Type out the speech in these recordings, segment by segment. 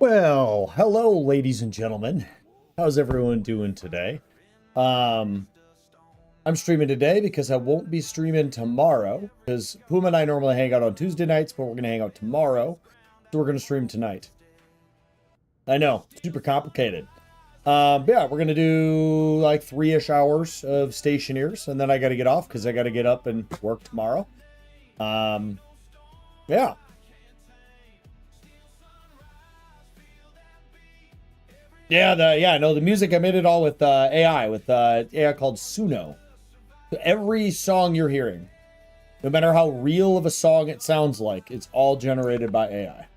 Well, hello, ladies and gentlemen. How's everyone doing today? I'm streaming today because I won't be streaming tomorrow, because Puma and I normally hang out on Tuesday nights, but we're going to hang out tomorrow, so we're going to stream tonight. I know, super complicated. Yeah, we're going to do like 3-ish hours of Stationeers, and then I got to get off because I got to get up and work tomorrow. Yeah. Yeah, no, the music, I made it all with AI, with AI called Suno. So every song you're hearing, no matter how real of a song it sounds like, it's all generated by AI.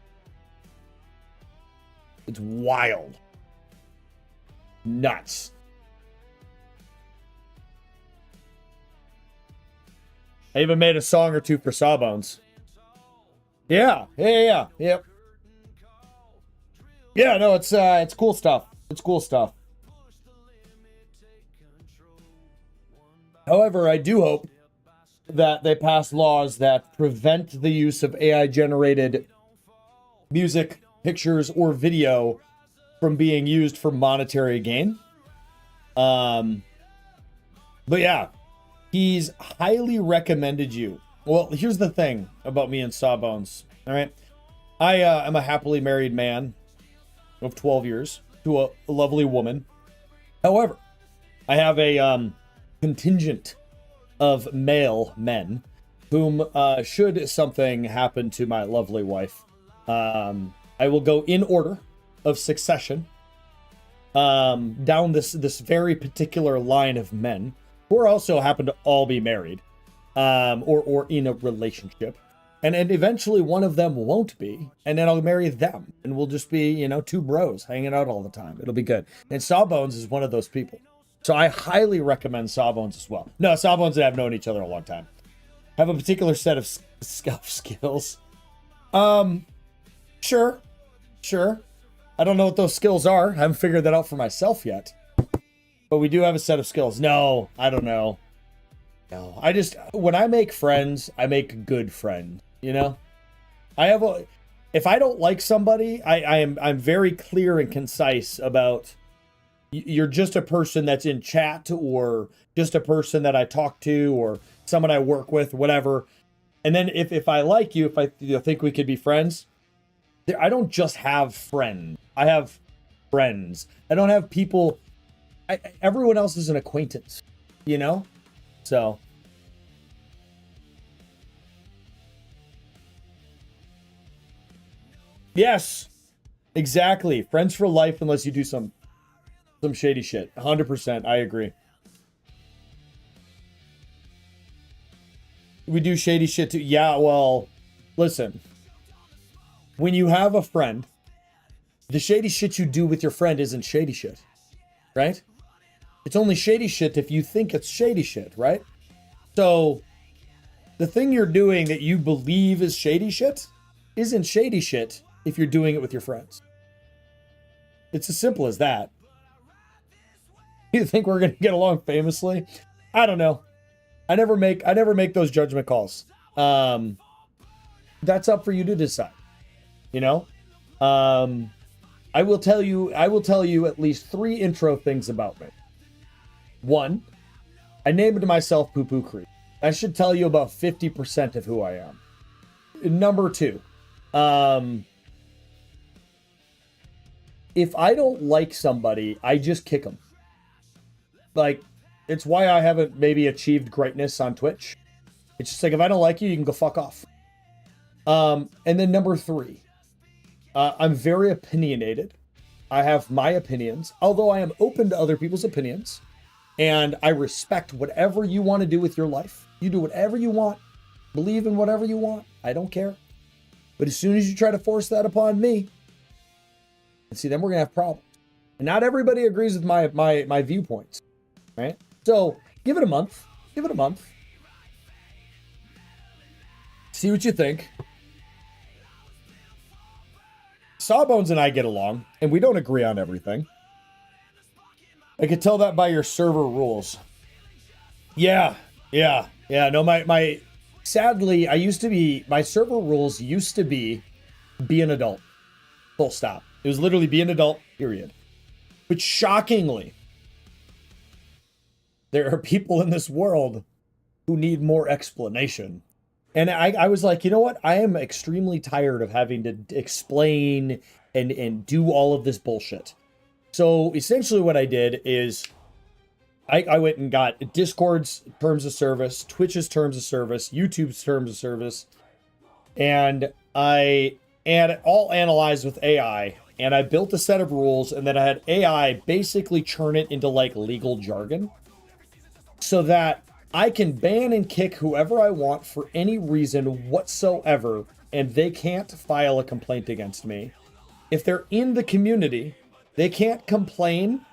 It's wild. Nuts. I even made a song or two for Sawbones. Yeah. Yep. Yeah, no, it's cool stuff. It's cool stuff. However, I do hope that they pass laws that prevent the use of AI-generated music, pictures, or video from being used for monetary gain. But yeah, he's highly recommended you. Well, here's the thing about me and Sawbones. All right, I am a happily married man of 12 years to a lovely woman. However, I have a contingent of male men whom, should something happen to my lovely wife, I will go in order of succession down this very particular line of men who also happen to all be married or in a relationship. And eventually one of them won't be, and then I'll marry them, and we'll just be, you know, two bros hanging out all the time. It'll be good. And Sawbones is one of those people. So I highly recommend Sawbones as well. No, Sawbones and I have known each other a long time. Have a particular set of skills. Sure. I don't know what those skills are. I haven't figured that out for myself yet. But we do have a set of skills. No, I don't know. No, when I make friends, I make good friends. You know, if I don't like somebody, I'm very clear and concise about, you're just a person that's in chat, or just a person that I talk to, or someone I work with, whatever. And then if I like you, if I think we could be friends, I don't just have friends. I have friends. I don't have people. Everyone else is an acquaintance, you know? So. Yes, exactly. Friends for life, unless you do some shady shit. 100%. I agree. We do shady shit too. Yeah, well, listen. When you have a friend, the shady shit you do with your friend isn't shady shit, right? It's only shady shit if you think it's shady shit, right? So the thing you're doing that you believe is shady shit isn't shady shit if you're doing it with your friends. It's as simple as that. You think we're gonna get along famously? I don't know. I never make those judgment calls. That's up for you to decide. You know? I will tell you at least 3 intro things about me. 1, I named myself PooPooCreed. I should tell you about 50% of who I am. Number 2, if I don't like somebody, I just kick them. Like, it's why I haven't maybe achieved greatness on Twitch. It's just like, if I don't like you, you can go fuck off. And then number 3, I'm very opinionated. I have my opinions, although I am open to other people's opinions. And I respect whatever you want to do with your life. You do whatever you want. Believe in whatever you want. I don't care. But as soon as you try to force that upon me, and see, then we're gonna have problems. And not everybody agrees with my viewpoints, right? So give it a month. Give it a month. See what you think. Sawbones and I get along, and we don't agree on everything. I could tell that by your server rules. Yeah. No, sadly, my server rules used to be an adult. Full stop. It was literally be an adult, period. But shockingly, there are people in this world who need more explanation. And I was like, you know what? I am extremely tired of having to explain and do all of this bullshit. So essentially what I did is I went and got Discord's terms of service, Twitch's terms of service, YouTube's terms of service, and I all analyzed with AI, and I built a set of rules, and then I had AI basically churn it into like legal jargon so that I can ban and kick whoever I want for any reason whatsoever, and they can't file a complaint against me. If they're in the community, they can't complain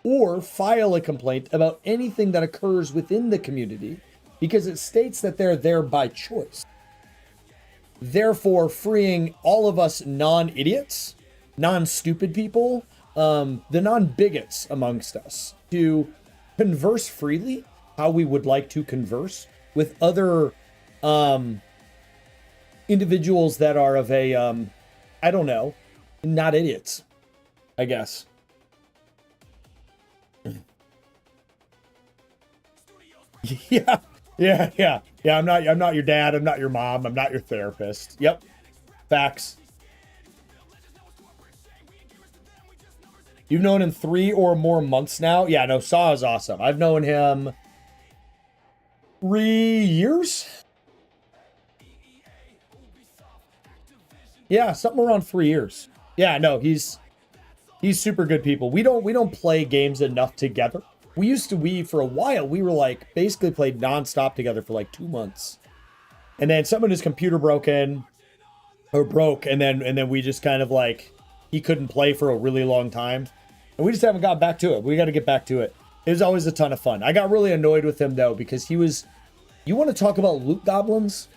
or file a complaint about anything that occurs within the community because it states that they're there by choice. Therefore, freeing all of us non-idiots, non-stupid people, the non-bigots amongst us to converse freely how we would like to converse with other individuals that are of a, I don't know, not idiots, I guess. Yeah. I'm not your dad. I'm not your mom. I'm not your therapist. Yep. Facts. You've known him 3 or more months now? Yeah, no, Saw is awesome. I've known him 3 years? Yeah, something around 3 years. Yeah, no, he's super good people. We don't play games enough together. For a while, we were like basically played nonstop together for like 2 months. And then some of his computer broke, and then we just kind of like, he couldn't play for a really long time. And we just haven't got back to it. We got to get back to it. It was always a ton of fun. I got really annoyed with him though, because you want to talk about loot goblins?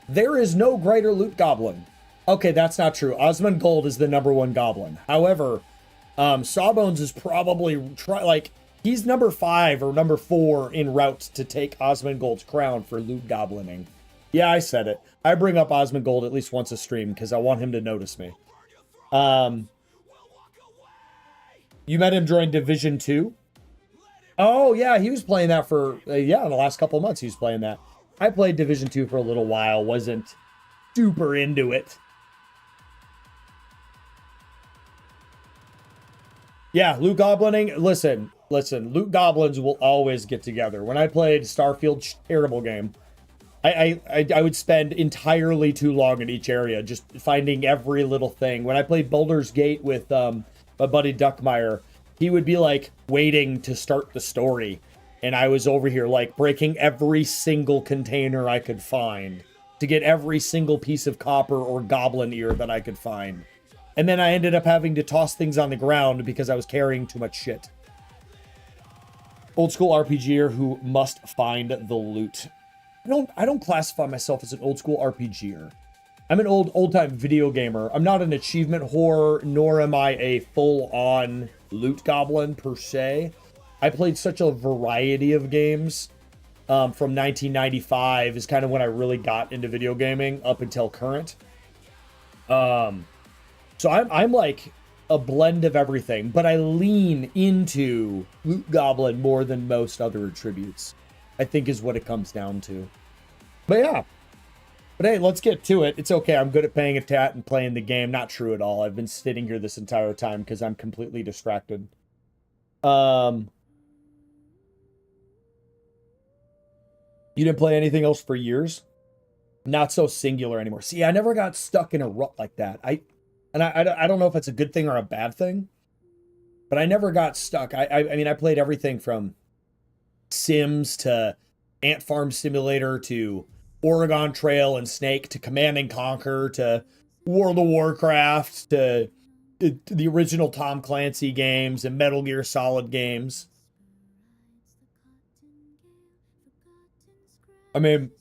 There is no greater loot goblin. Okay, that's not true. Osmond Gold is the #1 goblin. However, Sawbones is probably he's number 5 or number 4 in route to take Osmond Gold's crown for loot goblining. Yeah, I said it. I bring up Osmond Gold at least once a stream because I want him to notice me. You met him during Division 2? Oh, yeah, he was playing that for, in the last couple of months he was playing that. I played Division 2 for a little while, wasn't super into it. Yeah, loot goblining, listen, loot goblins will always get together. When I played Starfield, terrible game. I would spend entirely too long in each area, just finding every little thing. When I played Baldur's Gate with my buddy Duckmeyer, he would be like waiting to start the story, and I was over here like breaking every single container I could find to get every single piece of copper or goblin ear that I could find. And then I ended up having to toss things on the ground because I was carrying too much shit. Old school RPGer who must find the loot. I don't classify myself as an old school RPGer. I'm an old time video gamer. I'm not an achievement whore, nor am I a full-on loot goblin per se. I played such a variety of games from 1995 is kind of when I really got into video gaming up until current. So I'm like a blend of everything, but I lean into loot goblin more than most other attributes, I think is what it comes down to. But yeah. But hey, let's get to it. It's okay. I'm good at paying a tat and playing the game. Not true at all. I've been sitting here this entire time because I'm completely distracted. You didn't play anything else for years? Not so singular anymore. See, I never got stuck in a rut like that. I don't know if it's a good thing or a bad thing, but I never got stuck. I mean, I played everything from Sims to Ant Farm Simulator to Oregon Trail and Snake to Command and Conquer to World of Warcraft to the original Tom Clancy games and Metal Gear Solid games. I mean,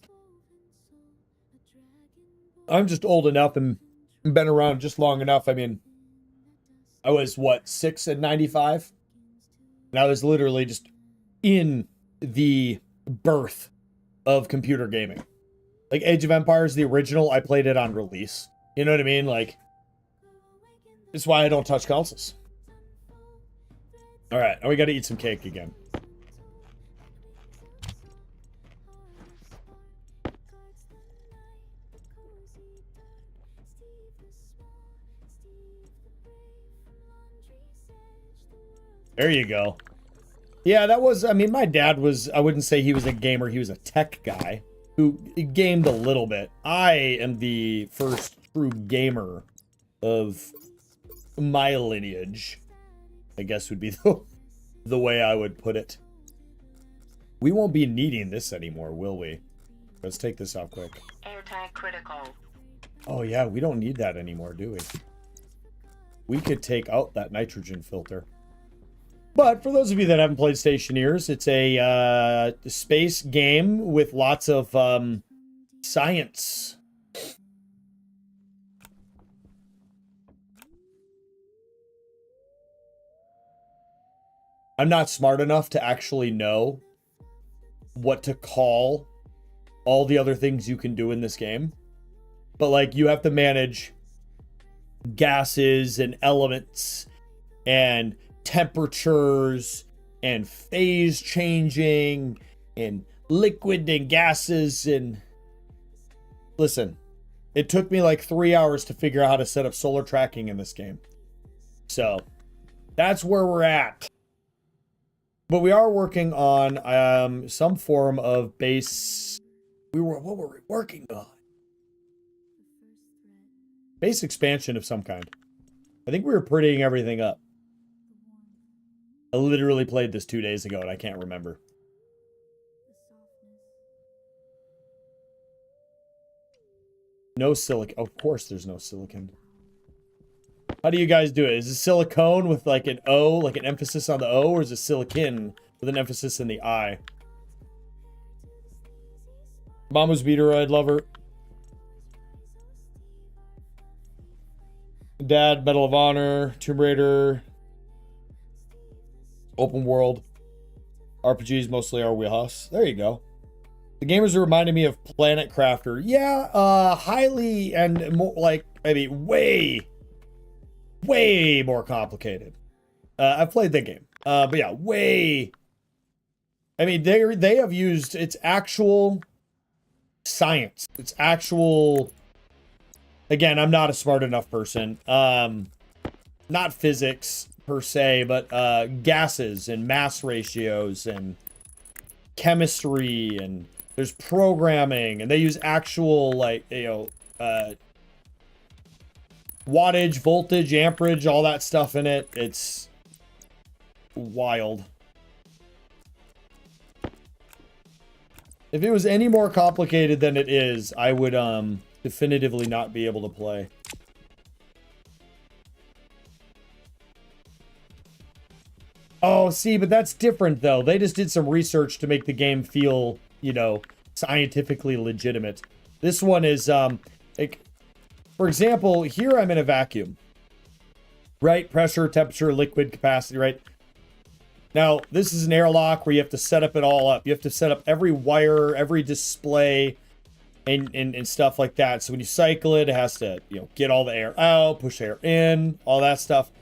I'm just old enough and been around just long enough. I mean, I was, 6 in 95? And I was literally just in the birth of computer gaming. Like Age of Empires, the original, I played it on release. You know what I mean? Like, It's why I don't touch consoles. All right, now we got to eat some cake again. There you go. Yeah, that was, I mean, my dad was, I wouldn't say he was a gamer, he was a tech guy who gamed a little bit. I am the first true gamer of my lineage, I guess would be the way I would put it. We won't be needing this anymore, will we? Let's take this off quick. Airtag critical. Oh yeah, we don't need that anymore, do we? We could take out that nitrogen filter. But for those of you that haven't played Stationeers, it's a space game with lots of science. I'm not smart enough to actually know what to call all the other things you can do in this game. But like, you have to manage gases and elements and temperatures and phase changing and liquid and gases. And listen, it took me like 3 hours to figure out how to set up solar tracking in this game. So that's where we're at. But we are working on some form of base. What were we working on? Base expansion of some kind. I think we were prettying everything up. I literally played this 2 days ago and I can't remember. No silicon. Of course there's no silicon. How do you guys do it? Is it silicone with like an O, like an emphasis on the O, or is it silicon with an emphasis in the I? Mama's Beateride lover. Dad, Medal of Honor, Tomb Raider, open world, RPGs mostly our wheelhouse. There you go. The gamers are reminding me of Planet Crafter. Yeah, highly and more like, I mean, way more complicated. I've played the game, but yeah, way. I mean, they have used, it's actual science. It's actual. Again, I'm not a smart enough person. Not physics per se, but gases and mass ratios and chemistry, and there's programming, and they use actual, like, you know, wattage, voltage, amperage, all that stuff in it. It's wild. If it was any more complicated than it is, I would definitively not be able to play. Oh, see, but that's different though. They just did some research to make the game feel, you know, scientifically legitimate. This one is like, for example, here I'm in a vacuum, right? Pressure, temperature, liquid capacity, right? Now, this is an airlock where you have to set up it all up. You have to set up every wire, every display, and stuff like that. So when you cycle it, it has to, you know, get all the air out, push air in, all that stuff.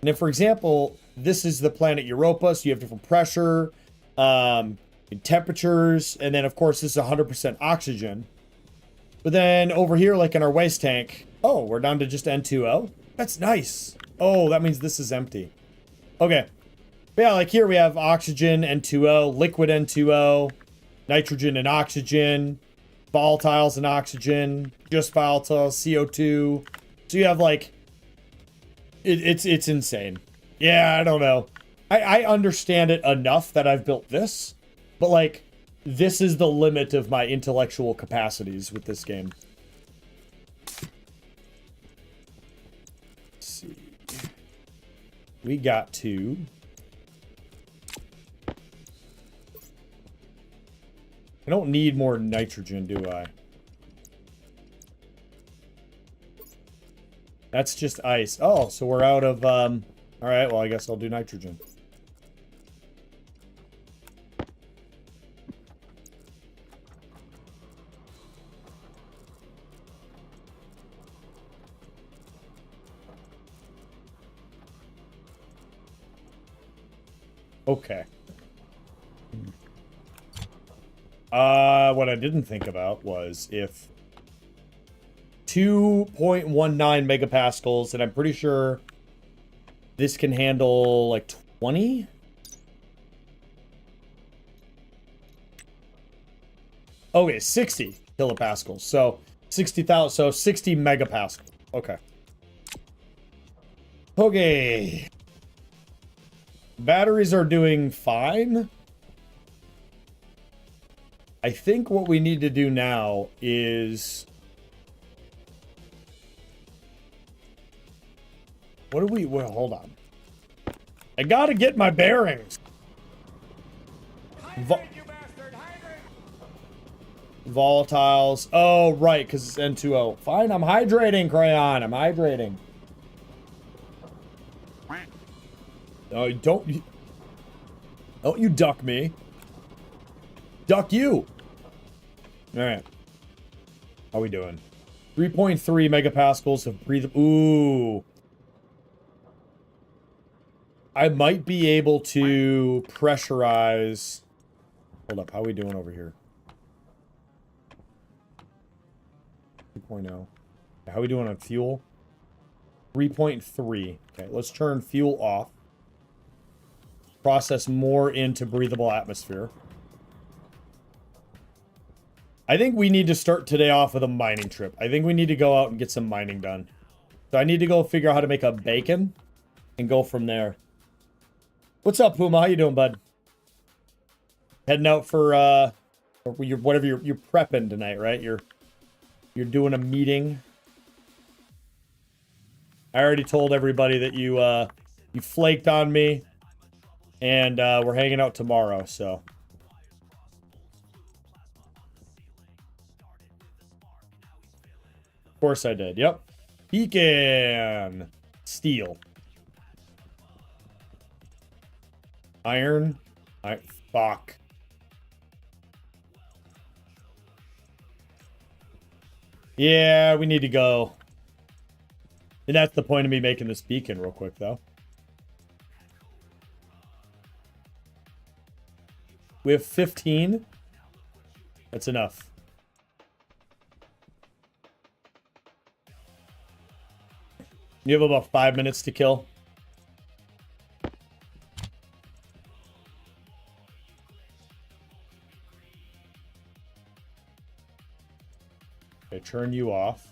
And then, for example, this is the planet Europa, so you have different pressure, and temperatures, and then, of course, this is 100% oxygen. But then over here, like in our waste tank, oh, we're down to just N2O. That's nice. Oh, that means this is empty. Okay. But yeah, like here we have oxygen, N2O, liquid N2O, nitrogen and oxygen, volatiles and oxygen, just volatiles, CO2. So you have like, it's insane. Yeah, I don't know. I understand it enough that I've built this, but like, this is the limit of my intellectual capacities with this game. Let's see. We got to... I don't need more nitrogen, do I? That's just ice. Oh, so we're out of, all right, well, I guess I'll do nitrogen. Okay. What I didn't think about was if 2.19 megapascals, and I'm pretty sure this can handle like 20. Okay, 60 kilopascals. So 60,000. So 60 megapascals. Okay. Okay. Batteries are doing fine. I think what we need to do now is... What do we... Well, hold on. I gotta get my bearings. Volatiles. Oh, right, because it's N2O. Fine, I'm hydrating, Crayon. I'm hydrating. Oh, don't you duck me. Duck you. All right. How we doing? 3.3 megapascals of breathe. Ooh. I might be able to pressurize. Hold up. How we doing over here? 2.0. How we doing on fuel? 3.3. Okay, let's turn fuel off. Process more into breathable atmosphere. I think we need to start today off with a mining trip. I think we need to go out and get some mining done. So I need to go figure out how to make a bacon and go from there. What's up, Puma? How you doing, bud? Heading out for whatever you're prepping tonight, right? You're doing a meeting. I already told everybody that you flaked on me, and we're hanging out tomorrow. So. Of course I did. Yep. Beacon. Steel. Iron. Fuck. Yeah, we need to go. And that's the point of me making this beacon real quick, though. We have 15. That's enough. You have about 5 minutes to kill. Okay, turn you off.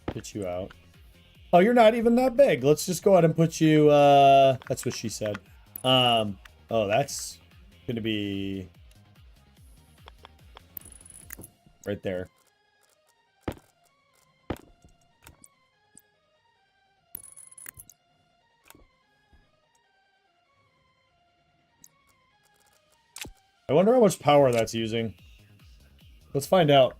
Put you out. Oh, you're not even that big. Let's just go ahead and put you, that's what she said. Oh, that's gonna be right there. I wonder how much power that's using. Let's find out.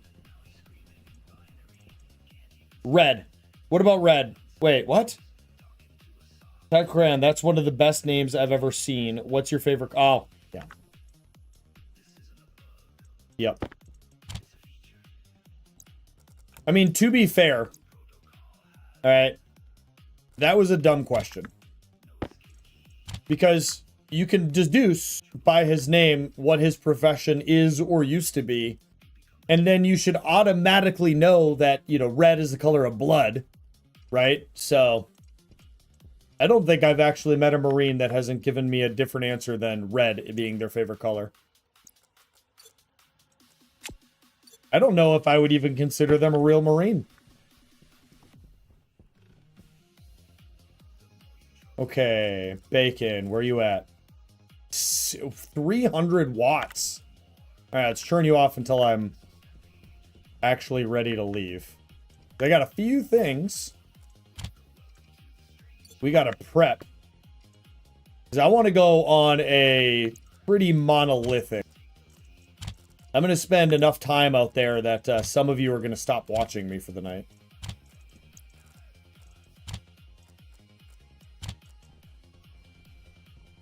Red. What about red? Wait, what? Takran, that's one of the best names I've ever seen. What's your favorite? Oh, yeah. Yep. I mean, to be fair. All right. That was a dumb question. Because you can deduce by his name what his profession is or used to be. And then you should automatically know that, you know, red is the color of blood. Right? So, I don't think I've actually met a Marine that hasn't given me a different answer than red being their favorite color. I don't know if I would even consider them a real Marine. Okay, bacon, where you at? 300 watts. All right, let's turn you off until I'm actually ready to leave. I got a few things we got to prep. Because I want to go on a pretty monolithic. I'm going to spend enough time out there that some of you are going to stop watching me for the night.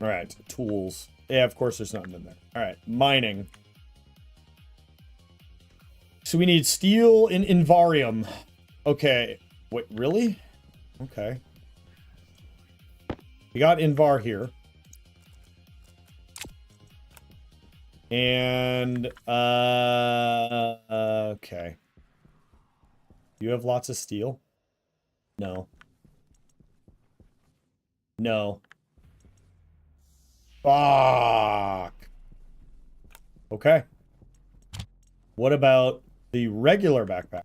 All right, tools. Yeah, of course there's nothing in there. All right, mining. So we need steel and invarium. Okay. Wait, really? Okay. We got Invar here. And, okay. You have lots of steel? No. No. Fuck. Okay. What about the regular backpack?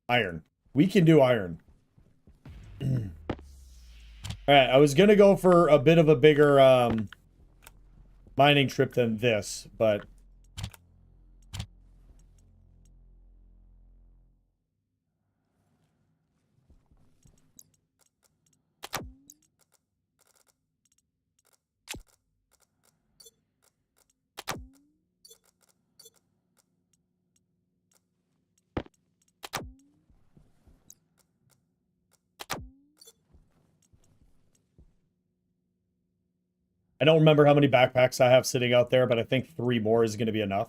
Iron. We can do iron. Alright, I was gonna go for a bit of a bigger, mining trip than this, but... I don't remember how many backpacks I have sitting out there, but I think 3 more is going to be enough.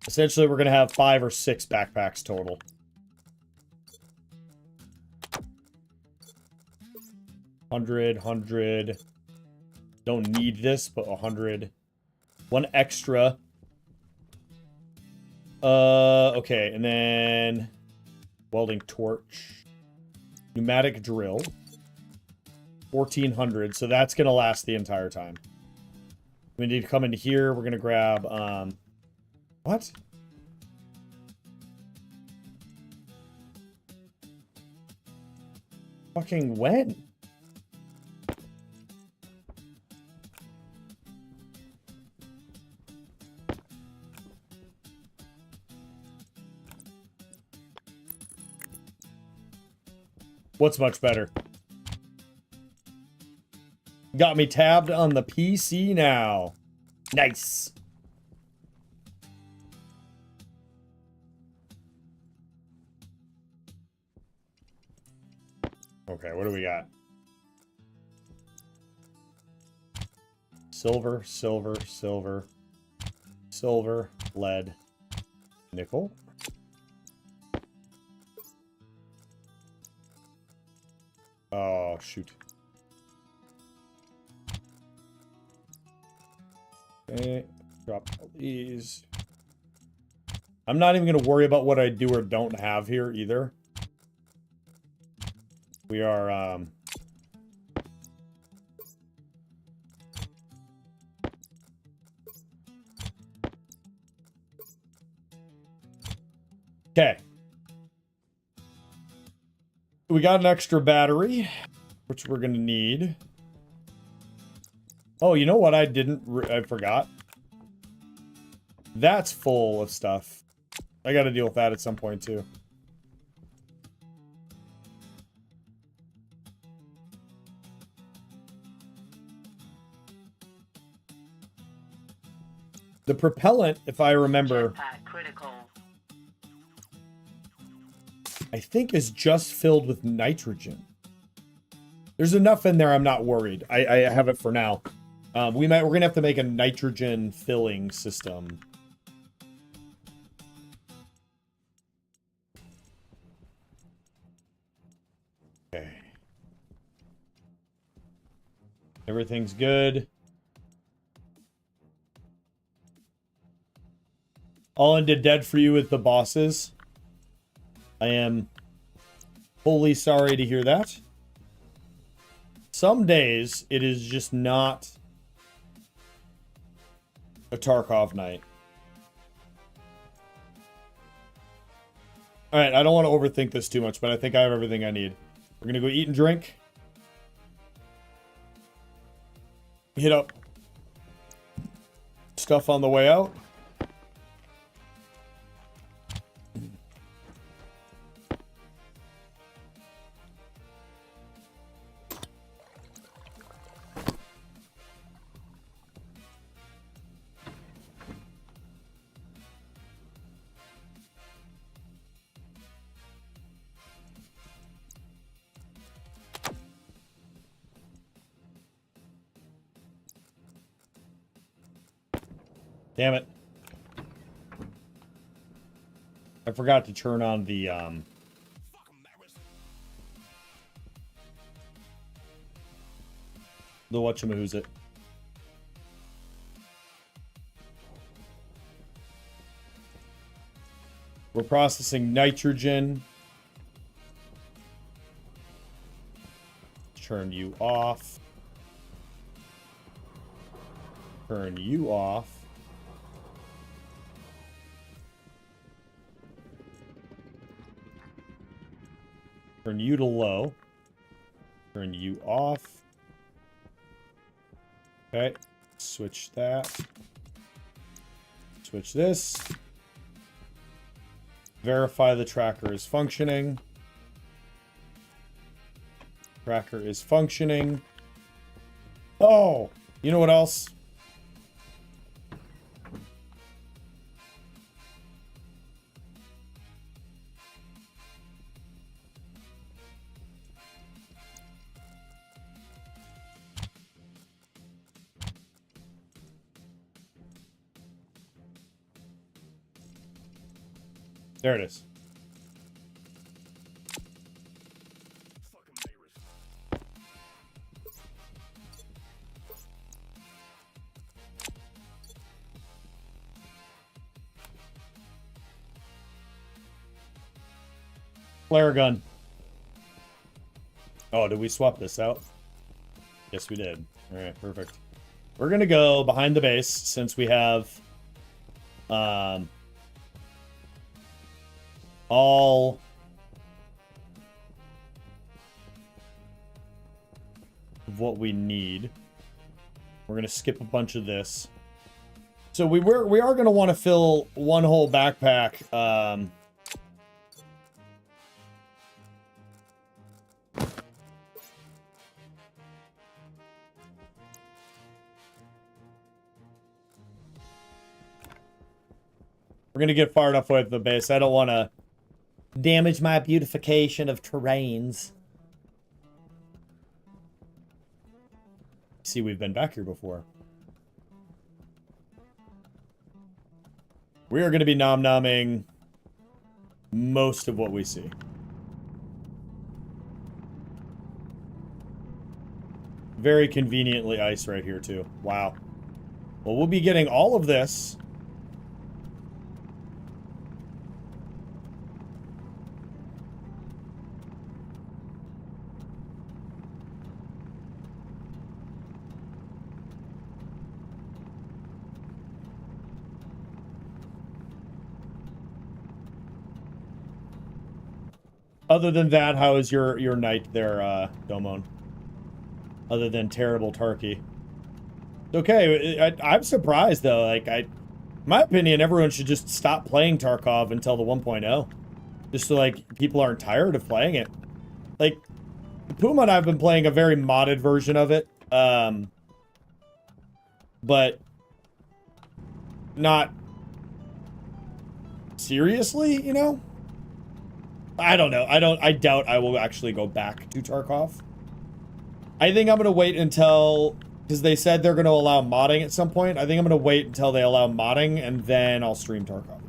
Essentially, we're going to have 5 or 6 backpacks total. $100. Don't need this, but 100. 1 extra. Okay, and then... welding torch. Pneumatic drill. 1,400, so that's going to last the entire time. We need to come into here. We're going to grab, what? Fucking when? What's much better? Got me tabbed on the PC now. Nice. Okay, what do we got? Silver, silver, silver, silver, lead, nickel. Oh, shoot. Okay, drop all these. I'm not even going to worry about what I do or don't have here either. We are, okay. We got an extra battery, which we're going to need. Oh, you know what I forgot? That's full of stuff. I got to deal with that at some point, too. The propellant, if I remember... I think is just filled with nitrogen. There's enough in there, I'm not worried. I have it for now. We're gonna have to make a nitrogen filling system. Okay. Everything's good. All into dead for you with the bosses. I am wholly sorry to hear that. Some days, it is just not a Tarkov night. Alright, I don't want to overthink this too much, but I think I have everything I need. We're going to go eat and drink. Hit up stuff on the way out. Damn it. I forgot to turn on the, the whatchamahoos it. We're processing nitrogen. Turn you off. Turn you off. Turn you to low. Turn you off. Okay. Switch that. Switch this. Verify the tracker is functioning. Tracker is functioning. Oh, you know what else? There it is. Flare gun. Oh, did we swap this out? Yes, we did. All right, perfect. We're gonna go behind the base since we have all of what we need. We're gonna skip a bunch of this. So we are gonna want to fill one whole backpack. We're gonna get far enough away from the base. I don't want to damage my beautification of terrains. See, we've been back here before. We are going to be nom-nomming most of what we see. Very conveniently ice right here, too. Wow. Well, we'll be getting all of this. Other than that, how is your night there, Domon? Other than terrible turkey. Okay, I'm surprised though. Like, in my opinion, everyone should just stop playing Tarkov until the 1.0, just so like people aren't tired of playing it. Like, Puma and I have been playing a very modded version of it, but not seriously, you know. I don't know. I doubt I will actually go back to Tarkov. I think I'm going to wait until, because they said they're going to allow modding at some point. I think I'm going to wait until they allow modding, and then I'll stream Tarkov.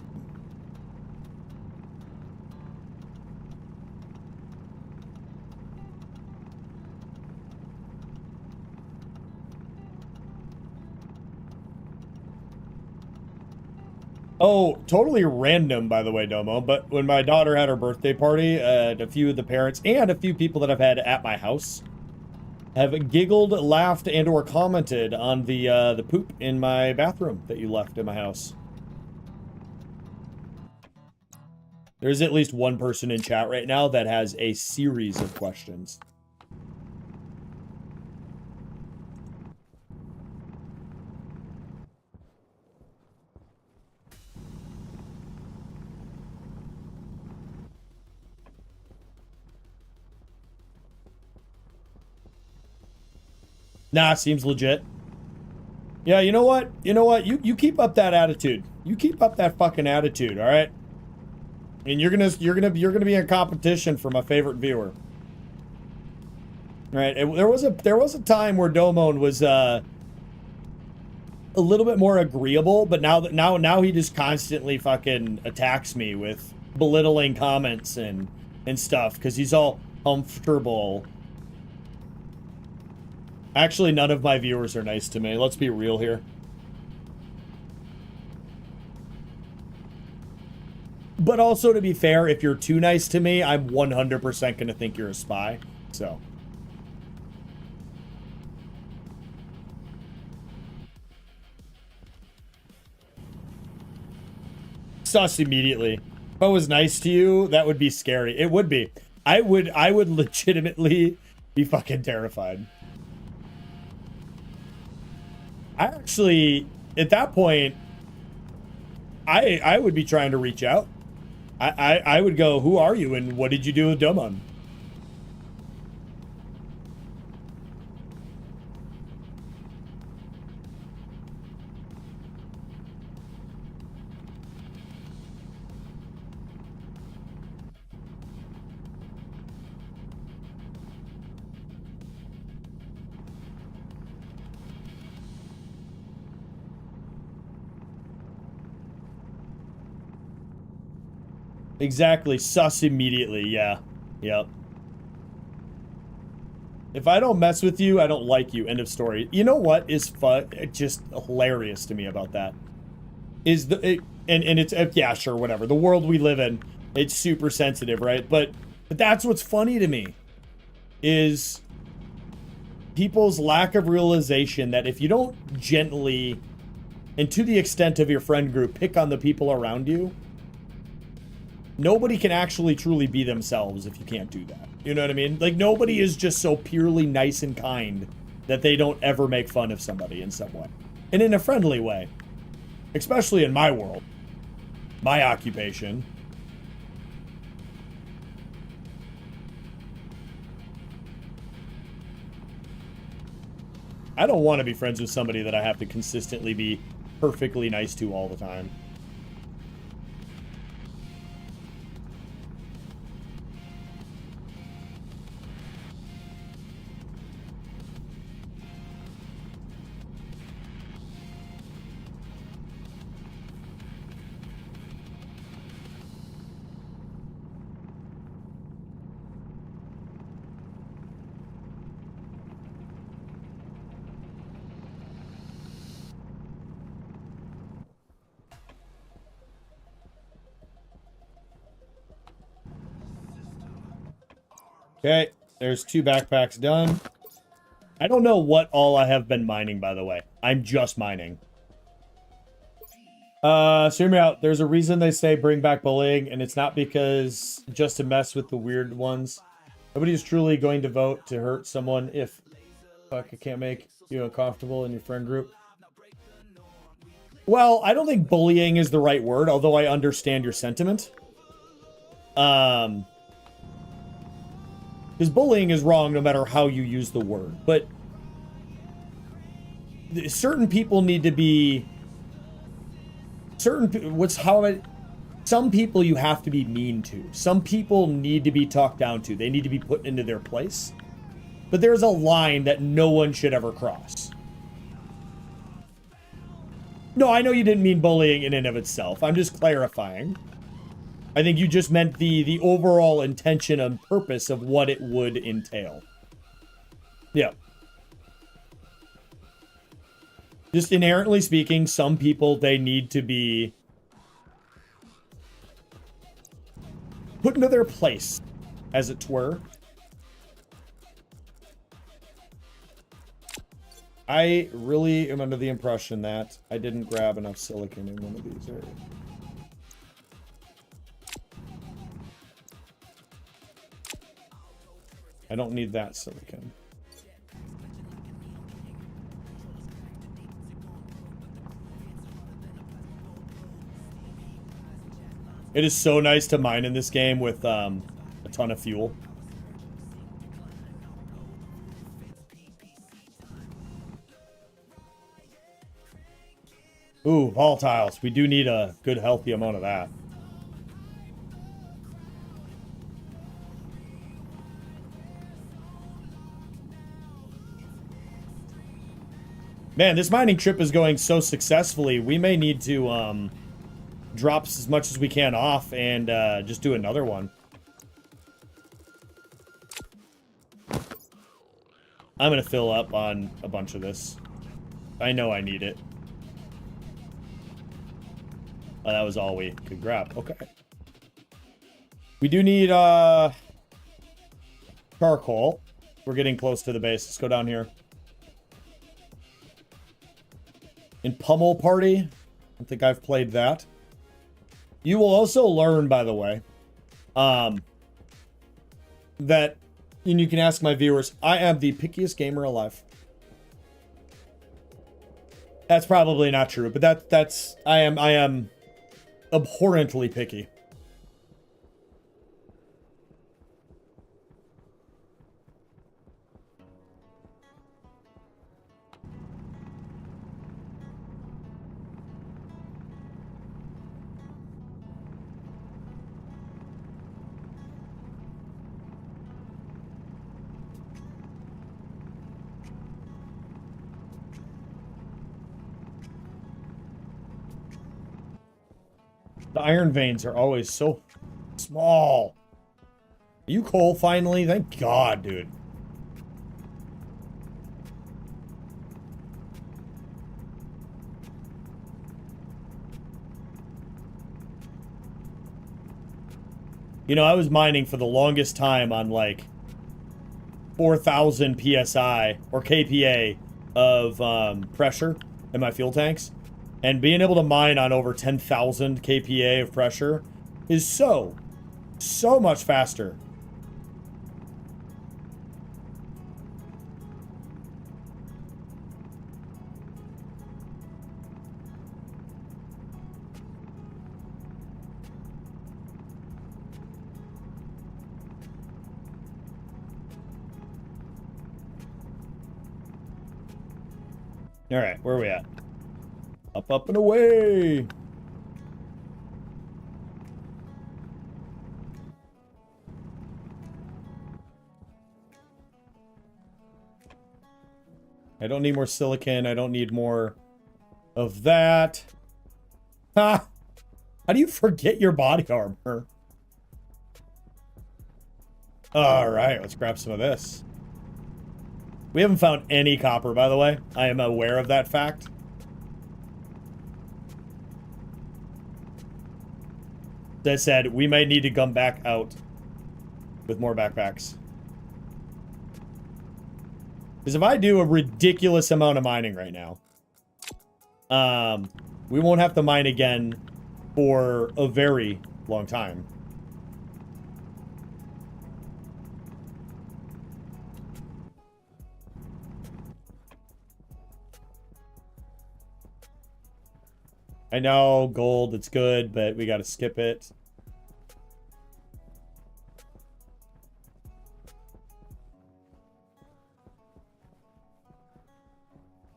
Oh, totally random, by the way, Domo, but when my daughter had her birthday party, a few of the parents and a few people that I've had at my house have giggled, laughed, and or commented on the poop in my bathroom that you left in my house. There's at least one person in chat right now that has a series of questions. Nah, seems legit. Yeah, you know what? You know what? You keep up that attitude. You keep up that fucking attitude, all right? And you're gonna be in competition for my favorite viewer. All right? There was a time where Domon was a little bit more agreeable, but now he just constantly fucking attacks me with belittling comments and stuff because he's all comfortable. Actually, none of my viewers are nice to me. Let's be real here. But also, to be fair, if you're too nice to me, I'm 100% going to think you're a spy. So. Sus immediately. If I was nice to you, that would be scary. It would be. I would legitimately be fucking terrified. I actually, at that point, I would be trying to reach out. I would go, who are you and what did you do with Doman? Exactly. Sus immediately. Yeah. Yep. If I don't mess with you, I don't like you. End of story. You know what is fun? Just hilarious to me about that is and it's yeah, sure, whatever. The world we live in, it's super sensitive, right? But that's what's funny to me is people's lack of realization that if you don't gently and to the extent of your friend group pick on the people around you, nobody can actually truly be themselves if you can't do that. You know what I mean? Like, nobody is just so purely nice and kind that they don't ever make fun of somebody in some way. And in a friendly way. Especially in my world. My occupation. I don't want to be friends with somebody that I have to consistently be perfectly nice to all the time. Okay, there's 2 backpacks done. I don't know what all I have been mining, by the way. I'm just mining. So hear me out. There's a reason they say bring back bullying, and it's not because just to mess with the weird ones. Nobody is truly going to vote to hurt someone if fuck, I can't make you uncomfortable in your friend group. Well, I don't think bullying is the right word, although I understand your sentiment. Because bullying is wrong no matter how you use the word. But certain people need to be... Some people you have to be mean to. Some people need to be talked down to. They need to be put into their place. But there's a line that no one should ever cross. No, I know you didn't mean bullying in and of itself. I'm just clarifying. I think you just meant the overall intention and purpose of what it would entail. Yeah. Just inherently speaking, some people, they need to be put into their place, as it were. I really am under the impression that I didn't grab enough silicon in one of these areas. I don't need that silicon. It is so nice to mine in this game with a ton of fuel. Ooh, volatiles. We do need a good healthy amount of that. Man, this mining trip is going so successfully. We may need to drop as much as we can off and just do another one. I'm gonna fill up on a bunch of this. I know I need it. Oh, that was all we could grab. Okay. We do need charcoal. We're getting close to the base. Let's go down here. In Pummel Party, I don't think I've played that. You will also learn, by the way, that, and you can ask my viewers, I am the pickiest gamer alive. That's probably not true, but that's I am abhorrently picky. The iron veins are always so small. Are you coal finally? Thank God, dude. You know, I was mining for the longest time on like 4,000 PSI or KPA of pressure in my fuel tanks. And being able to mine on over 10,000 KPA of pressure is so much faster. All right, where are we at? Up, up, and away! I don't need more silicon. I don't need more of that. Ha! How do you forget your body armor? Alright, let's grab some of this. We haven't found any copper, by the way. I am aware of that fact. That said, we might need to come back out with more backpacks. Because if I do a ridiculous amount of mining right now, we won't have to mine again for a very long time. I know, gold, it's good, but we gotta skip it.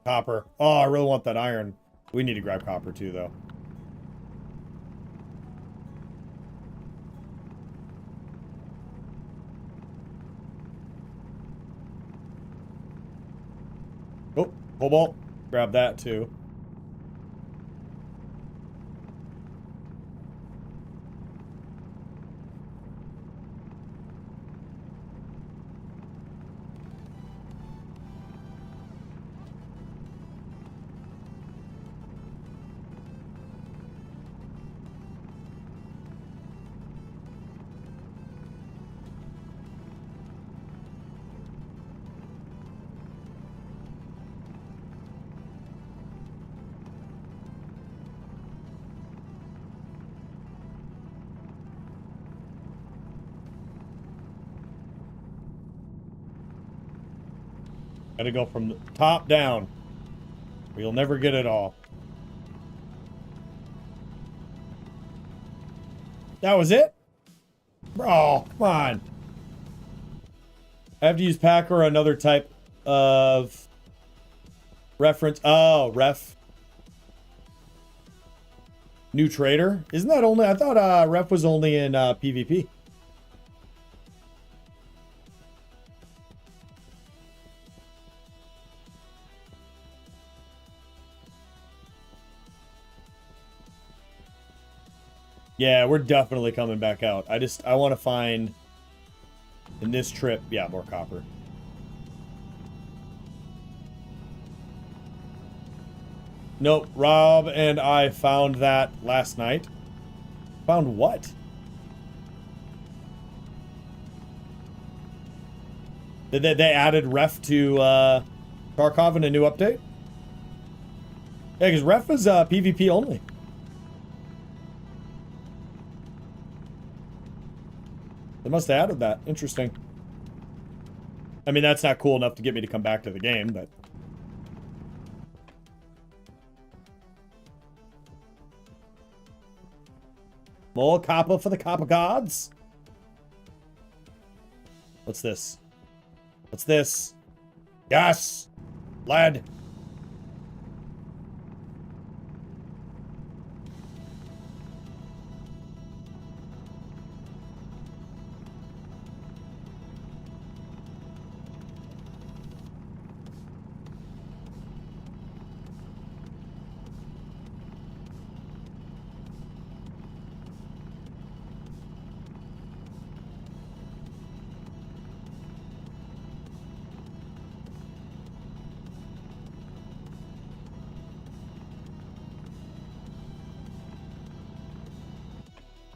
Copper. Oh, I really want that iron. We need to grab copper too, though. Oh, cobalt. Grab that too. Gotta go from the top down. Or you'll never get it all. That was it? Bro, come on. I have to use pack or another type of reference. Oh, ref. New trader? Isn't that only... I thought ref was only in PvP. Yeah, we're definitely coming back out. I want to find in this trip, yeah, more copper. Nope. Rob and I found that last night. Found what? They added ref to Tarkov in a new update? Yeah, because ref is PvP only. They must have added that. Interesting. I mean, that's not cool enough to get me to come back to the game, but... More copper for the copper gods. What's this? What's this? Yes! Lead.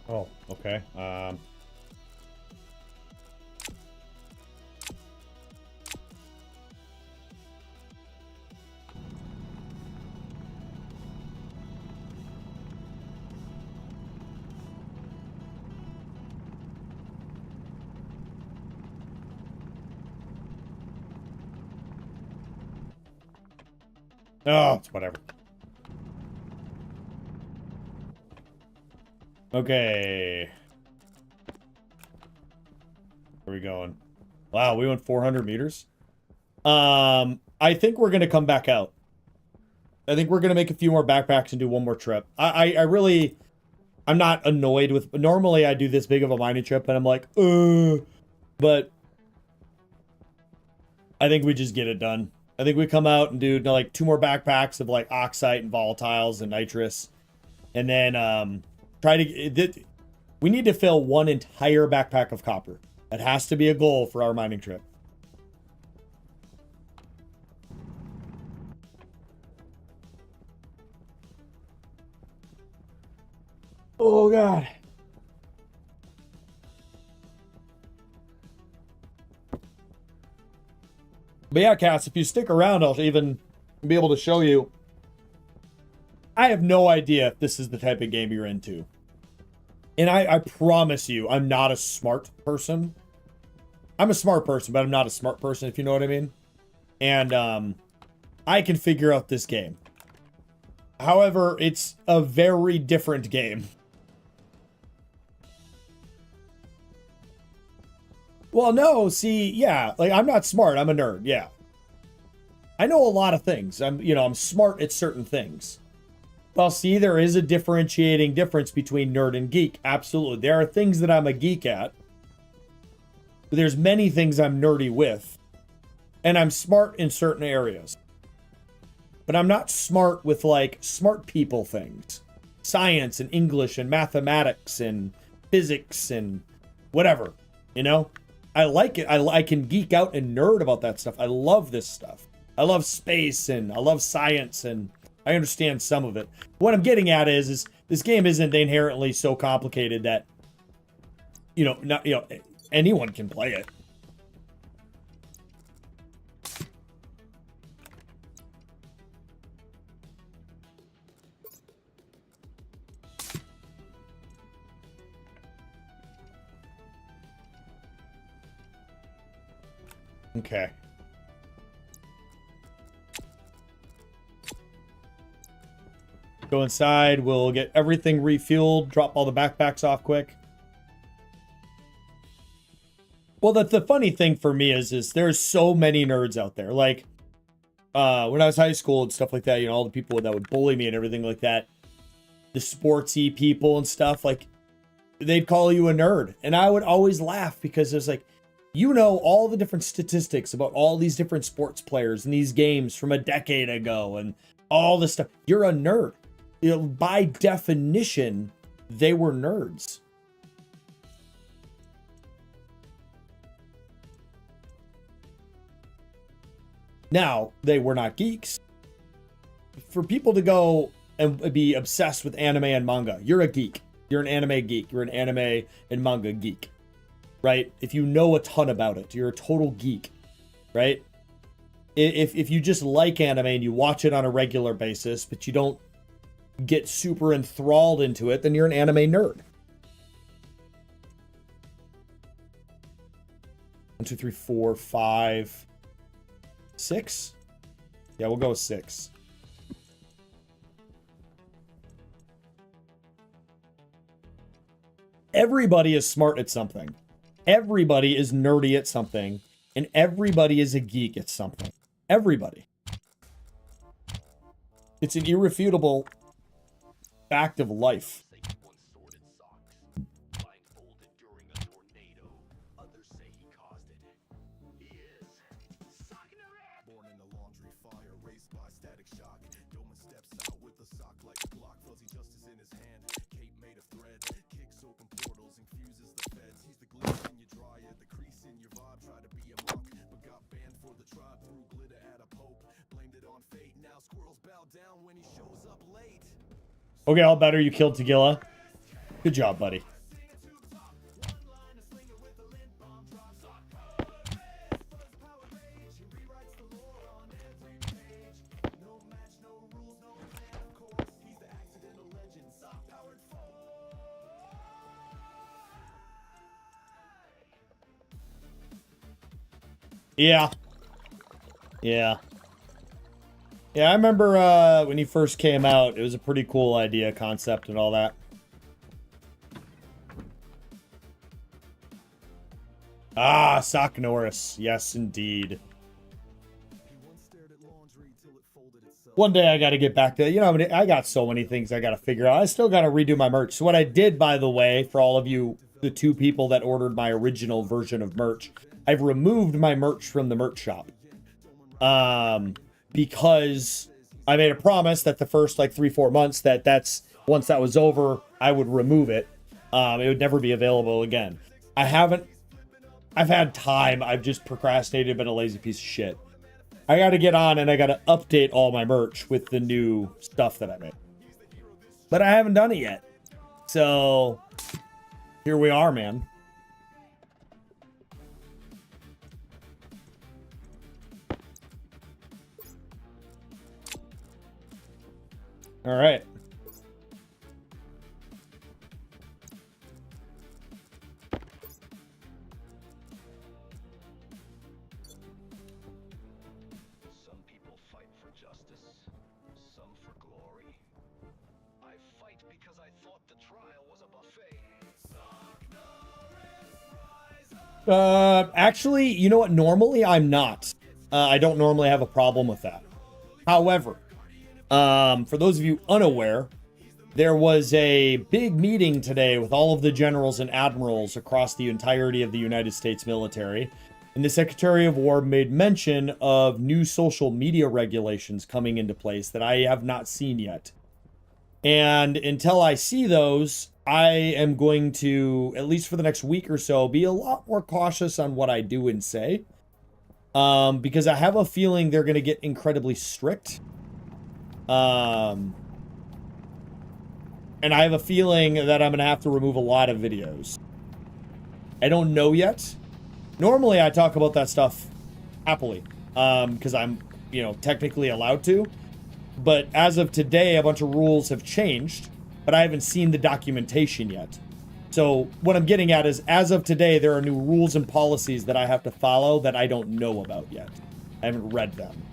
Oh, okay. Oh, it's whatever. Okay. Where are we going? Wow, we went 400 meters. I think we're gonna come back out. I think we're gonna make a few more backpacks and do one more trip. I really, I'm not annoyed with. Normally, I do this big of a mining trip, and I'm like, but I think we just get it done. I think we come out and do like 2 more backpacks of like oxide and volatiles and nitrous, and then try to. We need to fill one entire backpack of copper. That has to be a goal for our mining trip. Oh, God. But yeah, Cass, if you stick around, I'll even be able to show you. I have no idea if this is the type of game you're into. And I promise you, I'm not a smart person. I'm a smart person, but I'm not a smart person, if you know what I mean. And I can figure out this game. However, it's a very different game. Well, no, see, yeah, like I'm not smart, I'm a nerd, yeah. I know a lot of things. I'm smart at certain things. Well, see, there is a differentiating difference between nerd and geek. Absolutely. There are things that I'm a geek at. But there's many things I'm nerdy with. And I'm smart in certain areas. But I'm not smart with, like, smart people things. Science and English and mathematics and physics and whatever. You know? I like it. I can geek out and nerd about that stuff. I love this stuff. I love space and I love science and I understand some of it. What I'm getting at is this game isn't inherently so complicated that, anyone can play it. Okay. Go inside, we'll get everything refueled, drop all the backpacks off quick. Well, the funny thing for me is there's so many nerds out there. Like, when I was high school and stuff like that, all the people that would bully me and everything like that, the sportsy people and stuff, like, they'd call you a nerd. And I would always laugh because it's like, all the different statistics about all these different sports players in these games from a decade ago and all this stuff. You're a nerd. By definition, they were nerds. Now, they were not geeks. for people to go and be obsessed with anime and manga, you're a geek. You're an anime geek. You're an anime and manga geek, right? If you know a ton about it, you're a total geek, right? If you just like anime and you watch it on a regular basis, but you don't get super enthralled into it, then you're an anime nerd. 1, 2, 3, 4, 5, 6. Yeah, we'll go with 6. Everybody is smart at something. Everybody is nerdy at something. And everybody is a geek at something. Everybody. It's an irrefutable fact of life. Okay, all better. You killed Tagilla. Good job, buddy. Yeah. Yeah. Yeah, I remember when he first came out, it was a pretty cool idea, concept, and all that. Ah, Sock-Norris. Yes, indeed. One day I got to get back to, you know, I got so many things I got to figure out. I still got to redo my merch. So what I did, by the way, for all of you, the 2 people that ordered my original version of merch, I've removed my merch from the merch shop. Because I made a promise that the first like 3-4 months once that was over, I would remove it. It would never be available again. I've had time. I've just procrastinated, been a lazy piece of shit. I got to get on and I got to update all my merch with the new stuff that I made. But I haven't done it yet. So here we are, man. All right. Some people fight for justice, some for glory. I fight because I thought the trial was a buffet. Actually, you know what? Normally I'm not. I don't normally have a problem with that. However, for those of you unaware, there was a big meeting today with all of the generals and admirals across the entirety of the United States military. And the Secretary of War made mention of new social media regulations coming into place that I have not seen yet. And until I see those, I am going to, at least for the next week or so, be a lot more cautious on what I do and say. Because I have a feeling they're going to get incredibly strict. And I have a feeling that I'm going to have to remove a lot of videos. I don't know yet. Normally I talk about that stuff happily, because I'm, you know, technically allowed to. But as of today, a bunch of rules have changed, but I haven't seen the documentation yet. So what I'm getting at is, as of today, there are new rules and policies that I have to follow that I don't know about yet. I haven't read them.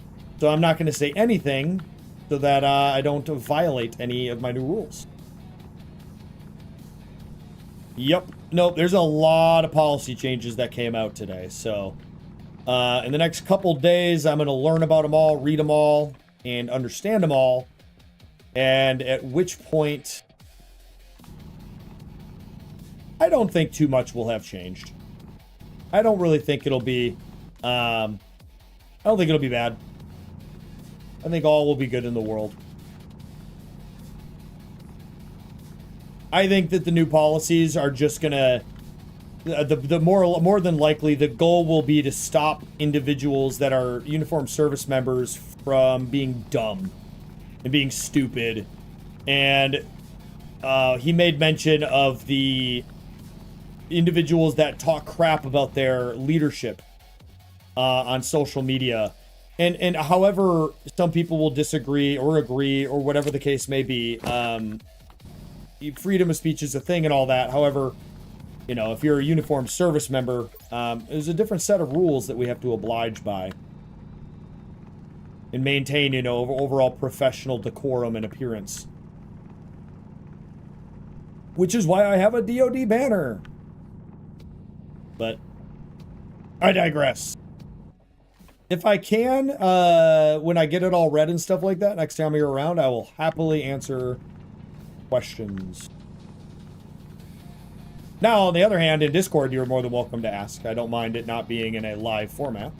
So I'm not going to say anything so that I don't violate any of my new rules. Yep. Nope, there's a lot of policy changes that came out today. So in the next couple days, I'm going to learn about them all, read them all, and understand them all. And at which point, I don't think too much will have changed. I don't really think it'll be, I don't think it'll be bad. I think all will be good in the world. I think that the new policies are just gonna, the more than likely, the goal will be to stop individuals that are uniformed service members from being dumb and being stupid. And he made mention of the individuals that talk crap about their leadership on social media. And however some people will disagree or agree or whatever the case may be, freedom of speech is a thing and all that. However, you know, if you're a uniformed service member, there's a different set of rules that we have to oblige by and maintain, you know, overall professional decorum and appearance. Which is why I have a DoD banner. But I digress. If I can, when I get it all read and stuff like that, next time you're around, I will happily answer questions. Now, on the other hand, in Discord, you're more than welcome to ask. I don't mind it not being in a live format.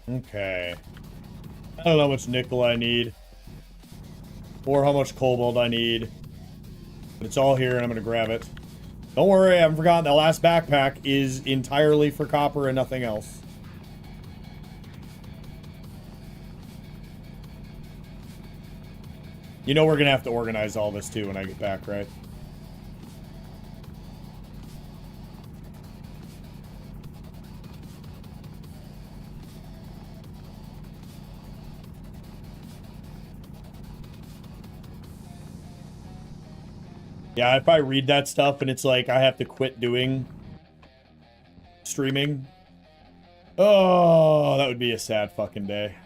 Okay. I don't know how much nickel I need. Or how much cobalt I need. But it's all here and I'm going to grab it. Don't worry, I haven't forgotten. The last backpack is entirely for copper and nothing else. You know we're going to have to organize all this too when I get back, right? Yeah, if I read that stuff and it's like I have to quit doing streaming. Oh, that would be a sad fucking day.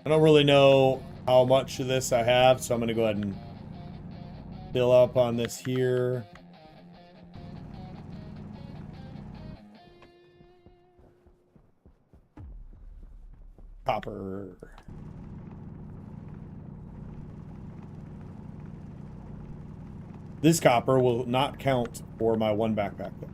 I don't really know how much of this I have, so I'm going to go ahead and fill up on this here. Copper. This copper will not count for my one backpack, though.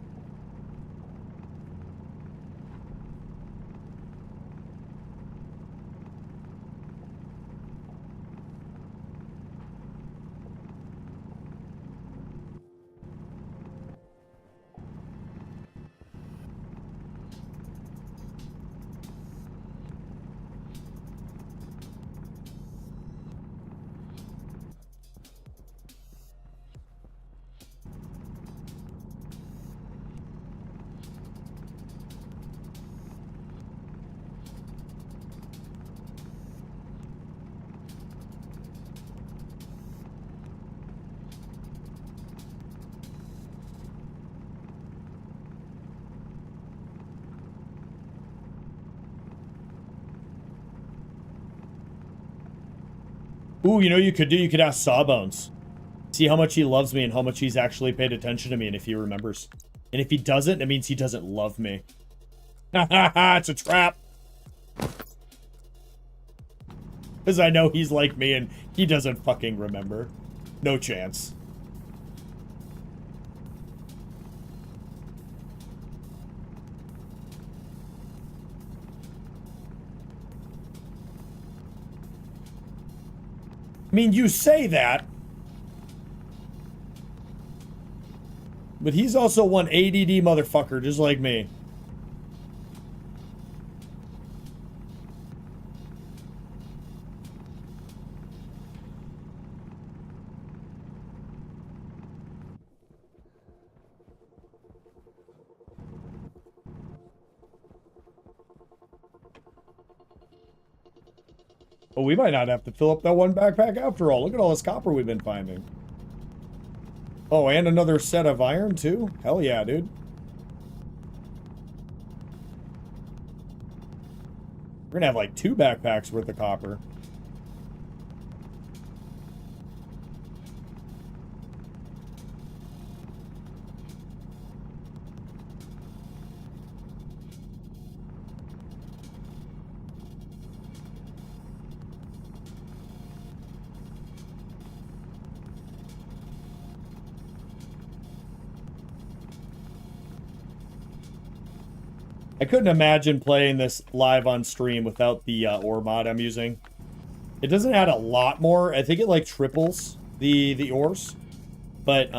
Ooh, you know what you could do? You could ask Sawbones. See how much he loves me and how much he's actually paid attention to me and if he remembers. And if he doesn't, it means he doesn't love me. Ha ha ha, it's a trap. Because I know he's like me and he doesn't fucking remember. No chance. I mean, you say that, but he's also one ADD motherfucker, just like me. Well, we might not have to fill up that one backpack after all. Look at all this copper we've been finding. Oh, and another set of iron, too? Hell yeah, dude. We're gonna have like 2 backpacks worth of copper. I couldn't imagine playing this live on stream without the ore mod I'm using. It doesn't add a lot more. I think it like triples the ores. But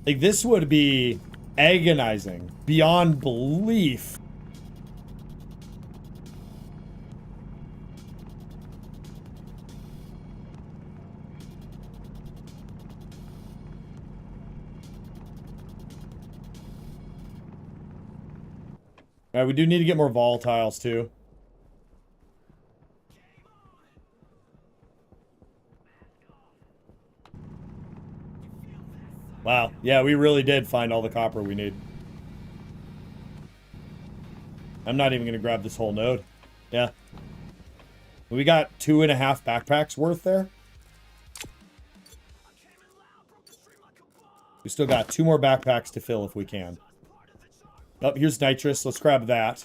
like this would be agonizing beyond belief. All right, we do need to get more volatiles too. Wow. Yeah, we really did find all the copper we need. I'm not even going to grab this whole node. Yeah. We got 2.5 backpacks worth there. We still got 2 more backpacks to fill if we can. Oh, here's nitrous. Let's grab that.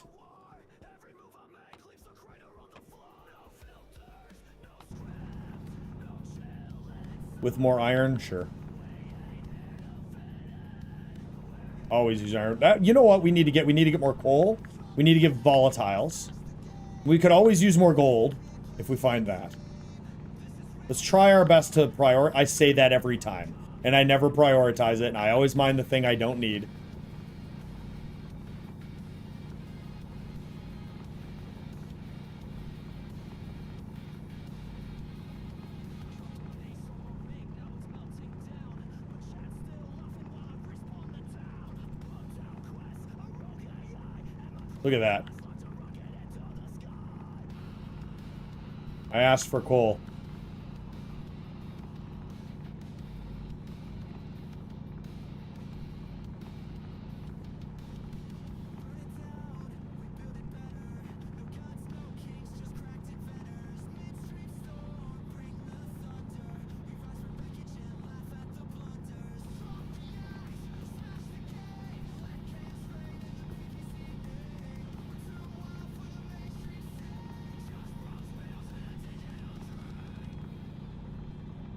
With more iron? Sure. Always use iron. You know what we need to get? We need to get more coal. We need to get volatiles. We could always use more gold if we find that. Let's try our best to prioritize. I say that every time. And I never prioritize it. And I always mind the thing I don't need. Look at that. I asked for coal.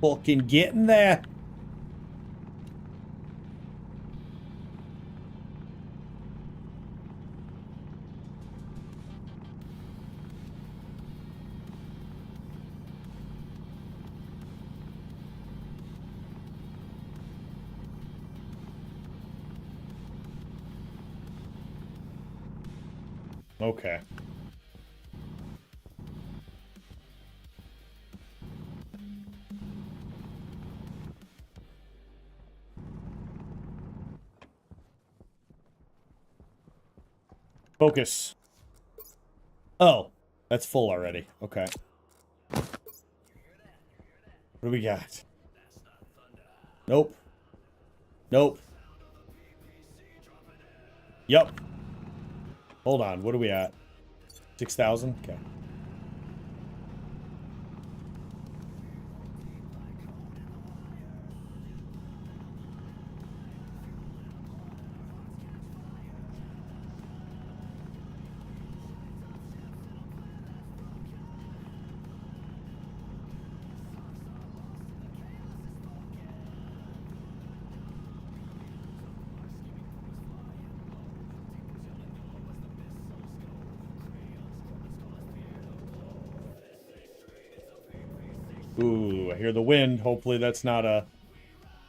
Fucking getting there. Okay. Focus. Oh, that's full already. Okay. What do we got? Nope. Nope. Yup. Hold on. What are we at? 6,000? Okay. Ooh, I hear the wind. Hopefully that's not a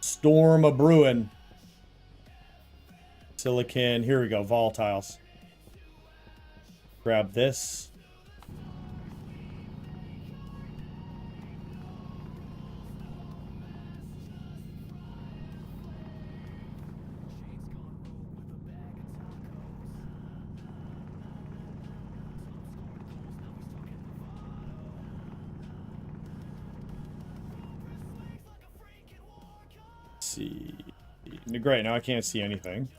storm a-brewing. Silicon. Here we go. Volatiles. Grab this. See. Great, now I can't see anything.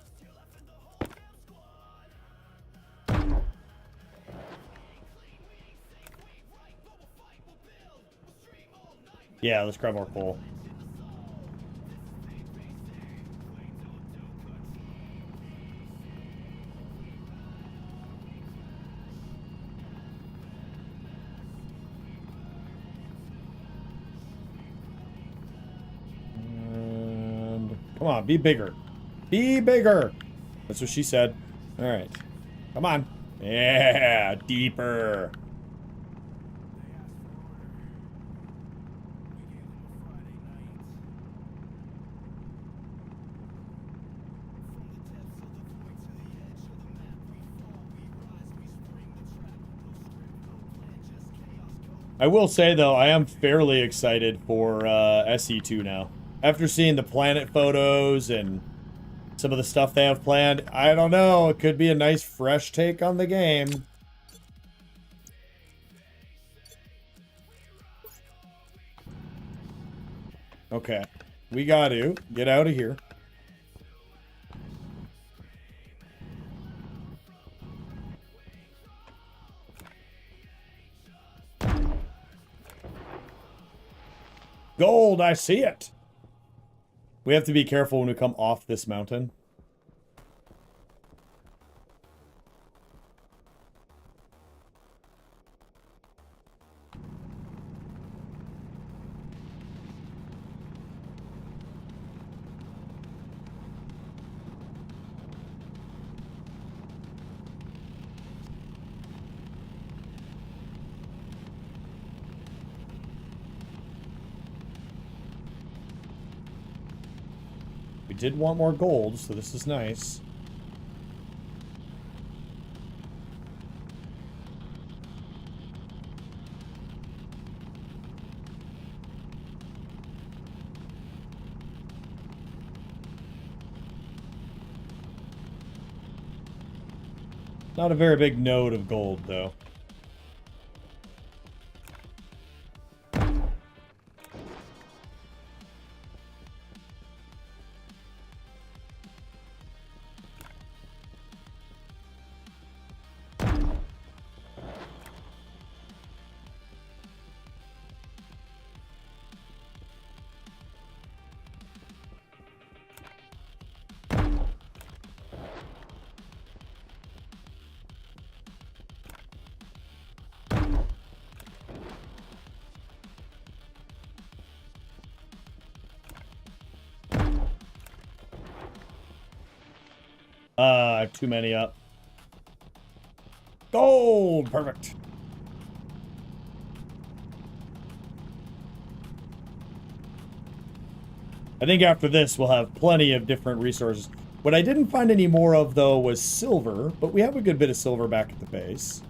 Yeah, let's grab more coal. And come on, be bigger. Be bigger. That's what she said. All right. Come on. Yeah, deeper. I will say, though, I am fairly excited for SE2 now. After seeing the planet photos and some of the stuff they have planned, I don't know. It could be a nice, fresh take on the game. Okay. We got to get out of here. Gold, I see it. We have to be careful when we come off this mountain. We did want more gold, so this is nice. Not a very big node of gold, though. I have too many up. Gold! Perfect. I think after this, we'll have plenty of different resources. What I didn't find any more of, though, was silver, but we have a good bit of silver back at the base.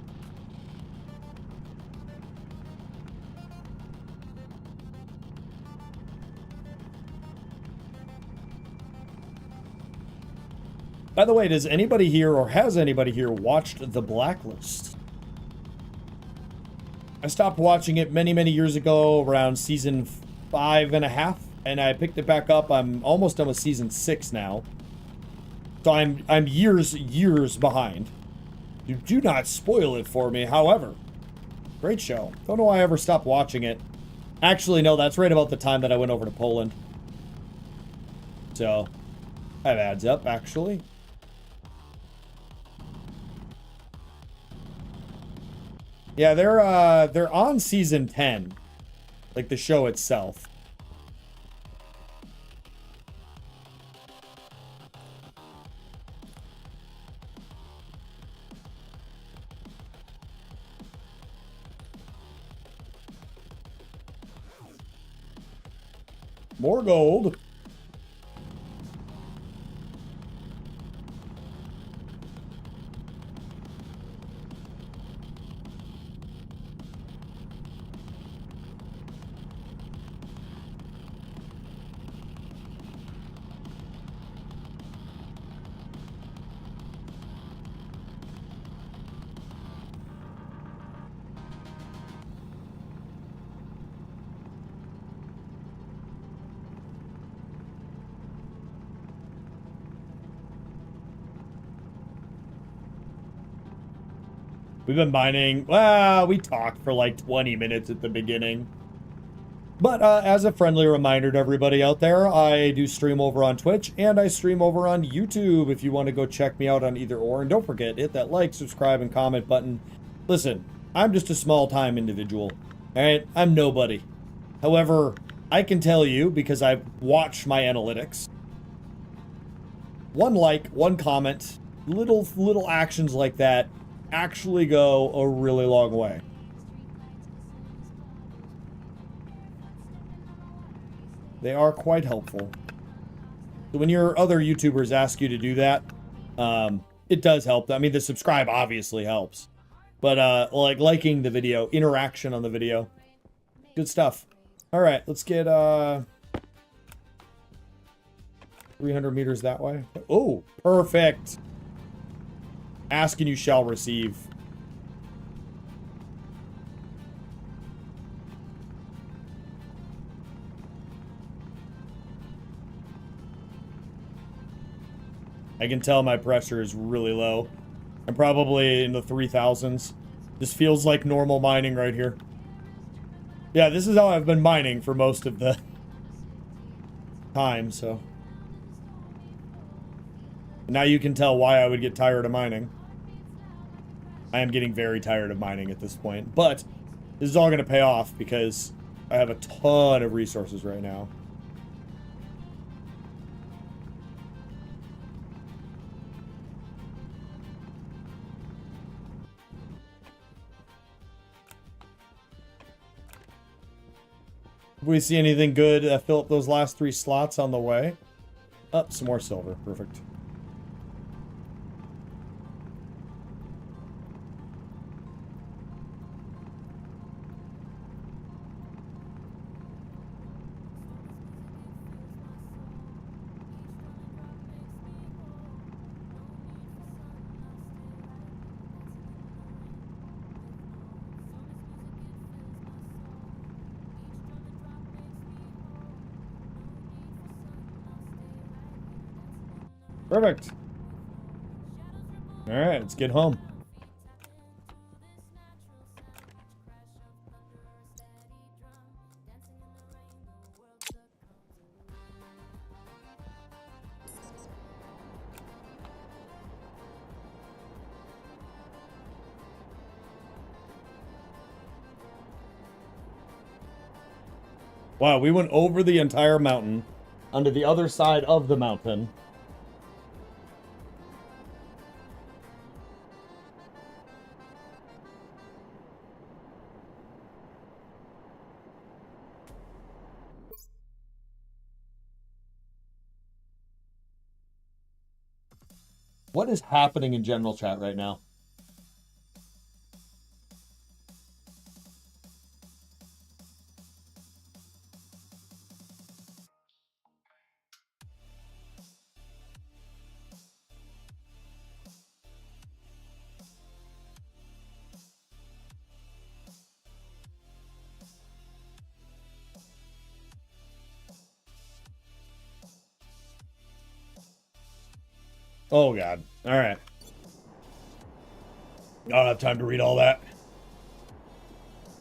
By the way, does anybody here, or has anybody here, watched The Blacklist? I stopped watching it many, many years ago, around season 5.5, and I picked it back up. I'm almost done with season 6 now. So I'm years behind. You do not spoil it for me, however. Great show. Don't know why I ever stopped watching it. Actually, no, that's right about the time that I went over to Poland. So, that adds up, actually. Yeah, they're on season 10. Like the show itself. More gold. We've been mining. Well, we talked for like 20 minutes at the beginning. But as a friendly reminder to everybody out there, I do stream over on Twitch and I stream over on YouTube if you want to go check me out on either or. And don't forget, hit that like, subscribe, and comment button. Listen, I'm just a small-time individual. Alright? I'm nobody. However, I can tell you, because I've watched my analytics, one like, one comment, little actions like that actually go a really long way. They are quite helpful. So when your other YouTubers ask you to do that, it does help. I mean, the subscribe obviously helps. But like liking the video, interaction on the video, good stuff. All right, let's get 300 meters that way. Oh, perfect. Ask and you shall receive. I can tell my pressure is really low. I'm probably in the 3000s. This feels like normal mining right here. Yeah, this is how I've been mining for most of the time, so. Now you can tell why I would get tired of mining. I am getting very tired of mining at this point, but this is all going to pay off because I have a ton of resources right now. If we see anything good, fill up those last 3 slots on the way. Oh, some more silver. Perfect. Perfect. All right, let's get home. Wow, we went over the entire mountain onto the other side of the mountain. What is happening in general chat right now? Oh, God. All right. I don't have time to read all that.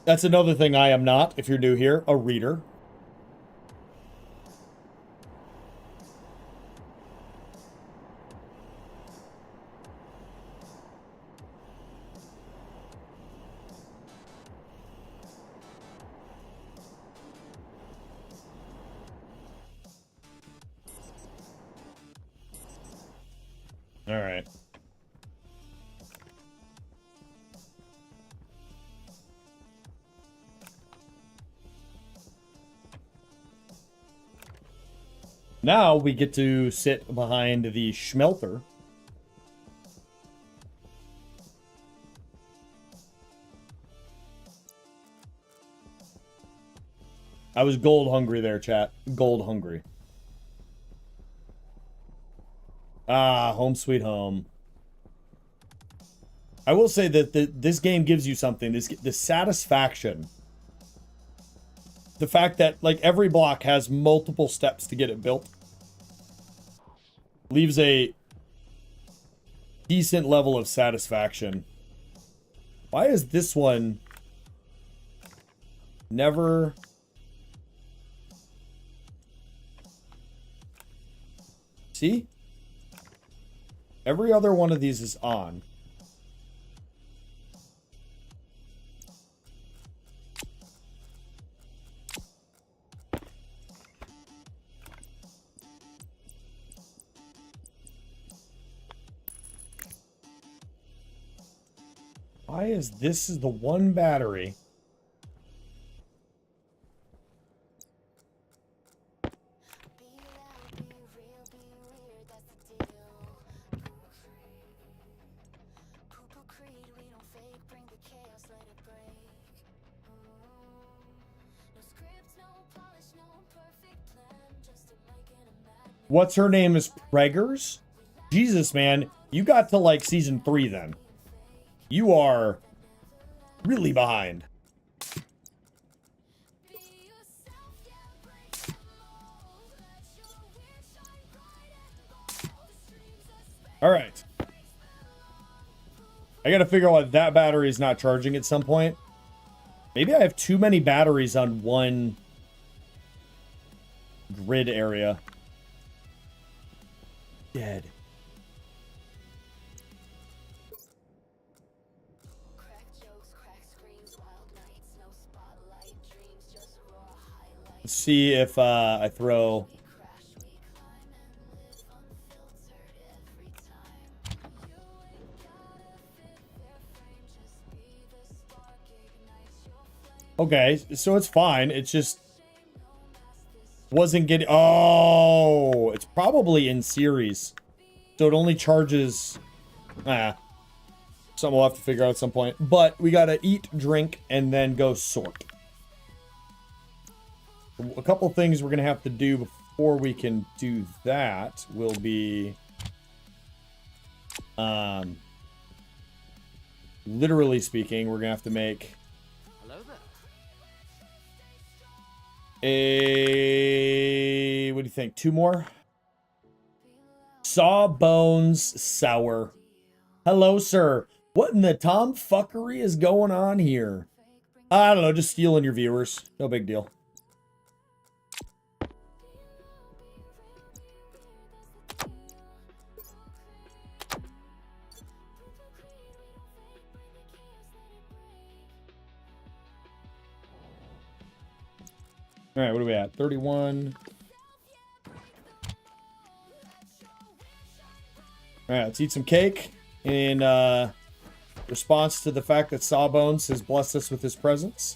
That's another thing I am not, if you're new here, a reader. All right. Now we get to sit behind the smelter. I was gold hungry there, chat. Gold hungry. Ah, home sweet home. I will say that this game gives you something. The satisfaction. The fact that, like, every block has multiple steps to get it built. Leaves a decent level of satisfaction. Why is this one never See? Every other one of these is on. Why is this the one battery? What's her name is Preggers? Jesus, man. You got to like season 3 then. You are really behind. All right. I got to figure out why that battery is not charging at some point. Maybe I have too many batteries on one grid area. Dead. Let's see if I throw... Okay, so it's fine. It's just wasn't getting... Oh, it's probably in series. So it only charges... something we'll have to figure out at some point. But we gotta eat, drink, and then go sort. A couple things we're gonna have to do before we can do that will be... literally speaking, we're gonna have to make... what do you think? 2 more? Sawbones Sour. Hello, sir. What in the tomfuckery is going on here? I don't know, just stealing your viewers. No big deal. All right, what are we at? 31. All right, let's eat some cake in response to the fact that Sawbones has blessed us with his presence.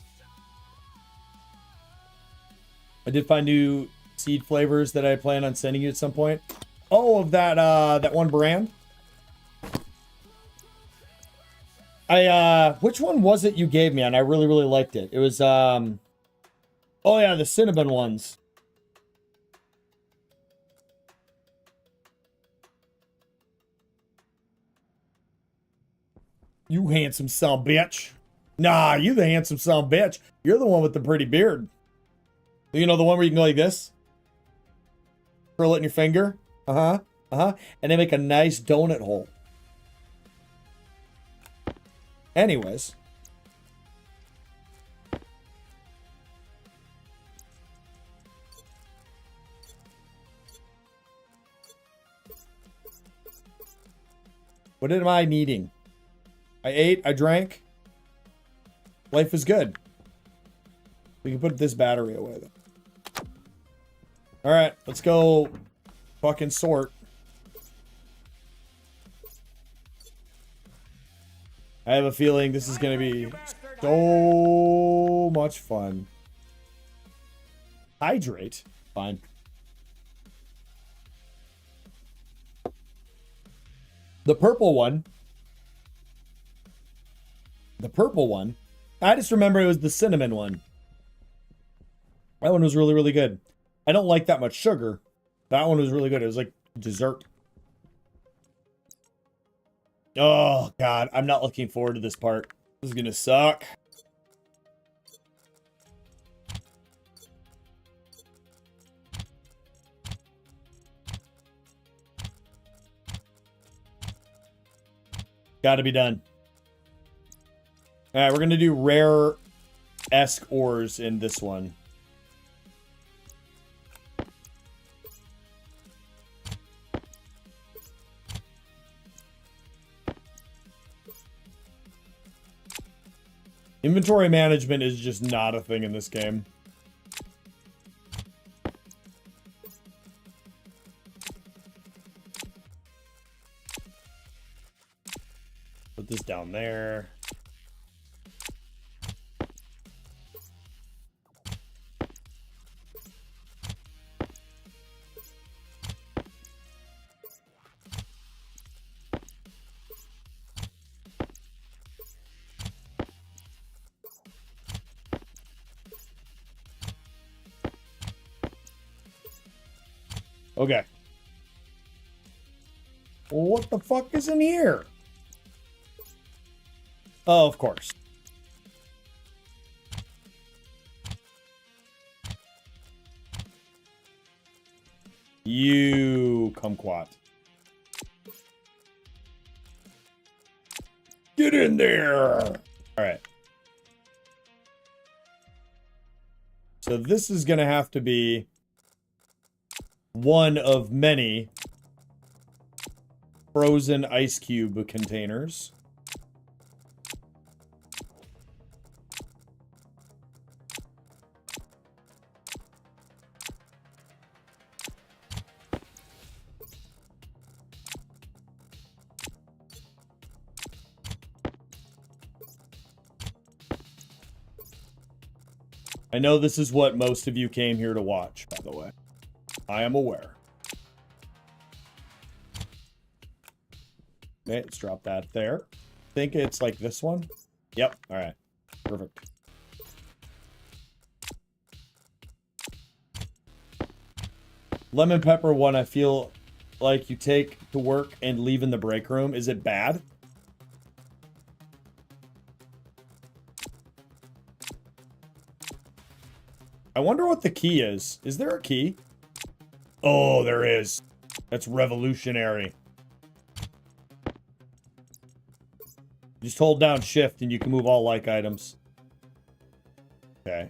I did find new seed flavors that I plan on sending you at some point. Oh, of that that one brand. Which one was it you gave me? And I really, really liked it. It was oh yeah, the cinnamon ones. You handsome son of a bitch. Nah, you the handsome son of a bitch. You're the one with the pretty beard. You know, the one where you can go like this? Curl it in your finger. Uh-huh. Uh-huh. And then make a nice donut hole. Anyways. What am I needing? I ate, I drank. Life is good. We can put this battery away though. Alright, let's go fucking sort. I have a feeling this is gonna be so much fun. Hydrate? Fine. The purple one. The purple one. I just remember it was the cinnamon one. That one was really, really good. I don't like that much sugar. That one was really good. It was like dessert. Oh, God. I'm not looking forward to this part. This is going to suck. Got to be done. All right, we're going to do rare-esque ores in this one. Inventory management is just not a thing in this game. Put this down there. Okay. Well, what the fuck is in here? Oh, of course. You kumquat. Get in there. All right. So this is going to have to be one of many frozen ice cube containers. I know this is what most of you came here to watch, by the way. I am aware. Okay, let's drop that there. I think it's like this one. Yep, all right. Perfect. Lemon pepper one, I feel like you take to work and leave in the break room. Is it bad? I wonder what the key is. Is there a key? Oh, there is. That's revolutionary. Just hold down shift and you can move all like items. Okay.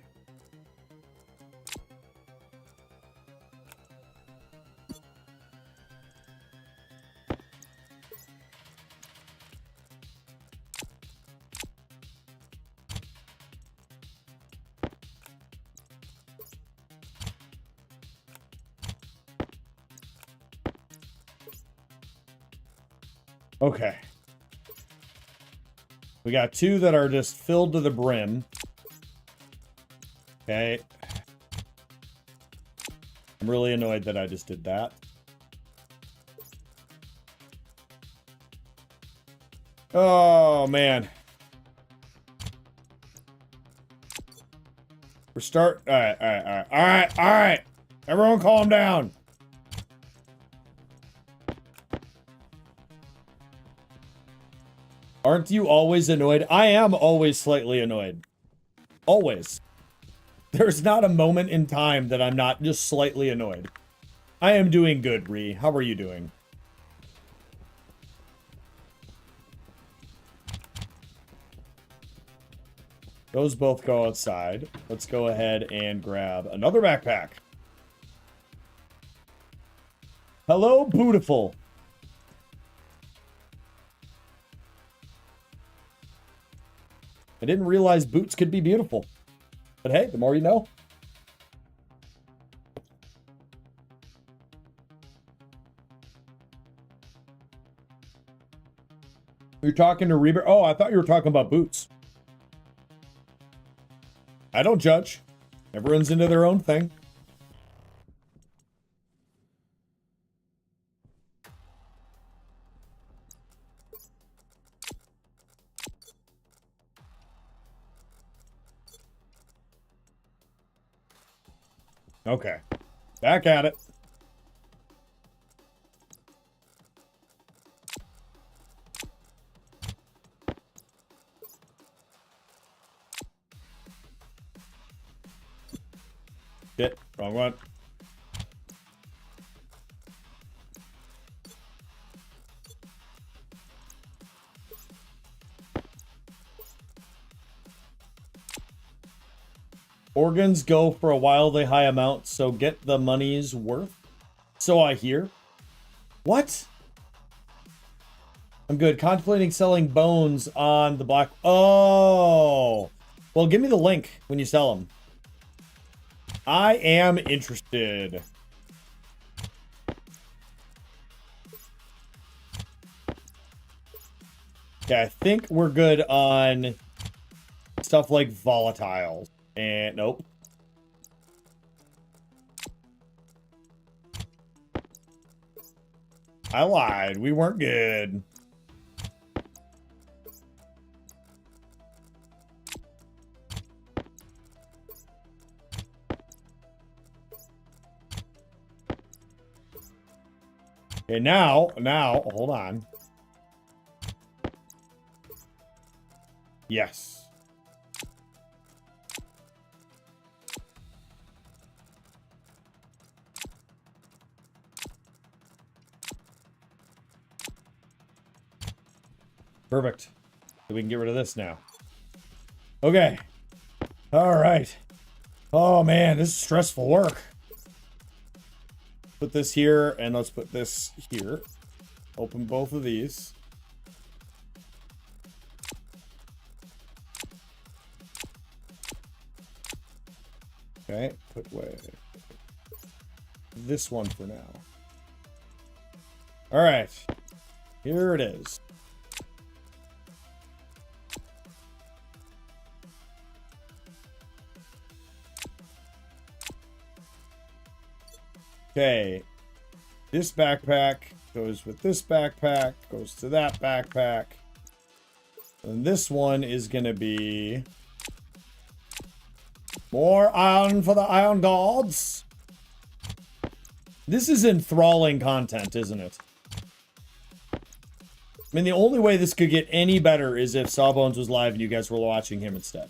Okay. We got two that are just filled to the brim. Okay. I'm really annoyed that I just did that. Oh, man. All right. Everyone calm down. Aren't you always annoyed? I am always slightly annoyed. Always. There's not a moment in time that I'm not just slightly annoyed. I am doing good, Ree. How are you doing? Those both go outside. Let's go ahead and grab another backpack. Hello, beautiful. I didn't realize boots could be beautiful. But hey, the more you know. You're talking to Reaver? Oh, I thought you were talking about boots. I don't judge. Everyone's into their own thing. Okay. Back at it. Shit. Wrong one. Organs go for a wildly high amount, so get the money's worth. So I hear. What? I'm good. Contemplating selling bones on the black... Oh! Well, give me the link when you sell them. I am interested. Okay, I think we're good on stuff like volatiles. And nope. I lied. We weren't good. Okay, now, hold on. Yes. Perfect. So we can get rid of this now. Okay. All right. Oh, man, this is stressful work. Put this here, and let's put this here. Open both of these. Okay, put away this one for now. All right, here it is. Okay, this backpack goes with this backpack, goes to that backpack. And this one is going to be more iron for the iron gods. This is enthralling content, isn't it? I mean, the only way this could get any better is if Sawbones was live and you guys were watching him instead.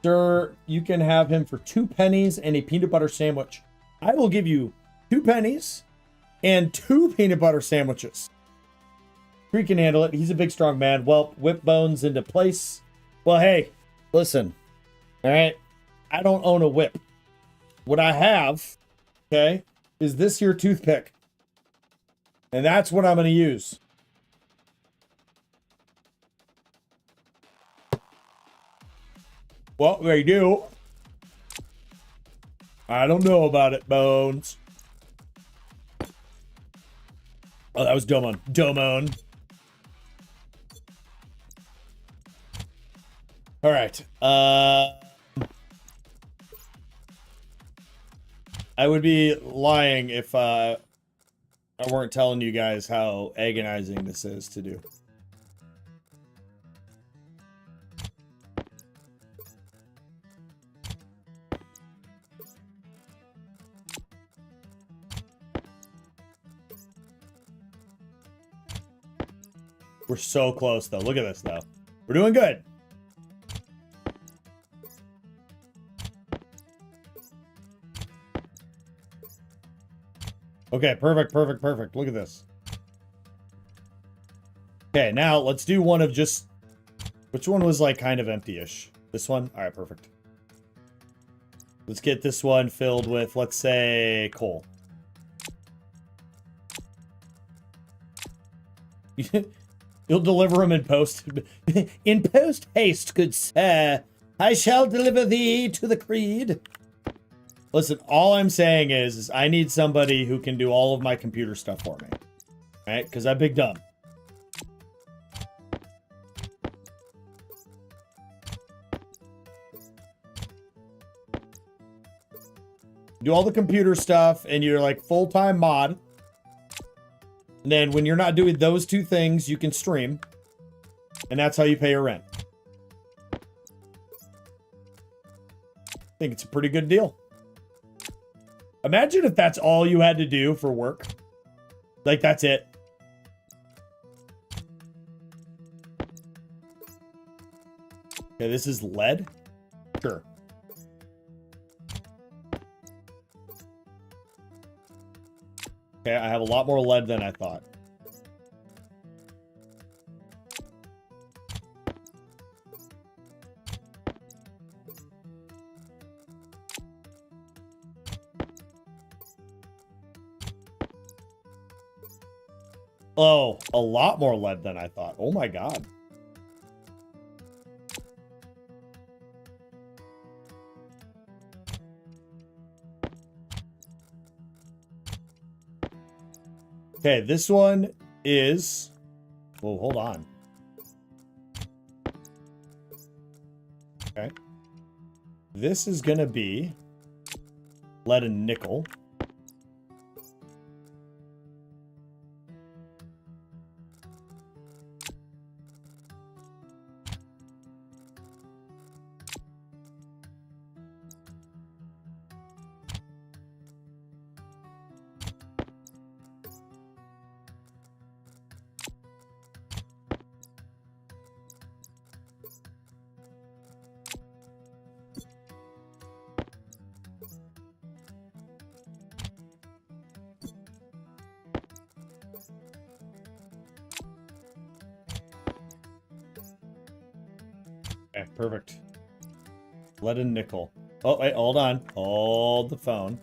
Sir, you can have him for 2 pennies and a peanut butter sandwich. I will give you 2 pennies and 2 peanut butter sandwiches. He can handle it. He's a big, strong man. Well, whip bones into place. Well, hey, listen. All right. I don't own a whip. What I have, okay, is this here toothpick. And that's what I'm going to use. Well, they do. I don't know about it, Bones. Oh, that was Domon. Domon. All right. I would be lying if I weren't telling you guys how agonizing this is to do. We're so close, though. Look at this, though. We're doing good. Okay, perfect, perfect, perfect. Look at this. Okay, now let's do one of just... Which one was, like, kind of empty-ish? This one? All right, perfect. Let's get this one filled with, let's say, coal. You'll deliver them in post. In post haste, good sir. I shall deliver thee to the creed. Listen, all I'm saying is I need somebody who can do all of my computer stuff for me. Right? Because I'm big dumb. Do all the computer stuff, and you're like full-time mod. And then when you're not doing those 2 things, you can stream. And that's how you pay your rent. I think it's a pretty good deal. Imagine if that's all you had to do for work. Like, that's it. Okay, this is lead? Sure. Okay, I have a lot more lead than I thought. Oh, a lot more lead than I thought. Oh my god. Okay, this one is... Well, hold on. Okay. This is going to be lead and nickel. Okay, perfect. Lead and nickel. Oh, wait, hold on. Hold the phone.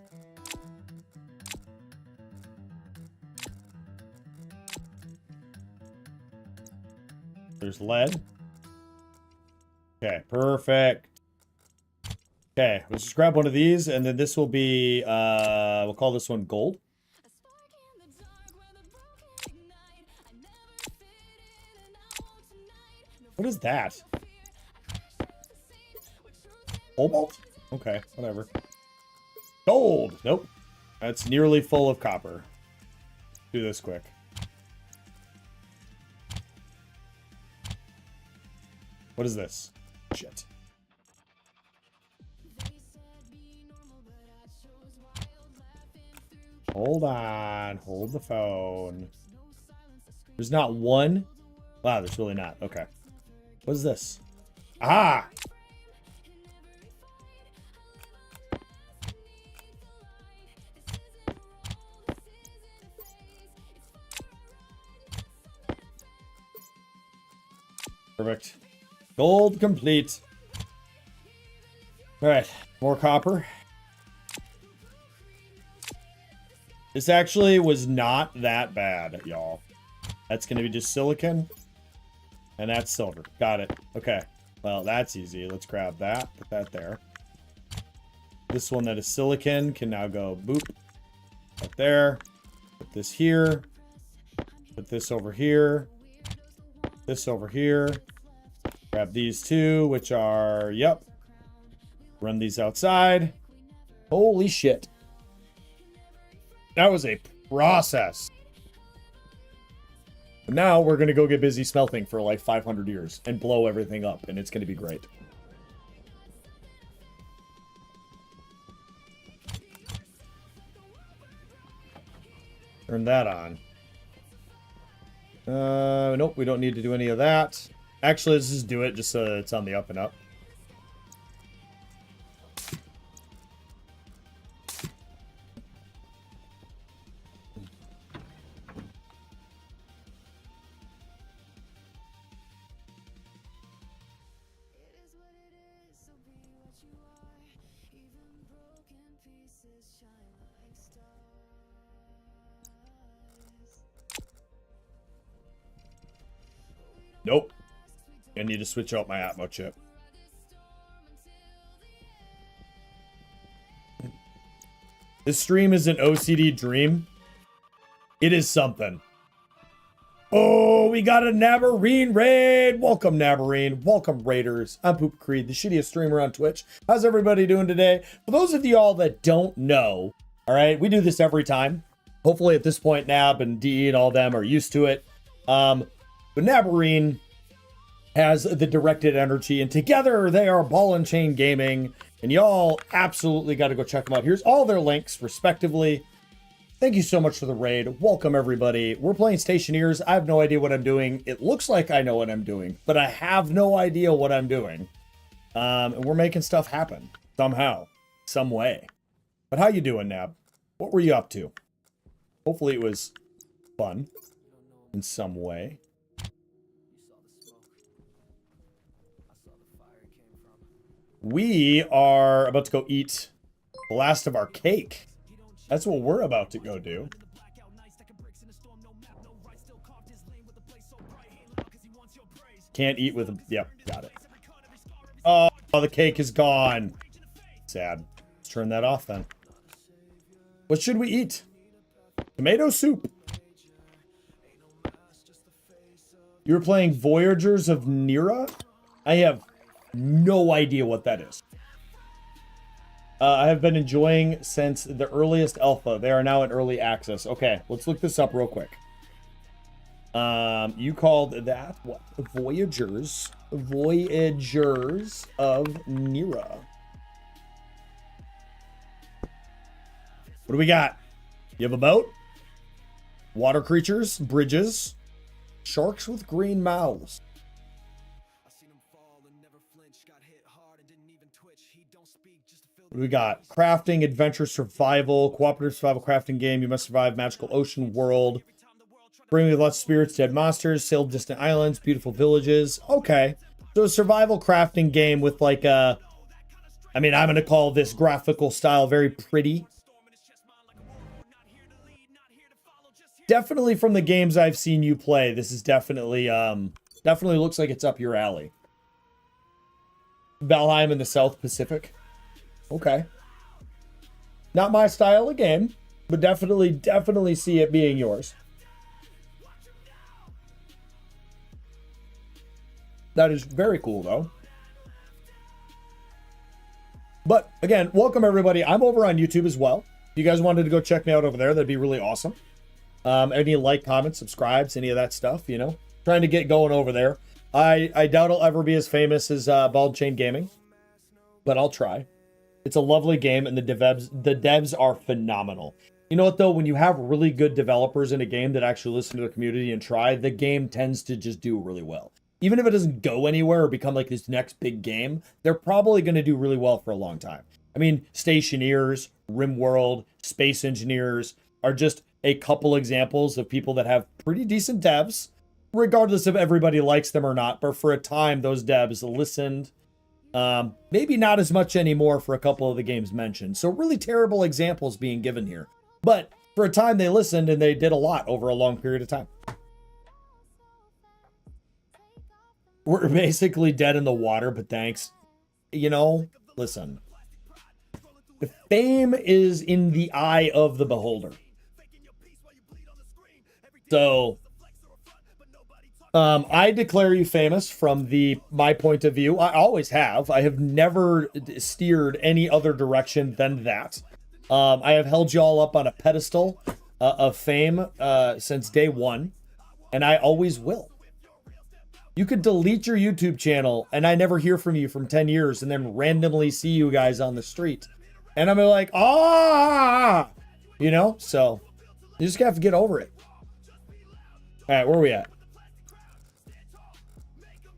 There's lead. Okay, perfect. Okay, let's just grab one of these, and then this will be, we'll call this one gold. What is that? Cobalt? Okay, whatever. Gold! Nope. That's nearly full of copper. Do this quick. What is this? Shit. Hold on. Hold the phone. There's not one? Wow, there's really not. Okay. What is this? Ah! Perfect. Gold complete. All right, more copper. This actually was not that bad, y'all. That's going to be just silicon. And that's silver. Got it. Okay. Well, that's easy. Let's grab that. Put that there. This one that is silicon can now go boop. Right there. Put this here. Put this over here. This over here. Grab these two, which are, yep. Run these outside. Holy shit. That was a process. But now we're going to go get busy smelting for like 500 years and blow everything up, and it's going to be great. Turn that on. Nope, we don't need to do any of that. Actually, let's just do it just so it's on the up and up. Nope. I need to switch out my Atmo chip. This stream is an OCD dream. It is something. Oh, we got a Nabarine raid. Welcome, Nabarine. Welcome, Raiders. I'm PooPooCreed, the shittiest streamer on Twitch. How's everybody doing today? For those of y'all that don't know, all right, we do this every time. Hopefully at this point, Nab and DE and all them are used to it. But Nabarine has the directed energy, and together they are Ball and Chain Gaming, and y'all absolutely got to go check them out. Here's all their links, respectively. Thank you so much for the raid. Welcome, everybody. We're playing Stationeers. I have no idea what I'm doing. It looks like I know what I'm doing, but I have no idea what I'm doing. And we're making stuff happen somehow, some way. But how you doing, Nab? What were you up to? Hopefully it was fun in some way. We are about to go eat the last of our cake. That's what we're about to go do. Can't eat with... Yep, got it. Oh, the cake is gone. Sad. Let's turn that off then. What should we eat? Tomato soup. You were playing Voyagers of Nira? I have no idea what that is. I have been enjoying since the earliest alpha. They are now in early access. Okay, let's look this up real quick. You called that what? Voyagers. Voyagers of Nira. What do we got? You have a boat? Water creatures, bridges, sharks with green mouths. What do we got? Crafting, adventure, survival, cooperative survival crafting game. You must survive magical ocean world. Bring with lots of spirits, dead monsters, sail distant islands, beautiful villages. Okay. So a survival crafting game with like a... I mean, I'm going to call this graphical style very pretty. Definitely from the games I've seen you play, this is definitely definitely looks like it's up your alley. Valheim in the South Pacific. Okay. Not my style of game, but definitely see it being yours. That is very cool, though. But, again, welcome, everybody. I'm over on YouTube as well. If you guys wanted to go check me out over there, that'd be really awesome. Any like, comments, subscribes, any of that stuff, you know. Trying to get going over there. I doubt I'll ever be as famous as Bald Chain Gaming. But I'll try. It's a lovely game, and the devs are phenomenal. You know what, though? When you have really good developers in a game that actually listen to the community and try, the game tends to just do really well. Even if it doesn't go anywhere or become like this next big game, they're probably going to do really well for a long time. I mean, Stationeers, RimWorld, Space Engineers are just a couple examples of people that have pretty decent devs, regardless if everybody likes them or not. But for a time, those devs listened. Maybe not as much anymore for a couple of the games mentioned. So really terrible examples being given here. But for a time, they listened and they did a lot over a long period of time. We're basically dead in the water, but thanks. You know, listen. The fame is in the eye of the beholder. So, I declare you famous from my point of view. I always have. I have never steered any other direction than that. I have held you all up on a pedestal of fame since day one, and I always will. You could delete your YouTube channel and I never hear from you from 10 years and then randomly see you guys on the street. And I'm like, ah, you know, so you just have to get over it. All right, where are we at?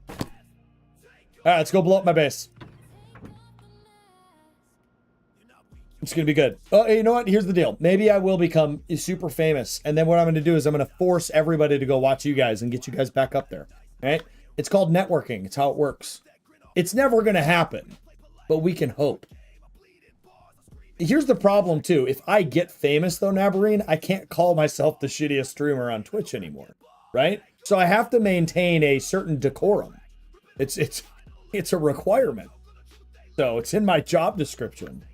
All right, let's go blow up my base. It's going to be good. Oh, hey, you know what? Here's the deal. Maybe I will become super famous. And then what I'm going to do is I'm going to force everybody to go watch you guys and get you guys back up there. Right? It's called networking. It's how it works. It's never going to happen, but we can hope. Here's the problem, too. If I get famous, though, Nabarine, I can't call myself the shittiest streamer on Twitch anymore, right? So I have to maintain a certain decorum. It's a requirement. So it's in my job description.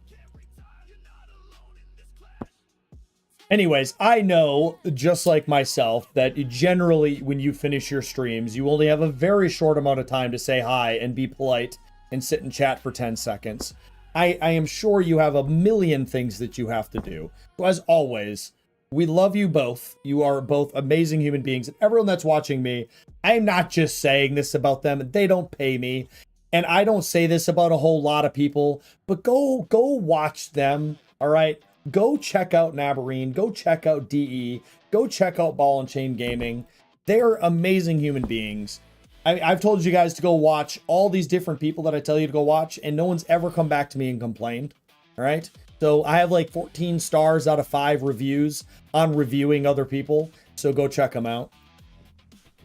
Anyways, I know, just like myself, that generally when you finish your streams, you only have a very short amount of time to say hi and be polite and sit and chat for 10 seconds. I am sure you have a million things that you have to do. So as always, we love you both. You are both amazing human beings. And everyone that's watching me, I'm not just saying this about them. They don't pay me. And I don't say this about a whole lot of people. But go watch them, all right? Go check out Nabarine. Go check out DE. Go check out Ball and Chain Gaming. They're amazing human beings. I've told you guys to go watch all these different people that I tell you to go watch, and no one's ever come back to me and complained. All right? So I have like 14 stars out of 5 reviews on reviewing other people. So go check them out.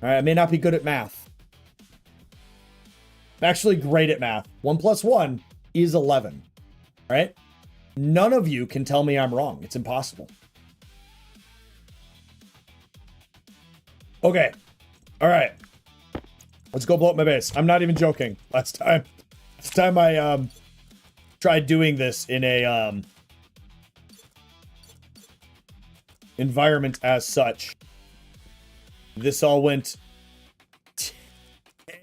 All right? I may not be good at math. I'm actually great at math. 1 + 1 is 11. All right? None of you can tell me I'm wrong. It's impossible. Okay. All right. Let's go blow up my base. I'm not even joking. Last time I tried doing this in a environment as such, this all went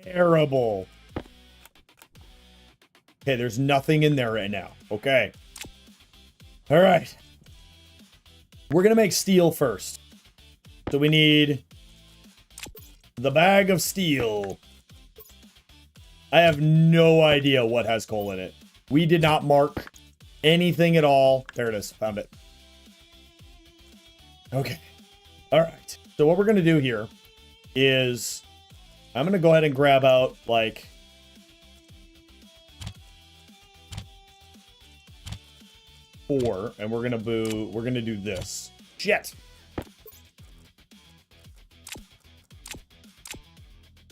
terrible. Okay, there's nothing in there right now. Okay. All right. We're going to make steel first. So we need the bag of steel. I have no idea what has coal in it. We did not mark anything at all. There it is. Found it. Okay. All right. So what we're going to do here is I'm going to go ahead and grab out like four, and we're going to do this. Shit.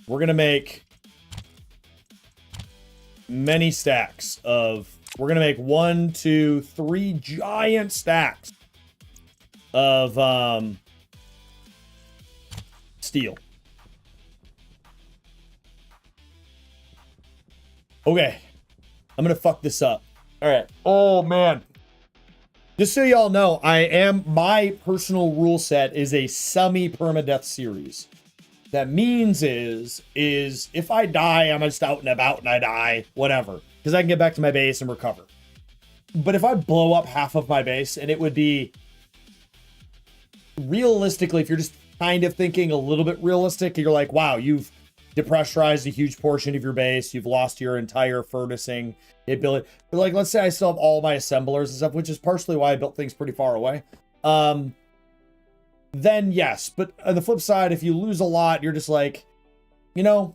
We're going to make many stacks of, we're going to make 1, 2, 3 giant stacks of steel. Okay. I'm going to fuck this up. All right. Oh, man. Just so y'all know, my personal rule set is a semi-permadeath series. That means is if I die, I'm just out and about and I die, whatever. Because I can get back to my base and recover. But if I blow up half of my base, and it would be, realistically, if you're just kind of thinking a little bit realistic, you're like, wow, you've depressurized a huge portion of your base, you've lost your entire furnacing ability. But like, let's say I still have all my assemblers and stuff, which is partially why I built things pretty far away. Then yes, but on the flip side, if you lose a lot, you're just like, you know,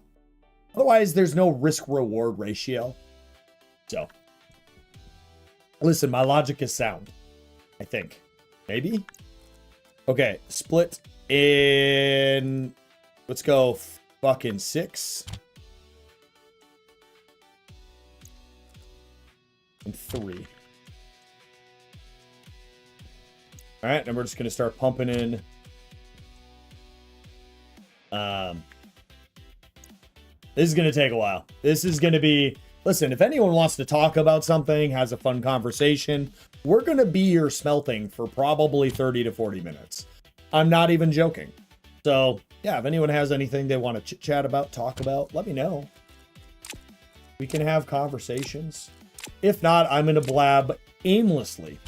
otherwise there's no risk-reward ratio. So, listen, my logic is sound, I think. Maybe? Okay, split in, let's go fucking 6. And 3. All right, and we're just going to start pumping in. This is going to take a while. This is going to be... Listen, if anyone wants to talk about something, has a fun conversation, we're going to be here smelting for probably 30 to 40 minutes. I'm not even joking. So, yeah, if anyone has anything they want to chit-chat about, talk about, let me know. We can have conversations. If not, I'm going to blab aimlessly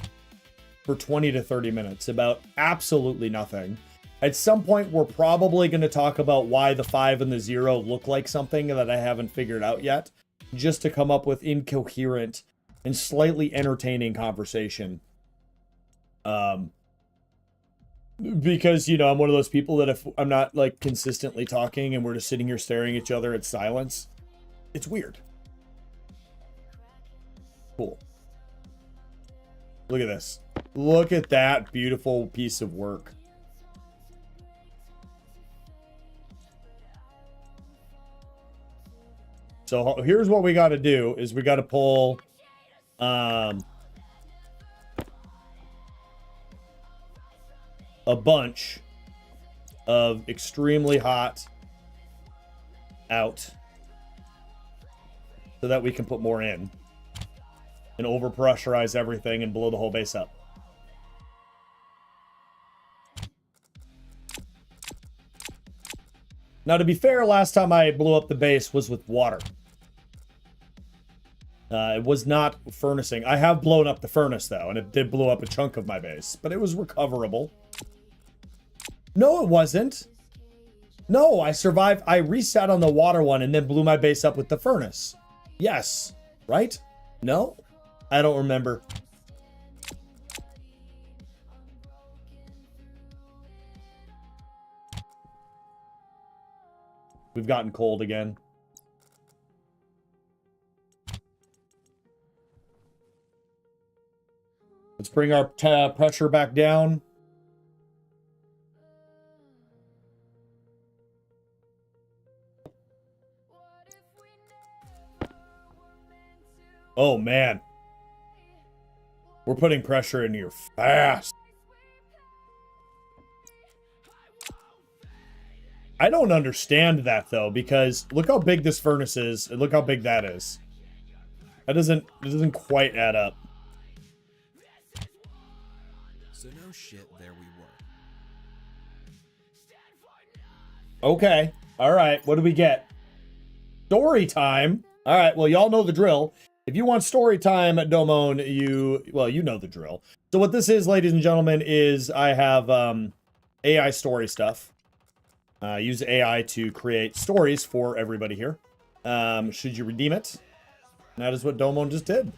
for 20 to 30 minutes about absolutely nothing. At some point, we're probably going to talk about why the 5 and the 0 look like something that I haven't figured out yet, just to come up with incoherent and slightly entertaining conversation. Because, you know, I'm one of those people that if I'm not, like, consistently talking and we're just sitting here staring at each other at silence, it's weird. Cool. Look at this. Look at that beautiful piece of work. So here's what we got to do is we got to pull a bunch of extremely hot out so that we can put more in and over pressurize everything and blow the whole base up. Now, to be fair, last time I blew up the base was with water. It was not furnacing. I have blown up the furnace, though, and it did blow up a chunk of my base, but it was recoverable. No, it wasn't. No, I survived. I reset on the water one and then blew my base up with the furnace. Yes. Right? No? I don't remember. We've gotten cold again. Let's bring our pressure back down. Oh, man. We're putting pressure in here fast. I don't understand that though, because look how big this furnace is, and look how big that is. It doesn't quite add up. So no shit, there we were. Okay. All right. What do we get? Story time. All right. Well, y'all know the drill. If you want story time, Domon, you know the drill. So what this is, ladies and gentlemen, is I have AI story stuff. Use AI to create stories for everybody here. Should you redeem it? And that is what Domon just did.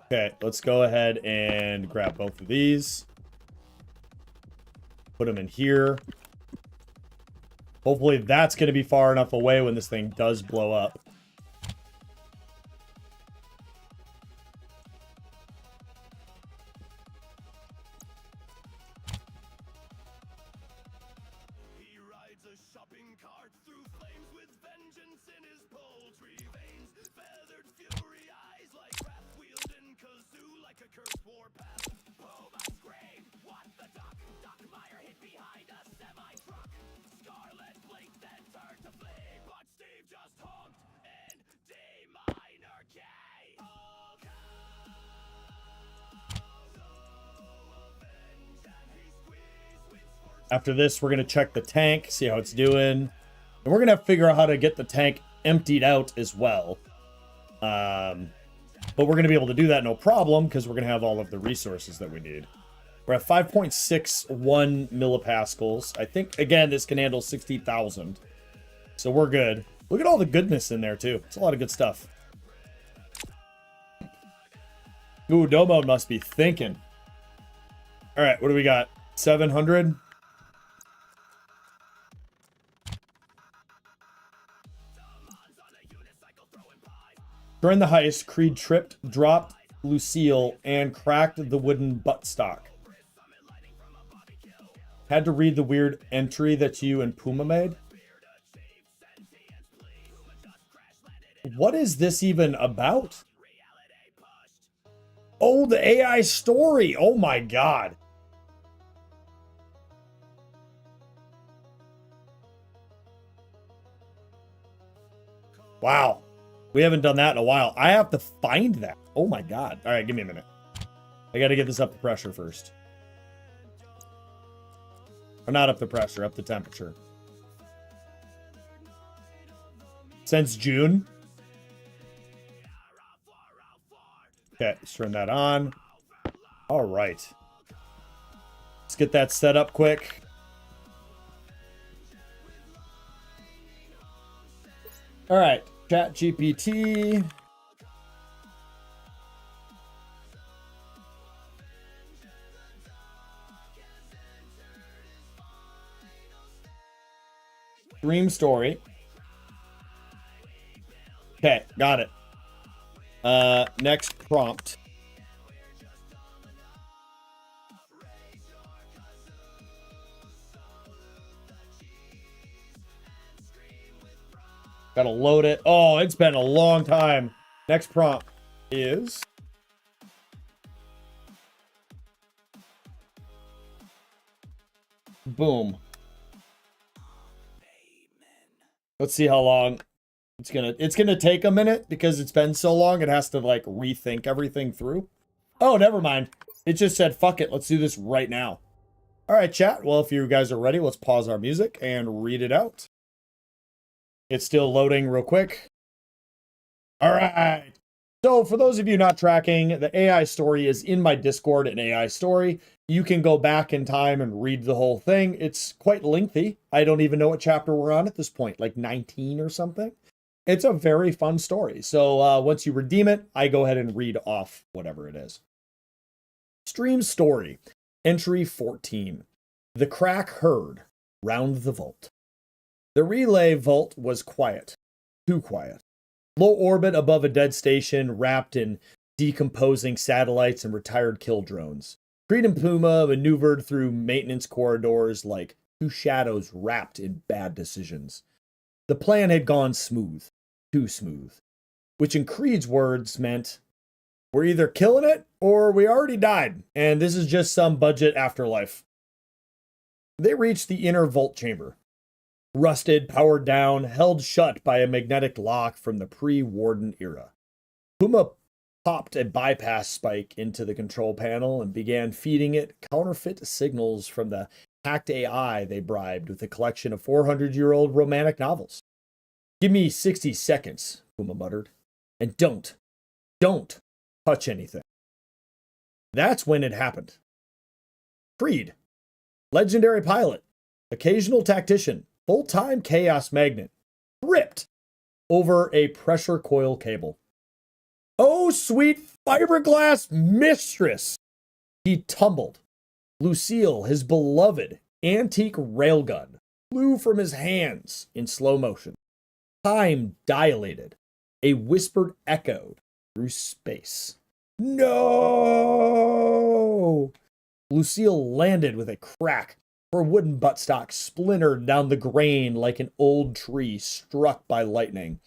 Okay, let's go ahead and grab both of these. Put them in here. Hopefully that's going to be far enough away when this thing does blow up. He rides a shopping cart through flames with vengeance in his poultry veins. Feathered fury eyes like wrath wielding kazoo like a cursed warpath. Puma screamed, what the duck? Duck Meyer hid behind a semi-truck. Scarlet blinked then turned to flee, but Steve just honked in D minor key. All After this, we're going to check the tank, see how it's doing. And we're going to figure out how to get the tank emptied out as well. But we're going to be able to do that no problem because we're going to have all of the resources that we need. We're at 5.61 millipascals. I think, again, this can handle 60,000. So we're good. Look at all the goodness in there, too. It's a lot of good stuff. Ooh, Domo must be thinking. All right, what do we got? 700? During the heist, Creed tripped, dropped Lucille, and cracked the wooden buttstock. Had to read the weird entry that you and Puma made. What is this even about? Oh, the AI story. Oh my god. Wow. We haven't done that in a while. I have to find that. Oh my god. All right, give me a minute. I got to get this up to pressure first. Or not up the pressure, up the temperature. Since June. Okay, let's turn that on. All right. Let's get that set up quick. All right, ChatGPT. Dream story. Okay, got it. Next prompt. Gotta load it. Oh, it's been a long time. Next prompt is... Boom. Let's see how long it's gonna take a minute because it's been so long. It has to like rethink everything through. Oh, never mind. It just said, fuck it. Let's do this right now. All right, chat. Well, if you guys are ready, let's pause our music and read it out. It's still loading real quick. All right. So for those of you not tracking, the AI story is in my Discord, an AI story. You can go back in time and read the whole thing. It's quite lengthy. I don't even know what chapter we're on at this point, like 19 or something. It's a very fun story. So once you redeem it, I go ahead and read off whatever it is. Stream story, entry 14. The crack heard round the vault. The relay vault was quiet, too quiet. Low orbit above a dead station wrapped in decomposing satellites and retired kill drones. Creed and Puma maneuvered through maintenance corridors like two shadows wrapped in bad decisions. The plan had gone smooth, too smooth, which in Creed's words meant We're either killing it or we already died, and this is just some budget afterlife. They reached the inner vault chamber. Rusted, powered down, held shut by a magnetic lock from the pre-Warden era. Puma popped a bypass spike into the control panel and began feeding it counterfeit signals from the hacked AI they bribed with a collection of 400-year-old romantic novels. "Give me 60 seconds, Puma muttered. "And don't touch anything." That's when it happened. Creed, legendary pilot, occasional tactician, full-time chaos magnet, tripped over a pressure coil cable. Oh, sweet fiberglass mistress! He tumbled. Lucille, his beloved antique railgun, flew from his hands in slow motion. Time dilated. A whispered echoed through space. No! Lucille landed with a crack. Her wooden buttstock splintered down the grain like an old tree struck by lightning.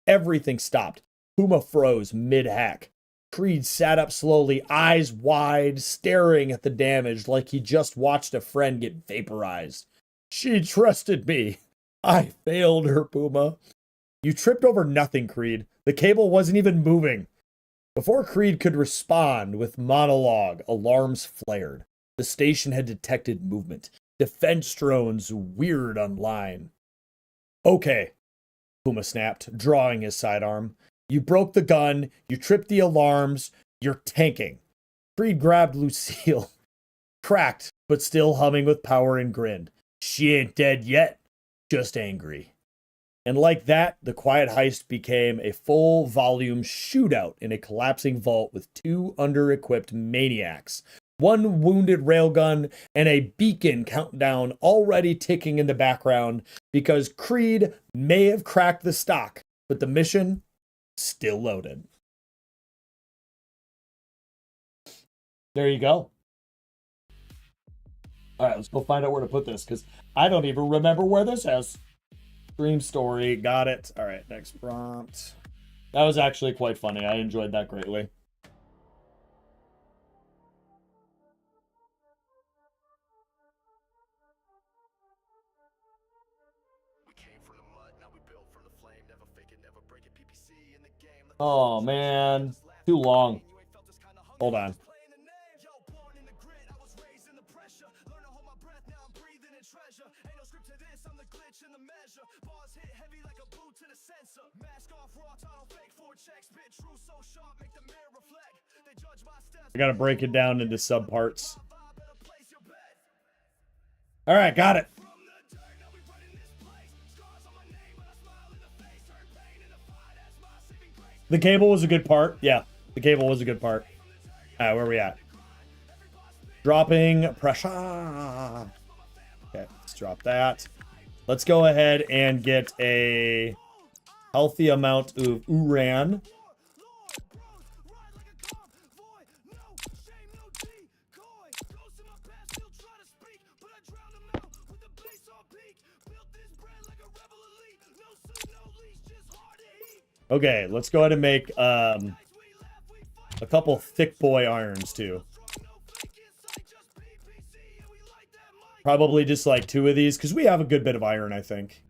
Everything stopped. Puma froze mid-hack. Creed sat up slowly, eyes wide, staring at the damage like he just watched a friend get vaporized. "She trusted me. I failed her, Puma." "You tripped over nothing, Creed. The cable wasn't even moving." Before Creed could respond with monologue, alarms flared. The station had detected movement. Defense drones weird online. "Okay," Puma snapped, drawing his sidearm. "You broke the gun, you tripped the alarms, you're tanking." Creed grabbed Lucille, cracked, but still humming with power, and grinned. "She ain't dead yet, just angry." And like that, the quiet heist became a full-volume shootout in a collapsing vault with two under-equipped maniacs, one wounded railgun, and a beacon countdown already ticking in the background because Creed may have cracked the stock, but the mission still loaded. There you go. All right, let's go find out where to put this because I don't even remember where this is. Dream story, got it. All right, next prompt. That was actually quite funny. I enjoyed that greatly. Oh man, too long. Hold on. I gotta break it down into subparts. All right, got it. The cable was a good part. Yeah, the cable was a good part. All right, where are we at? Dropping pressure. Okay, let's drop that. Let's go ahead and get a healthy amount of uran. Okay, let's go ahead and make a couple thick boy irons too. Probably just like 2 of these because we have a good bit of iron, I think.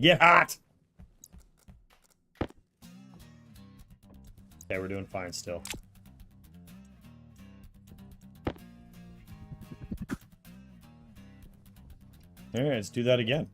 Get hot! Okay, we're doing fine still. All right, let's do that again.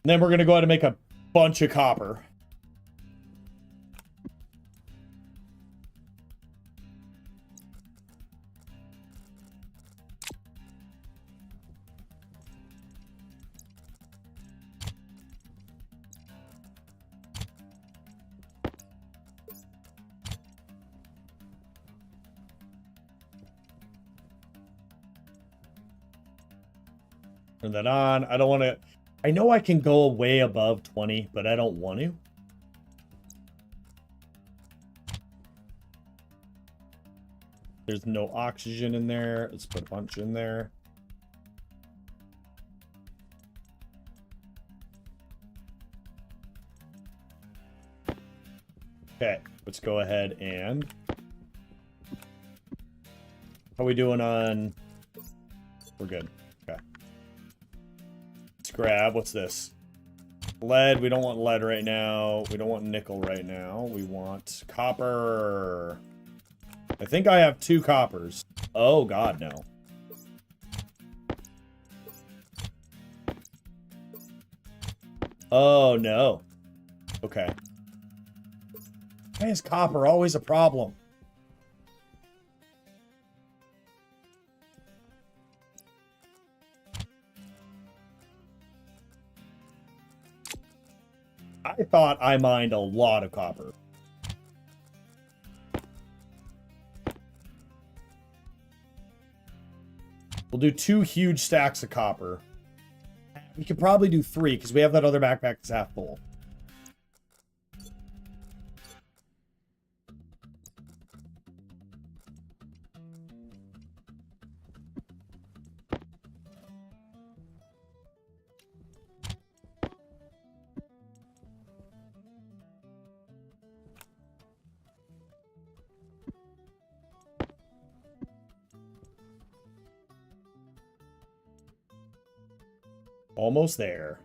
And then we're going to go ahead and make a bunch of copper. Turn that on. I don't want to... I know I can go way above 20, but I don't want to. There's no oxygen in there. Let's put a bunch in there. Okay, let's go ahead and... How are we doing on... We're good. Okay. Let's grab... What's this? Lead. We don't want lead right now. We don't want nickel right now. We want copper. I think I have 2 coppers. Oh, God, no. Oh, no. Okay. Why is copper always a problem? I thought I mined a lot of copper. We'll do 2 huge stacks of copper. We could probably do 3 because we have that other backpack that's half full. Almost there.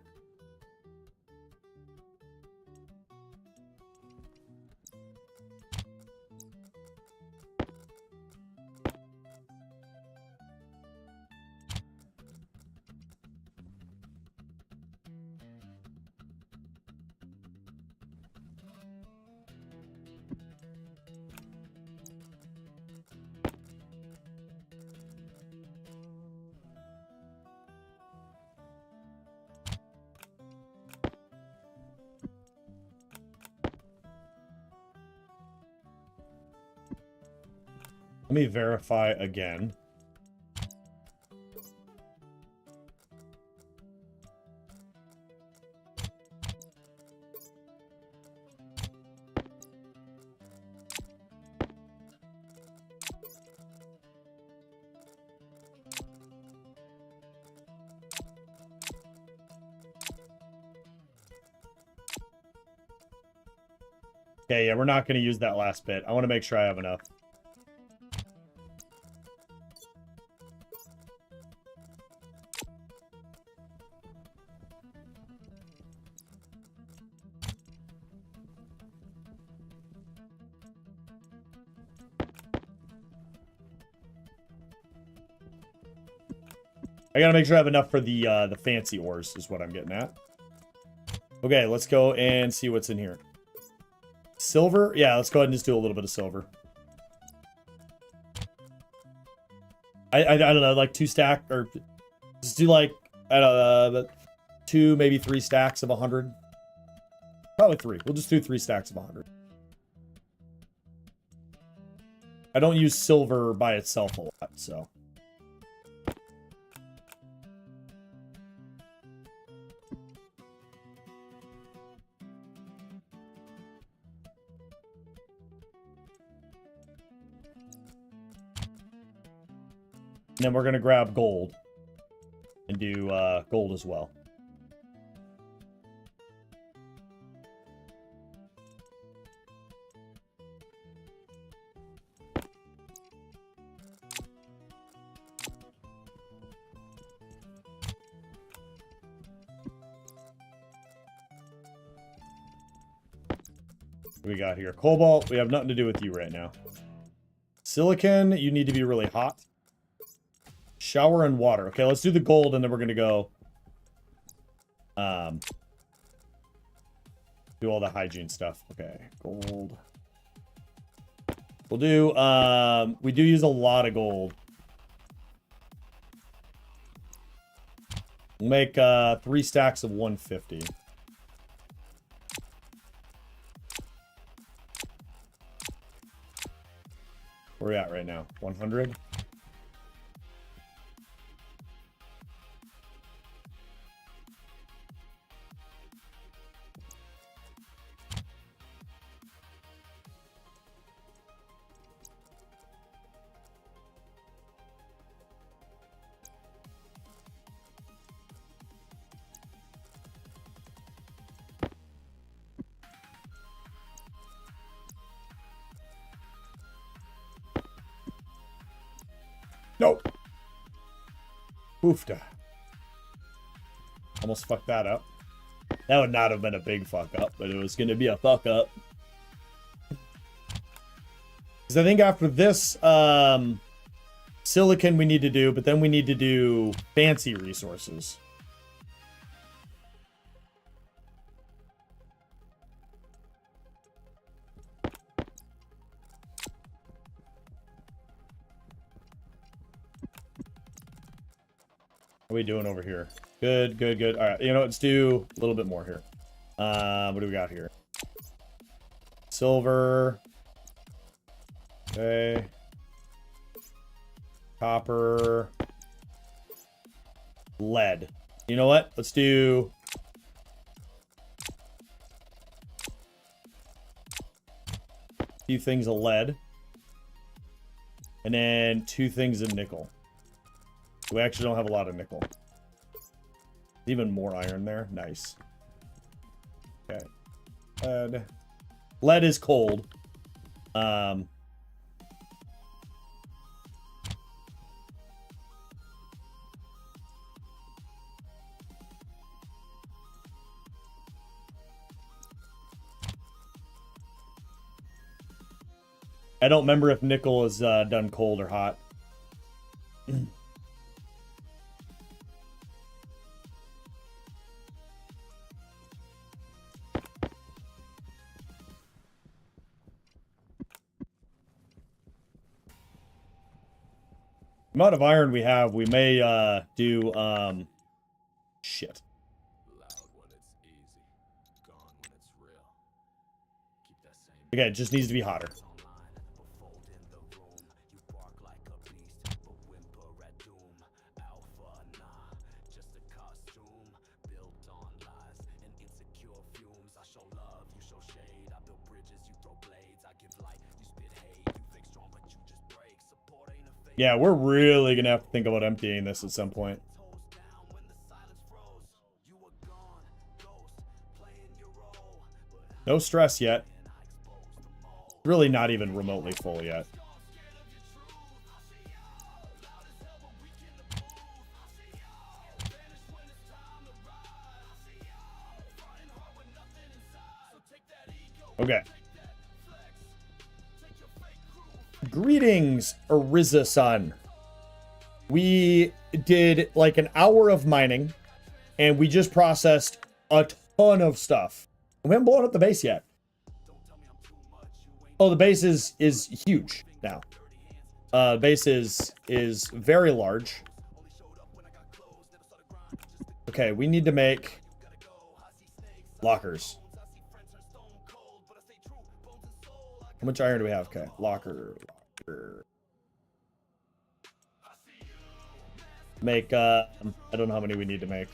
Let me verify again. Okay, yeah, we're not going to use that last bit. I want to make sure I have enough. I gotta make sure I have enough for the fancy ores, is what I'm getting at. Okay, let's go and see what's in here. Silver? Yeah, let's go ahead and just do a little bit of silver. I don't know, like 2 stack, or just do like, I don't know, 2, maybe 3 stacks of 100. Probably 3. We'll just do 3 stacks of 100. I don't use silver by itself a lot, so... And then we're going to grab gold. And do gold as well. What we got here? Cobalt. We have nothing to do with you right now. Silicon. You need to be really hot. Shower and water. Okay, let's do the gold, and then we're going to go Do all the hygiene stuff. Okay, gold. We'll do, we do use a lot of gold. We'll make 3 stacks of 150. Where are we at right now? 100? Nope. Oofda. Almost fucked that up. That would not have been a big fuck up, but it was going to be a fuck up. Because I think after this, silicon we need to do, but then we need to do fancy resources. What are we doing over here? Good, good, good. All right, you know, let's do a little bit more here. What do we got here? Silver. Okay. Copper. Lead. You know what? Let's do... a few things of lead. And then 2 things of nickel. We actually don't have a lot of nickel. Even more iron there. Nice. Okay. Lead. Lead is cold. I don't remember if nickel is done cold or hot. Amount of iron we have, we may do shit. Loud when it's easy, gone when it's real. Keep that same Okay, it just needs to be hotter. online, but fold in the room. You bark like a beast, but whimper at doom. Alpha, nah, just a costume built on lies and insecure fumes. I show love, you show shade. I build bridges, you throw blades. I give light, you spit hate. You fake strong, but you just break. Support ain't a fake. Yeah, we're really gonna have to think about emptying this at some point. Toes down when the silence froze. You were gone, ghost, playing your role. But No stress yet. I exposed them all. Really not even remotely full yet. Okay. Greetings, Ariza-san. We did like an hour of mining, and we just processed a ton of stuff. We haven't blown up the base yet. Oh, the base is huge now. Base is very large. Okay, we need to make lockers. How much iron do we have? Okay, locker. Make, I don't know how many we need to make.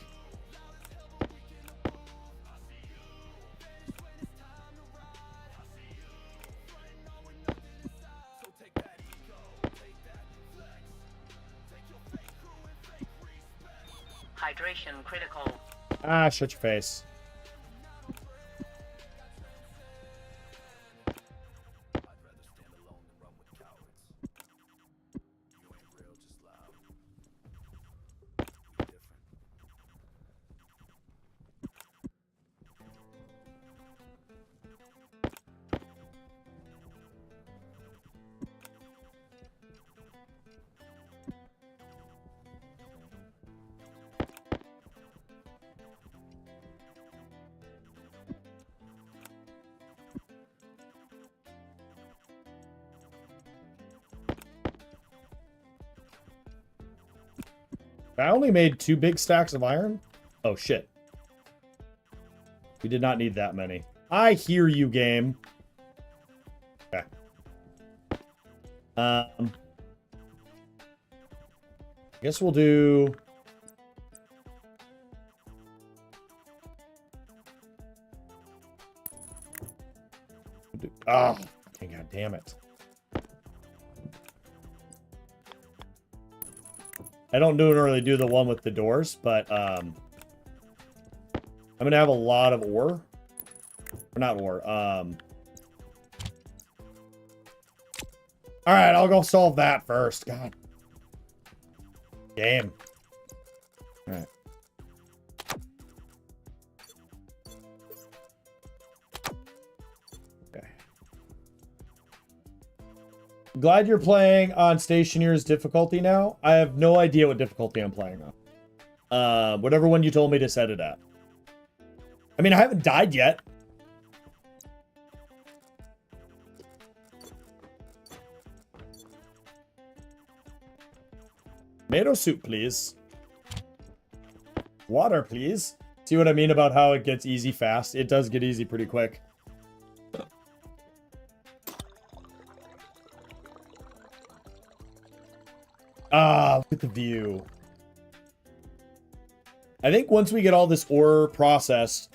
Hydration critical. Ah, shut your face. I only made 2 big stacks of iron. Oh, shit. We did not need that many. I hear you, game. Okay. I guess we'll do... Oh, god damn it. I don't really do the one with the doors, but I'm gonna have a lot of ore. Or not ore. Alright, I'll go solve that first. God. Damn. Alright. Okay. Glad you're playing on Stationeers difficulty now. I have no idea what difficulty I'm playing on. Whatever one you told me to set it at. I mean, I haven't died yet. Tomato soup, please. Water, please. See what I mean about how it gets easy fast? It does get easy pretty quick. Ah, look at the view. I think once we get all this ore processed,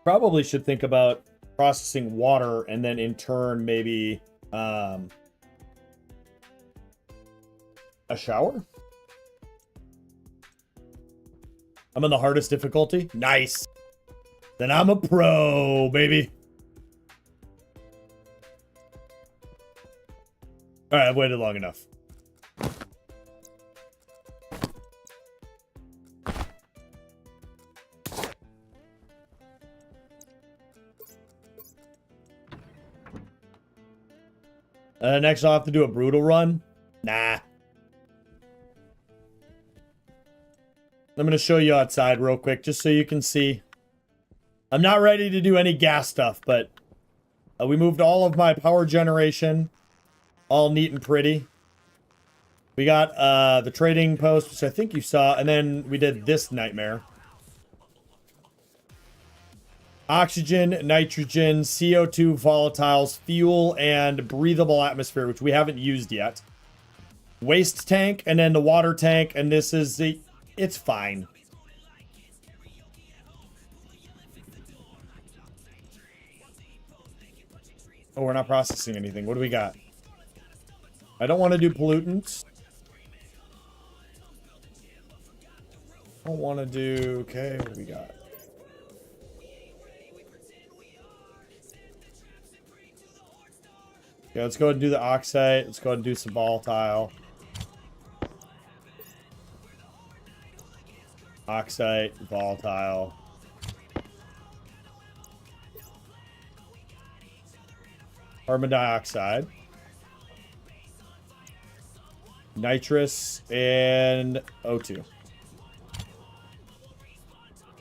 probably should think about processing water and then in turn maybe a shower. I'm on the hardest difficulty. Nice. Then I'm a pro, baby. All right, I've waited long enough. Next I'll have to do a brutal run. Nah. I'm going to show you outside real quick, just so you can see. I'm not ready to do any gas stuff, but we moved all of my power generation. All neat and pretty. We got the trading post, which I think you saw, and then we did this nightmare. Oxygen, nitrogen, CO2, volatiles, fuel, and breathable atmosphere, which we haven't used yet. Waste tank, and then the water tank, and this is the... It's fine. Oh, we're not processing anything. What do we got? I don't want to do pollutants. I don't want to do... Okay, what do we got? Okay, let's go ahead and do the oxide. Let's go ahead and do some volatile. Oxide, volatile. Carbon dioxide. Nitrous and O2.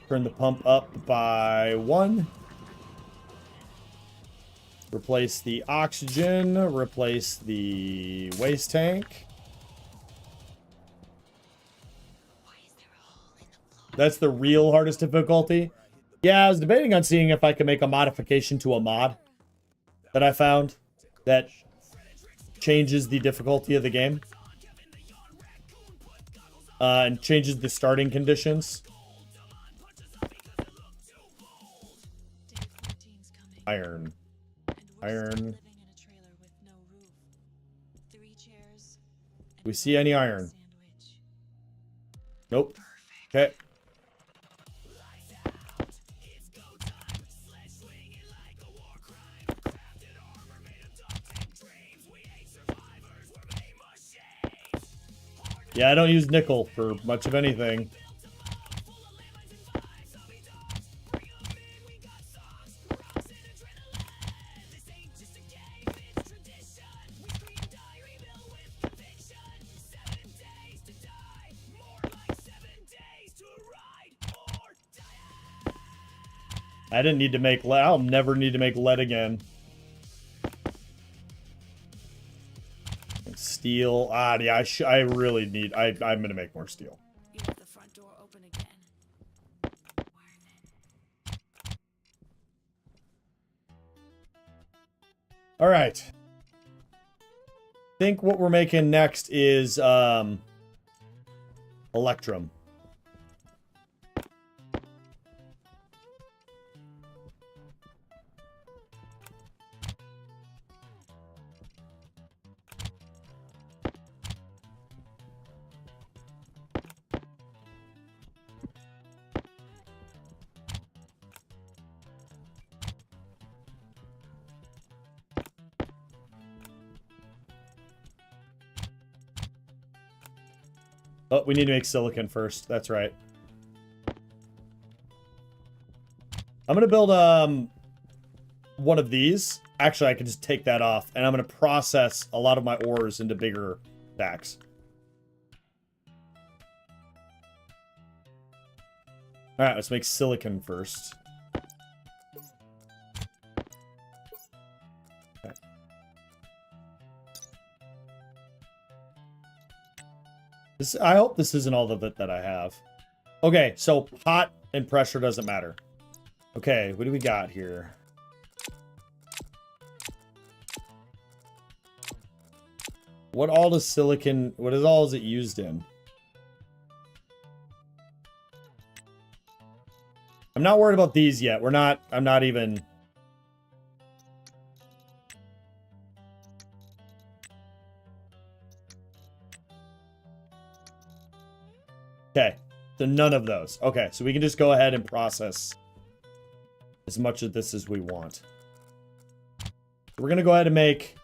Turn the pump up by 1. Replace the oxygen. Replace the waste tank. That's the real hardest difficulty. Yeah, I was debating on seeing if I could make a modification to a mod that I found that changes the difficulty of the game. And changes the starting conditions. Iron. Iron. Do we see any iron? Nope. Okay. Yeah, I don't use nickel for much of anything. I didn't need to make lead. I'll never need to make lead again. steel. Ah, yeah, I really need... I'm going to make more steel. You left the front door open again. All right. I think what we're making next is Electrum. Oh, we need to make silicon first. That's right. I'm gonna build one of these. Actually, I can just take that off, and I'm gonna process a lot of my ores into bigger stacks. All right, let's make silicon first. Okay. I hope this isn't all of it that I have. Okay, so hot and pressure doesn't matter. Okay, what do we got here? What all does silicon, what is it used in? I'm not worried about these yet. I'm not even... Okay, so none of those. Okay, so we can just go ahead and process as much of this as we want. We're going to go ahead and make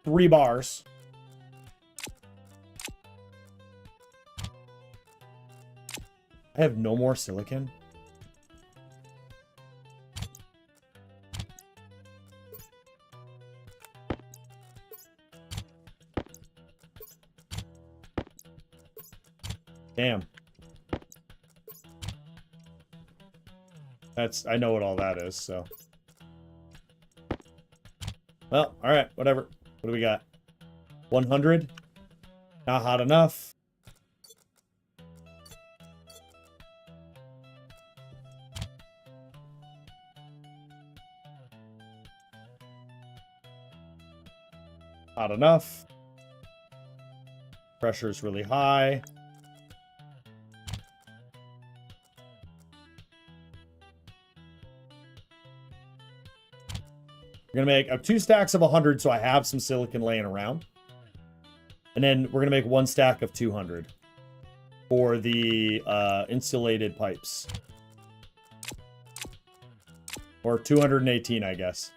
3 bars. I have no more silicon. Damn. I know what all that is, so. Well, alright, whatever. What do we got? 100? Not hot enough. Hot enough. Pressure's really high. We're going to make 2 stacks of 100, so I have some silicon laying around. And then we're going to make 1 stack of 200 for the insulated pipes. Or 218, I guess.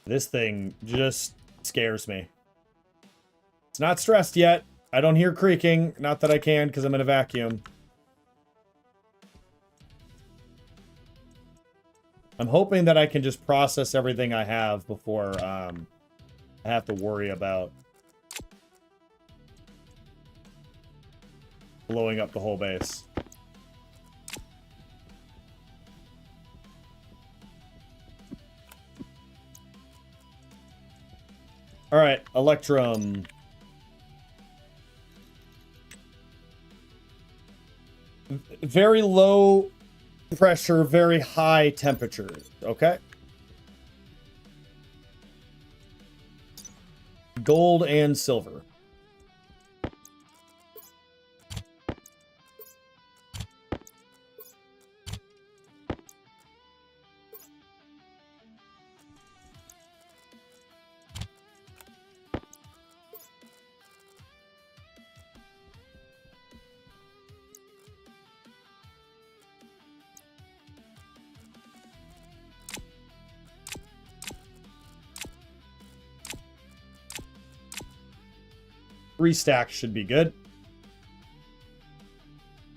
This thing just scares me. It's not stressed yet. I don't hear creaking. Not that I can, because I'm in a vacuum. I'm hoping that I can just process everything I have before I have to worry about blowing up the whole base. All right, Electrum. Very low pressure, very high temperature. Okay. Gold and silver. Three stacks should be good.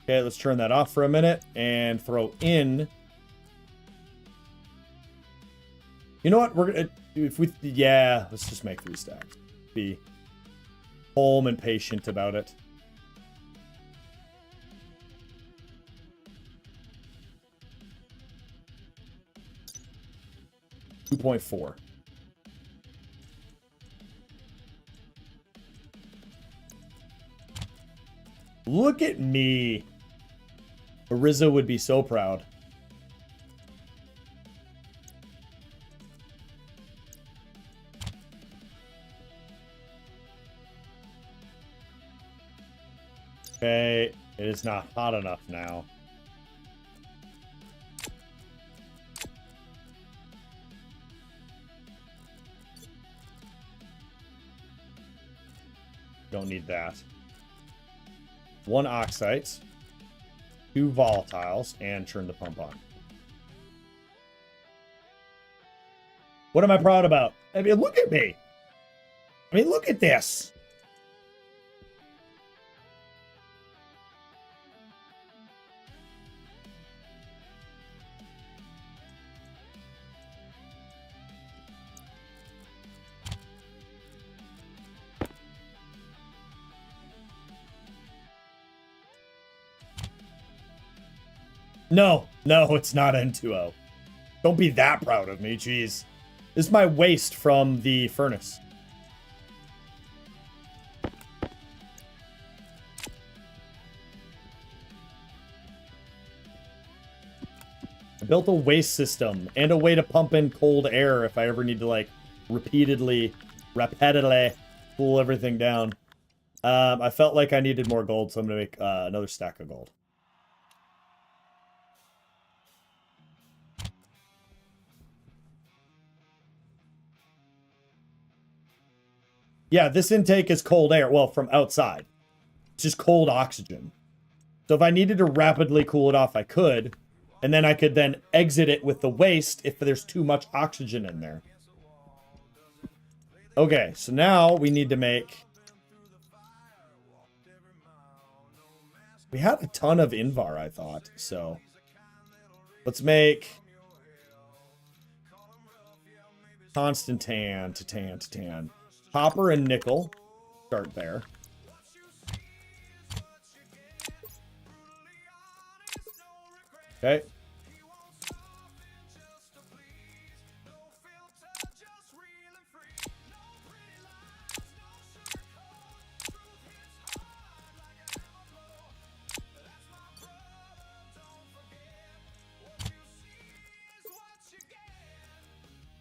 Okay, let's turn that off for a minute and throw in. You know what? We're gonna, if we, yeah, let's just make 3 stacks. be calm and patient about it. $2.4. Look at me. Ariza would be so proud. Okay, it is not hot enough now. Don't need that. 1 oxite, 2 volatiles, and turn the pump on. What am I proud about? I mean, look at me. I mean, look at this. No, it's not N2O. Don't be that proud of me, jeez. This is my waste from the furnace. I built a waste system and a way to pump in cold air if I ever need to, like, repetitively cool everything down. I felt like I needed more gold, so I'm gonna make another stack of gold. Yeah, this intake is cold air. Well, from outside. It's just cold oxygen. So if I needed to rapidly cool it off, I could. And then I could then exit it with the waste if there's too much oxygen in there. Okay, so now we need to make... We had a ton of Invar, I thought. So let's make... Constantan, Titan. Copper and nickel. Start there. Okay.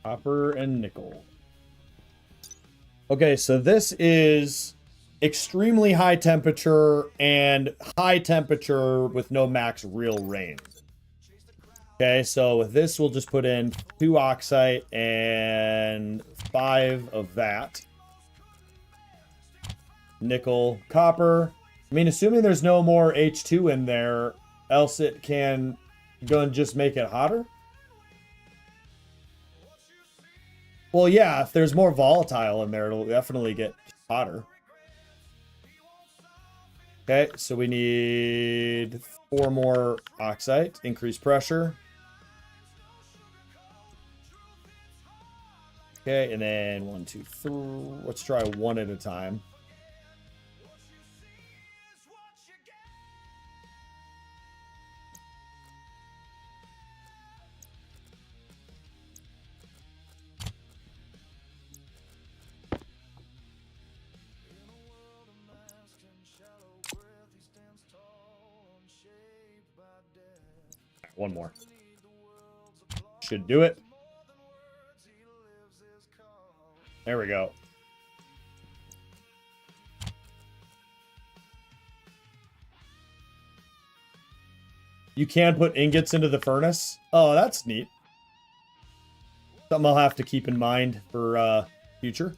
Copper and nickel. Okay, so this is extremely high temperature and high temperature with no max real range. Okay, so with this, we'll just put in 2 oxite and 5 of that. Nickel, copper. I mean, assuming there's no more H2 in there, else it can go and just make it hotter. Well, yeah, if there's more volatile in there, it'll definitely get hotter. Okay, so we need 4 more oxite. Increase pressure. Okay, and then 1, 2, 3. Let's try 1 at a time. One more. Should do it. There we go. You can put ingots into the furnace. Oh, that's neat. Something I'll have to keep in mind for future.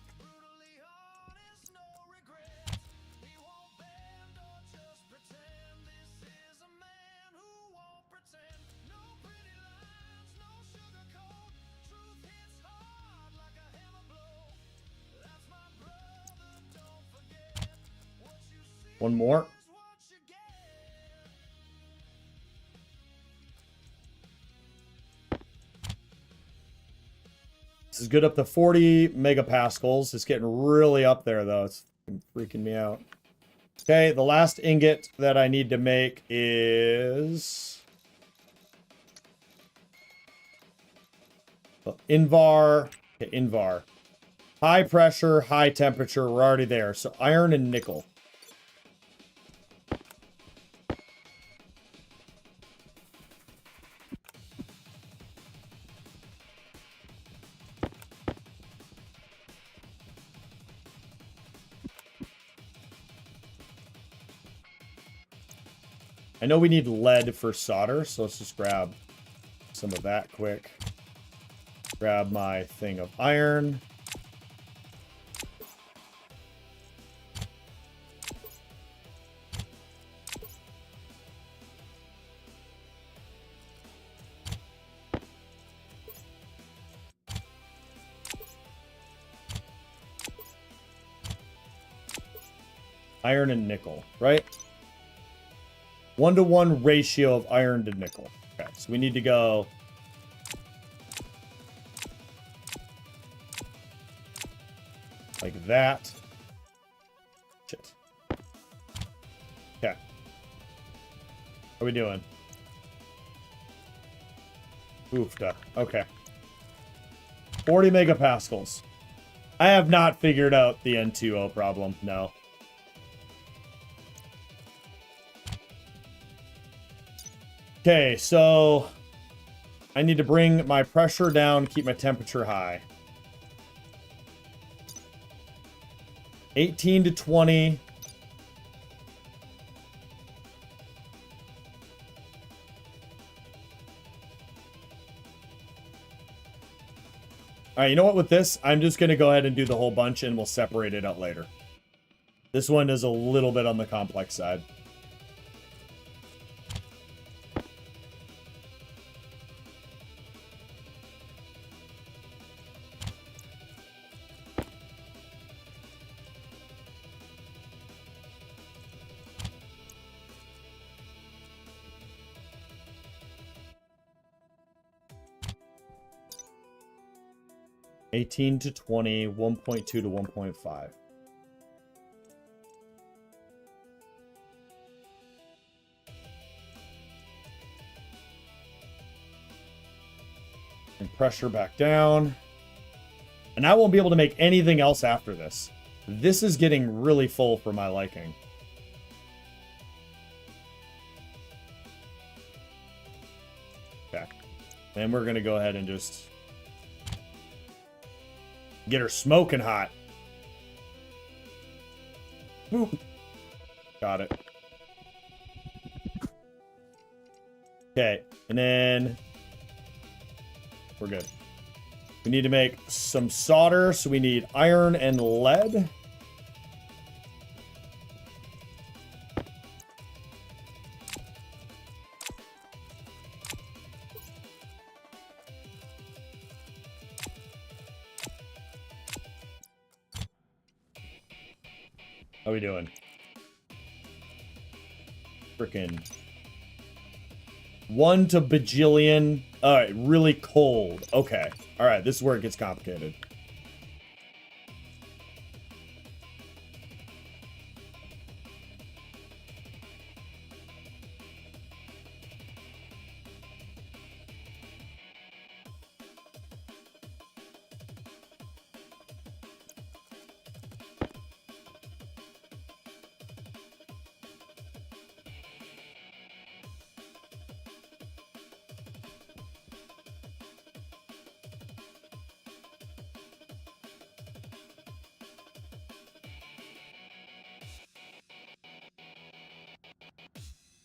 One more. This is good up to 40 megapascals. It's getting really up there, though. It's freaking me out. Okay, the last ingot that I need to make is... Invar. Okay, Invar. High pressure, high temperature. We're already there. So iron and nickel. I know we need lead for solder, so let's just grab some of that quick. Grab my thing of iron. Iron and nickel, right? 1-to-1 ratio of iron to nickel. Okay, so we need to go... like that. Shit. Okay. How are we doing? Oofda. Okay. 40 megapascals. I have not figured out the N2O problem. No. Okay, so I need to bring my pressure down, keep my temperature high. 18 to 20. All right, you know what? With this, I'm just going to go ahead and do the whole bunch, and we'll separate it out later. This one is a little bit on the complex side. $18 to $20, 1.2 to 1.5. And pressure back down. And I won't be able to make anything else after this. This is getting really full for my liking. Okay. Then we're going to go ahead and just get her smoking hot. Boop. Got it. Okay, and then we're good. We need to make some solder, so we need iron and lead. How we doing? Frickin' 1 to bajillion. All right, really cold. Okay. All right, this is where it gets complicated.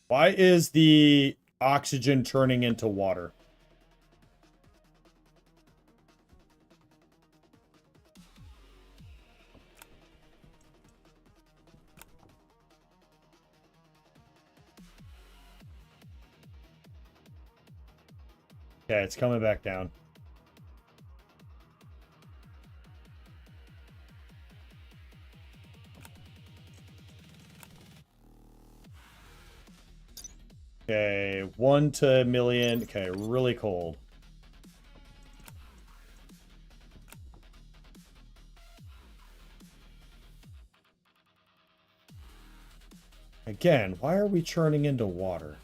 Why is the oxygen turning into water? Okay, it's coming back down. Okay, 1 to a million. Okay, really cold. Again, why are we churning into water?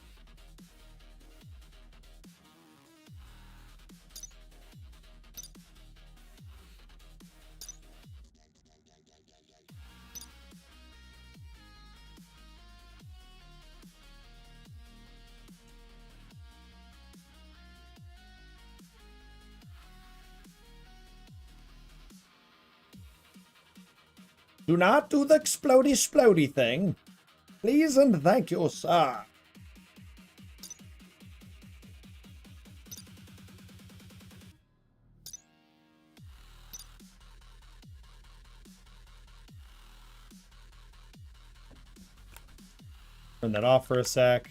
Do not do the explodey thing. Please and thank you, sir. Turn that off for a sec.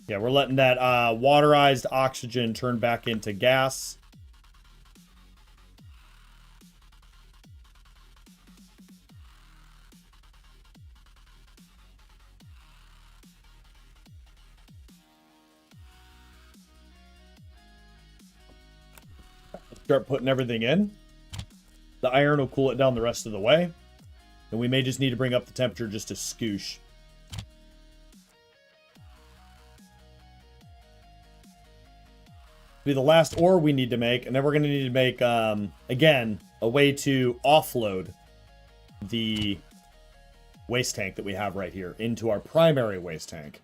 Yeah, we're letting that waterized oxygen turn back into gas. Start putting everything in. The iron will cool it down the rest of the way. And we may just need to bring up the temperature just a scoosh. Be the last ore we need to make, and then we're going to need to make, again, a way to offload the waste tank that we have right here into our primary waste tank.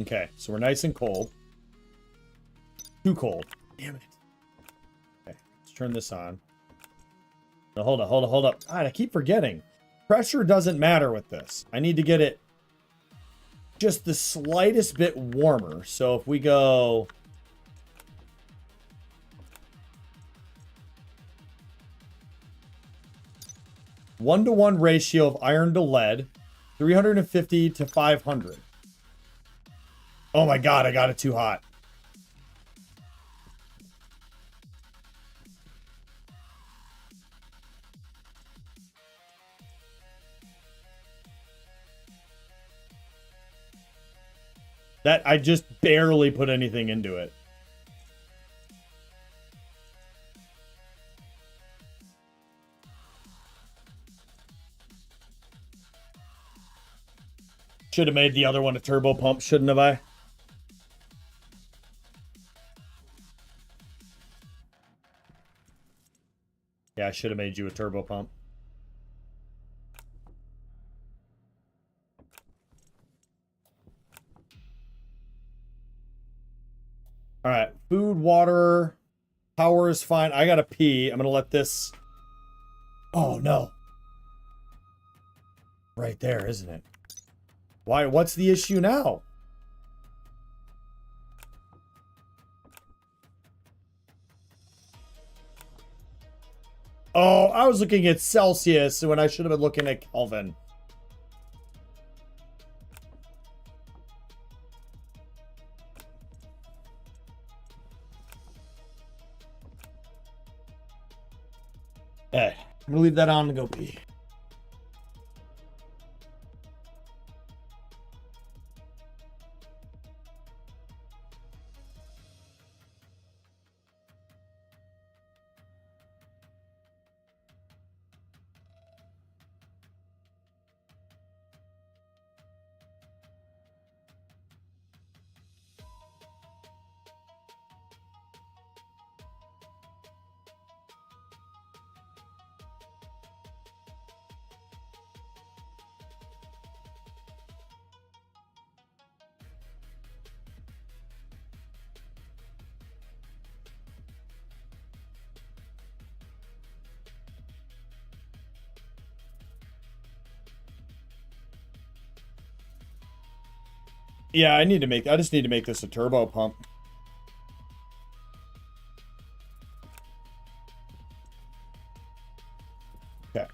Okay, so we're nice and cold. Too cold. Damn it. Okay, let's turn this on. No, hold up. God, I keep forgetting. Pressure doesn't matter with this. I need to get it just the slightest bit warmer. So if we go... one-to-one ratio of iron to lead. 350 to 500. Oh my god, I got it too hot. That, I just barely put anything into it. Should have made the other one a turbo pump, shouldn't have I? Yeah, I should have made you a turbo pump. All right, food, water, power is fine. I gotta pee. I'm gonna let this... Oh, no. Right there, isn't it? Why? What's the issue now? Oh, I was looking at Celsius when I should have been looking at Kelvin. Hey, I'm gonna leave that on and go pee. Yeah, I just need to make this a turbo pump. Okay.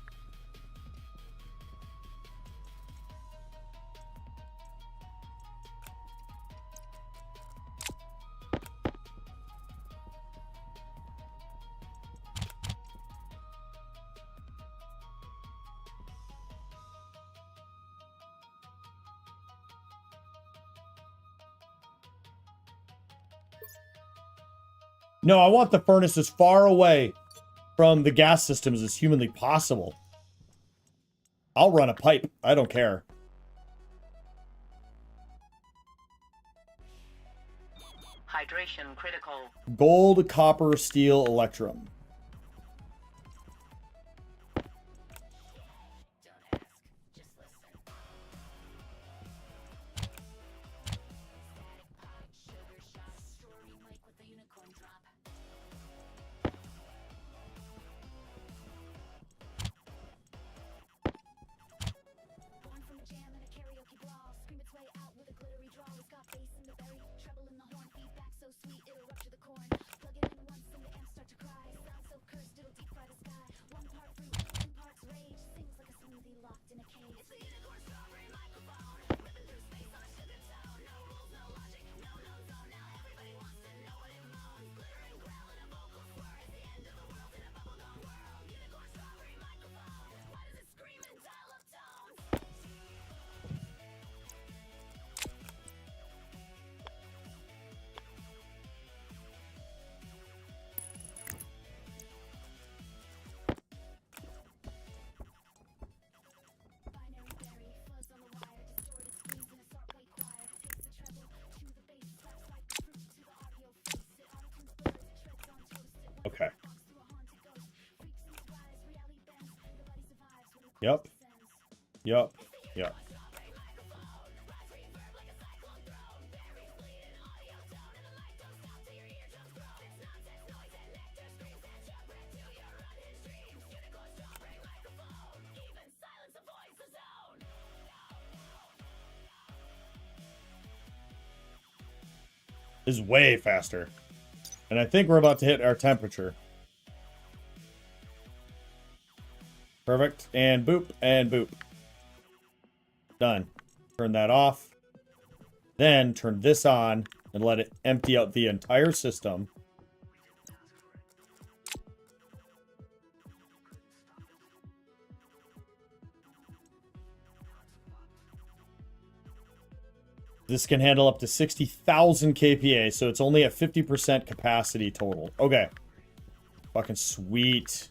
No, I want the furnace as far away from the gas systems as humanly possible. I'll run a pipe. I don't care. Hydration critical. Gold, copper, steel, electrum. Okay. Yep. Yep. Yep. Is way faster. And I think we're about to hit our temperature. Perfect. And boop. And boop. Done. Turn that off. Then turn this on and let it empty out the entire system. This can handle up to 60,000 kPa, so it's only at 50% capacity total. Okay. Fucking sweet.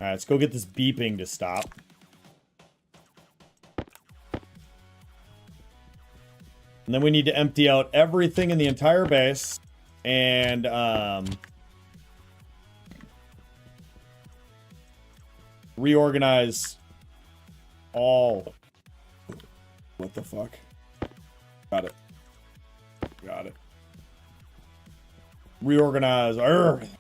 Alright, let's go get this beeping to stop. And then we need to empty out everything in the entire base. And, reorganize all. What the fuck? Got it. Got it. Reorganize Earth.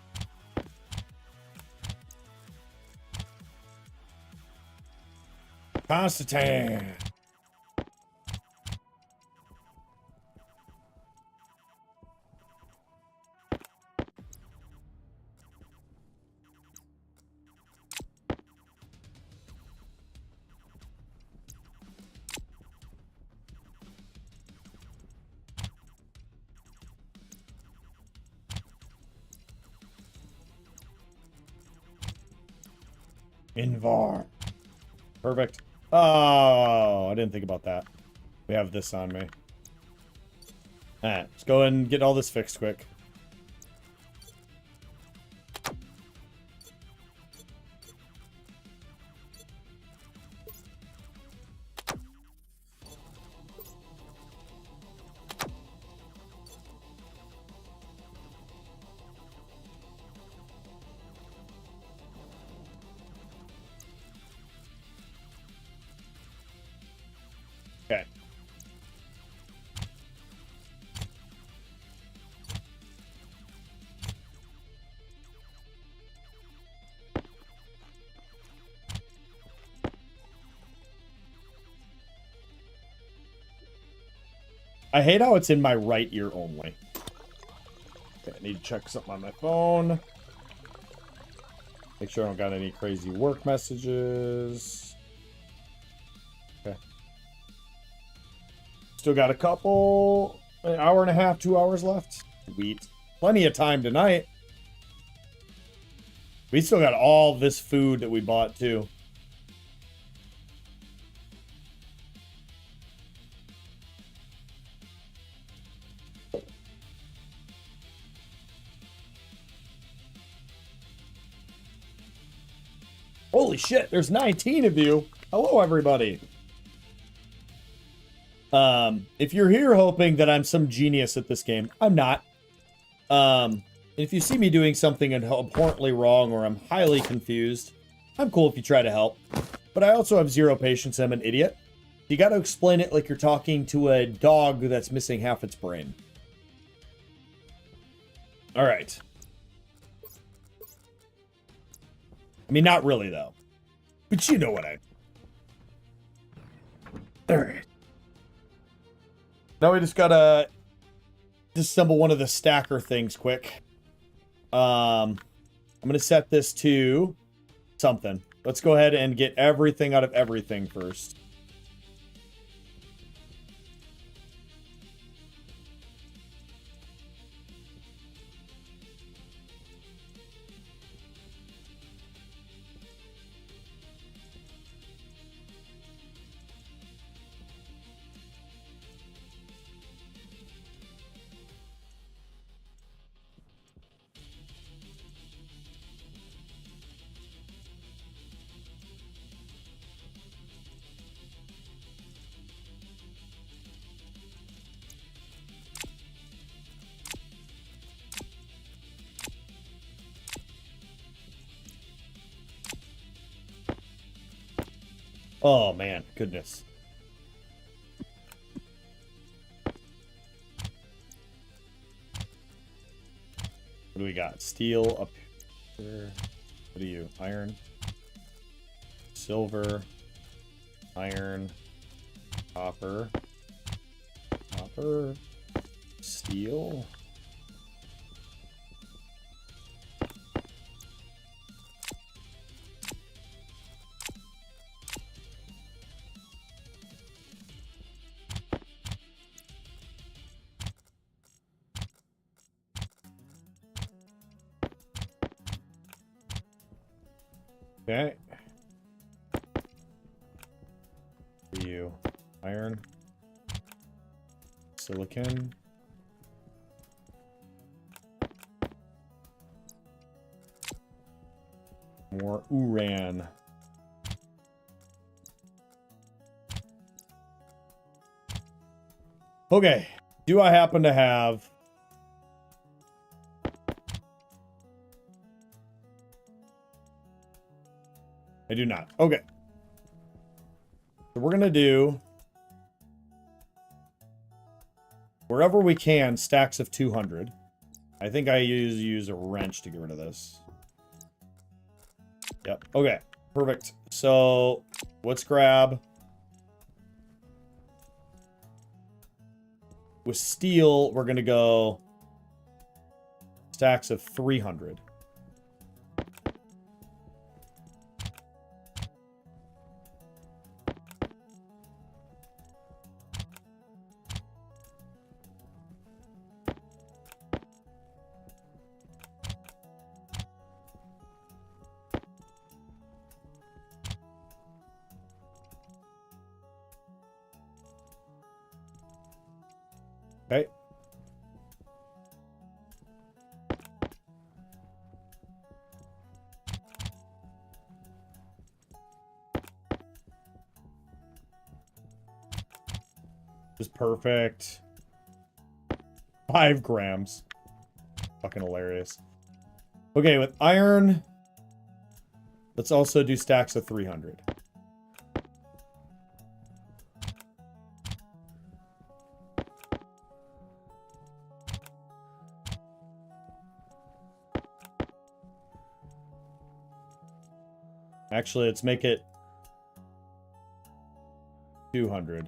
Constantine. Invar. Perfect. Oh, I didn't think about that. We have this on me. Alright, let's go and get all this fixed quick. Okay. I hate how it's in my right ear only. Okay, I need to check something on my phone. Make sure I don't got any crazy work messages. Okay. Still got a couple, an hour and a half, 2 hours left. Sweet. Plenty of time tonight. We still got all this food that we bought too. Holy shit, there's 19 of you. Hello, everybody. If you're here hoping that I'm some genius at this game, I'm not. If you see me doing something abhorrently wrong or I'm highly confused, I'm cool if you try to help. But I also have zero patience. I'm an idiot. You got to explain it like you're talking to a dog that's missing half its brain. All right. I mean, not really, though. But you know what I... All right. Now we just gotta disassemble one of the stacker things quick. I'm gonna set this to something. Let's go ahead and get everything out of everything first. Oh, man. Goodness. What do we got? Steel up here. What are you? Iron. Silver. Iron. Copper. Copper. Steel. Okay. For you. Iron. Silicon. More uran. Okay. Do I happen to have... I do not. Okay. So we're going to do, wherever we can, stacks of 200. I think I use a wrench to get rid of this. Yep. Okay. Perfect. So let's grab... With steel, we're going to go stacks of 300. Okay. This is perfect. 5 grams. Fucking hilarious. Okay, with iron, let's also do stacks of 300. Actually, let's make it 200.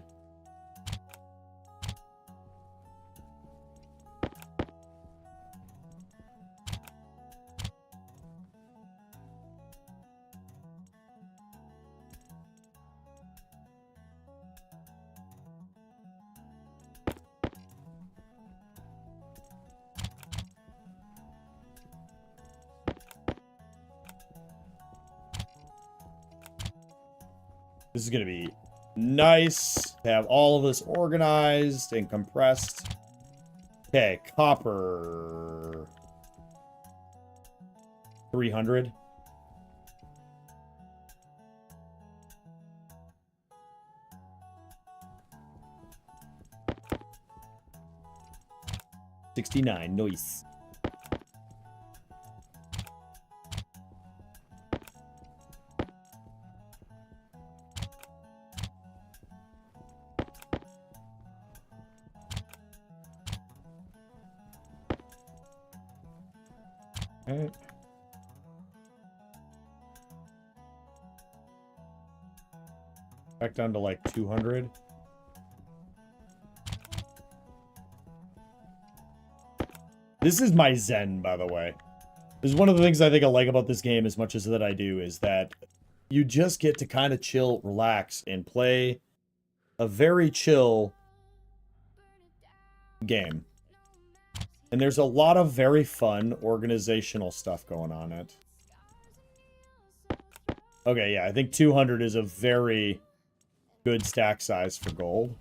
This is going to be nice to have all of this organized and compressed. Okay, copper. 300. 69, nice. Alright. Back down to like 200. This is my zen, by the way. This is one of the things I think I like about this game as much as that I do, is that you just get to kind of chill, relax, and play a very chill game. And there's a lot of very fun organizational stuff going on it. Okay, yeah, I think 200 is a very good stack size for gold.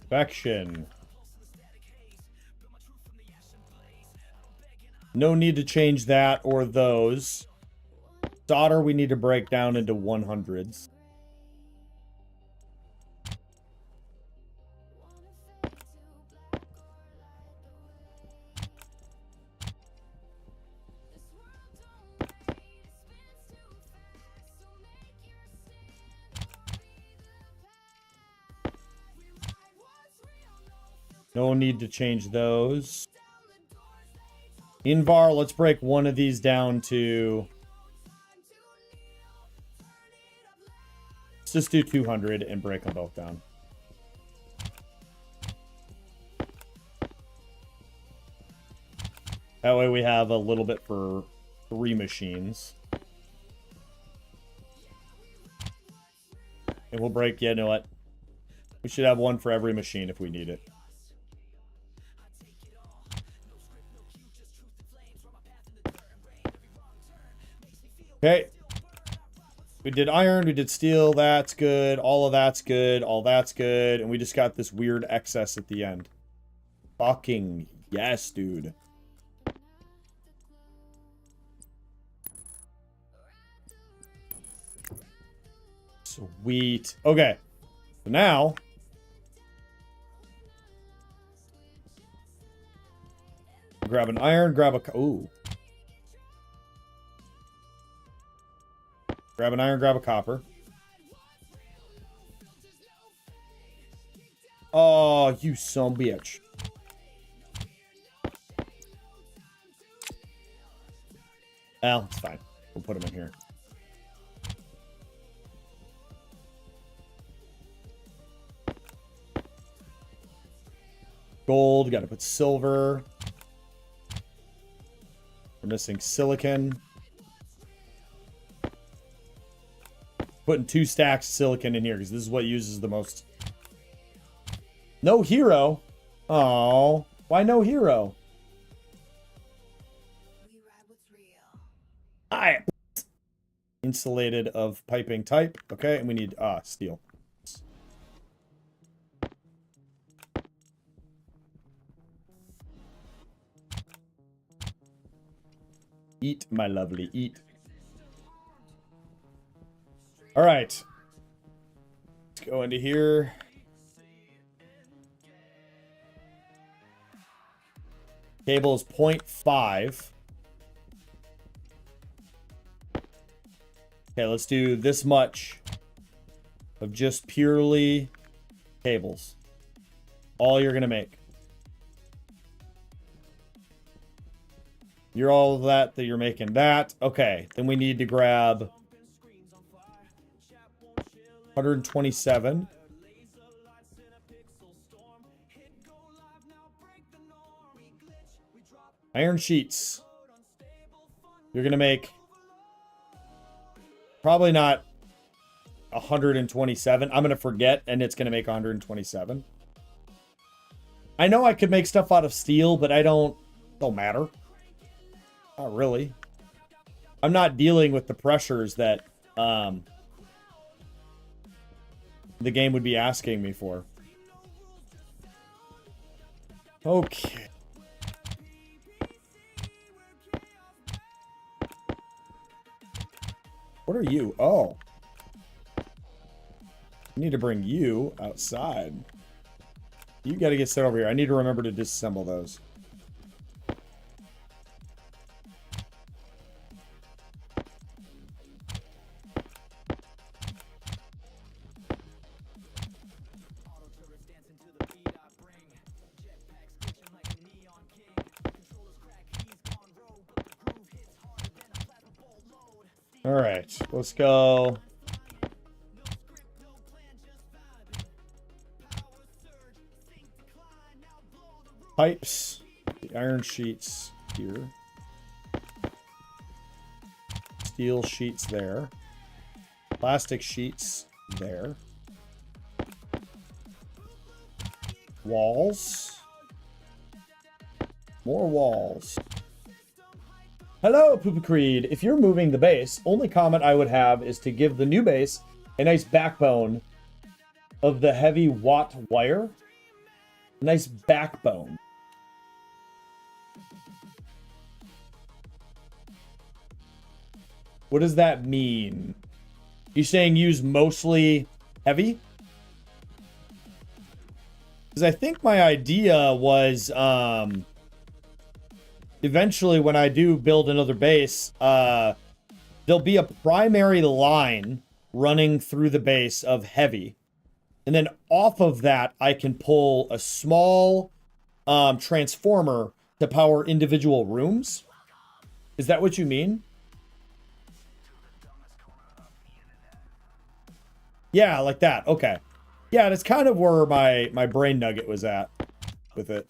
Perfection. No need to change that or those. Solder we need to break down into 100s. No need to change those. Invar, let's break one of these down to... Let's just do 200 and break them both down. That way we have a little bit for 3 machines. And we'll break, yeah, you know what? We should have one for every machine if we need it. Okay. We did iron, we did steel, that's good. All of that's good, all that's good. And we just got this weird excess at the end. Fucking yes, dude. Sweet. Okay. So now... grab an iron, grab a... Ooh. Grab an iron, grab a copper. Oh, you son of a bitch. Well, it's fine. We'll put them in here. Gold, gotta put silver. We're missing silicon. Putting 2 stacks of silicon in here because this is what uses the most. No hero. Oh, why no hero? Alright. Insulated of piping type. Okay, and we need steel. Eat, my lovely, eat. All right. Let's go into here. Cable is 0.5. Okay, let's do this much of just purely cables. All you're going to make. You're all of that you're making that. Okay, then we need to grab 127. Iron sheets. You're going to make probably not 127. I'm going to forget, and it's going to make 127. I know I could make stuff out of steel, but don't matter. Not really. I'm not dealing with the pressures that the game would be asking me for. Okay. What are you? Oh. I need to bring you outside. You got to get set over here. I need to remember to disassemble those. All right, let's go. Pipes, the iron sheets here. Steel sheets there. Plastic sheets there. Walls. More walls. Hello, PooPooCreed. If you're moving the base, only comment I would have is to give the new base a nice backbone of the heavy watt wire. A nice backbone. What does that mean? You saying use mostly heavy? Because I think my idea was eventually when I do build another base, there'll be a primary line running through the base of heavy. And then off of that, I can pull a small transformer to power individual rooms. Is that what you mean? Yeah, like that. Okay. Yeah, that's kind of where my brain nugget was at with it.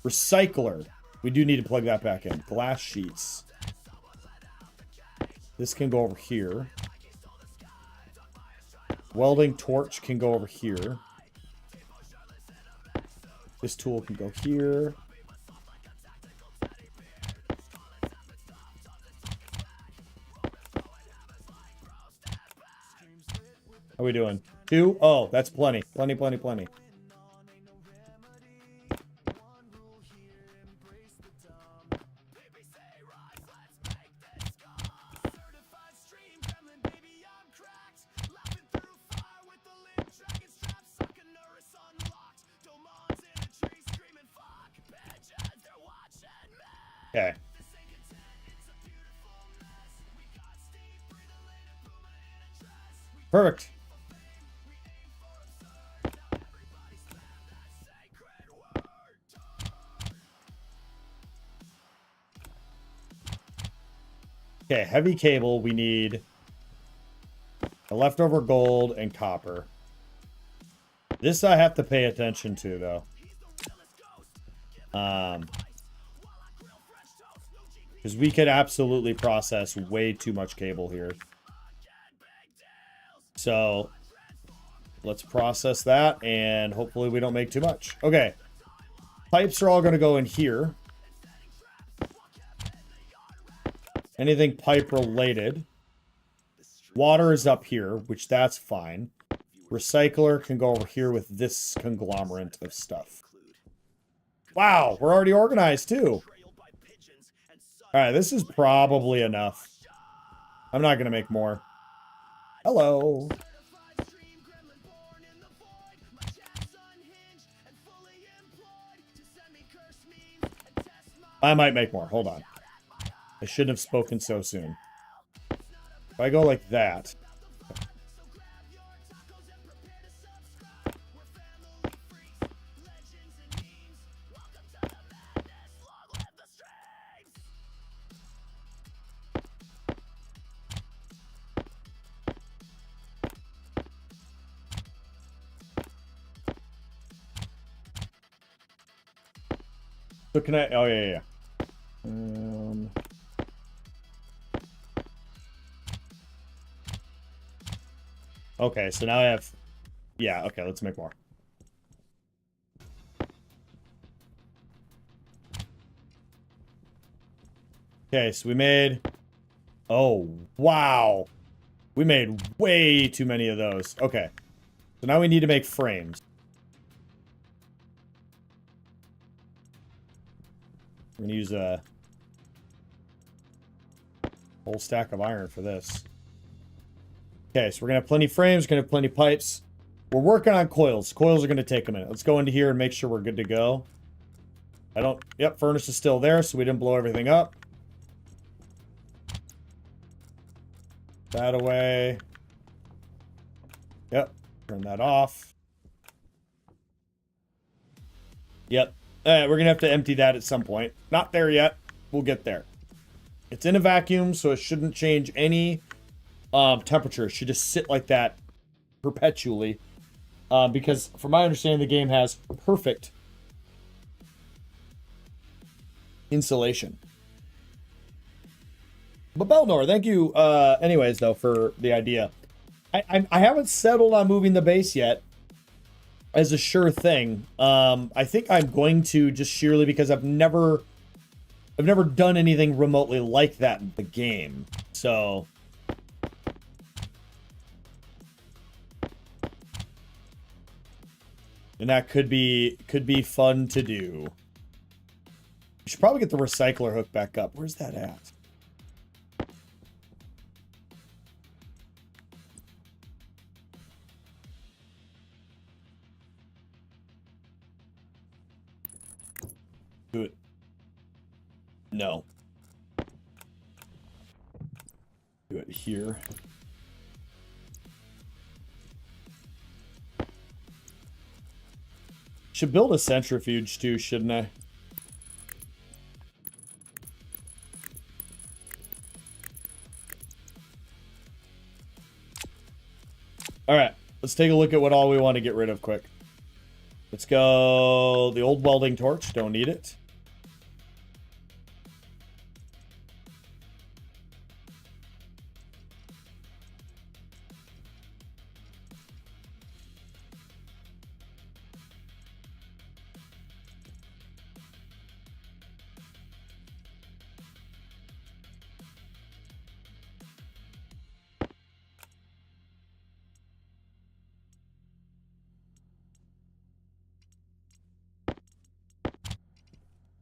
Recycler. We do need to plug that back in. Glass sheets. This can go over here. Welding torch can go over here. This tool can go here. How are we doing? 2? Oh, that's plenty. Plenty, plenty, plenty. Okay. Perfect. Okay, heavy cable, we need the leftover gold and copper. This I have to pay attention to, though. Because we could absolutely process way too much cable here. So, let's process that, and hopefully we don't make too much. Okay. Pipes are all going to go in here. Anything pipe related. Water is up here, which that's fine. Recycler can go over here with this conglomerate of stuff. Wow, we're already organized too. Alright, this is probably enough. I'm not going to make more. Hello. I might make more. Hold on. I shouldn't have spoken so soon. If I go like that. So can I? Oh, yeah. Okay, so now I have... Yeah, okay, let's make more. Okay, so we made... Oh, wow. We made way too many of those. Okay. So now we need to make frames. I'm going to use a whole stack of iron for this. Okay, so we're going to have plenty of frames. We're going to have plenty of pipes. We're working on coils. Coils are going to take a minute. Let's go into here and make sure we're good to go. Yep, furnace is still there, so we didn't blow everything up. That away. Yep, turn that off. Yep. We're going to have to empty that at some point. Not there yet. We'll get there. It's in a vacuum, so it shouldn't change any temperature. It should just sit like that perpetually. Because, from my understanding, the game has perfect insulation. But Belnor, thank you, anyways, though, for the idea. I haven't settled on moving the base yet as a sure thing. I think I'm going to, just sheerly because I've never done anything remotely like that in the game. So and that could be fun to do. We should probably get the recycler hook back up. Where's that at? Do it. No. Do it here. Should build a centrifuge too, shouldn't I? All right, let's take a look at what all we want to get rid of quick. Let's go the old welding torch. Don't need it.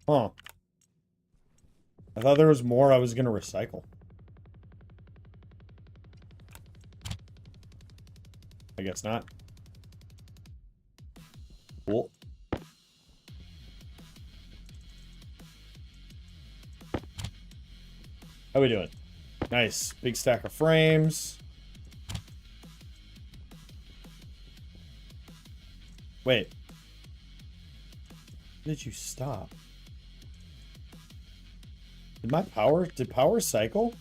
Huh. I thought there was more I was going to recycle. I guess not. Cool. How we doing? Nice. Big stack of frames. Wait. Where did you stop? Did power cycle?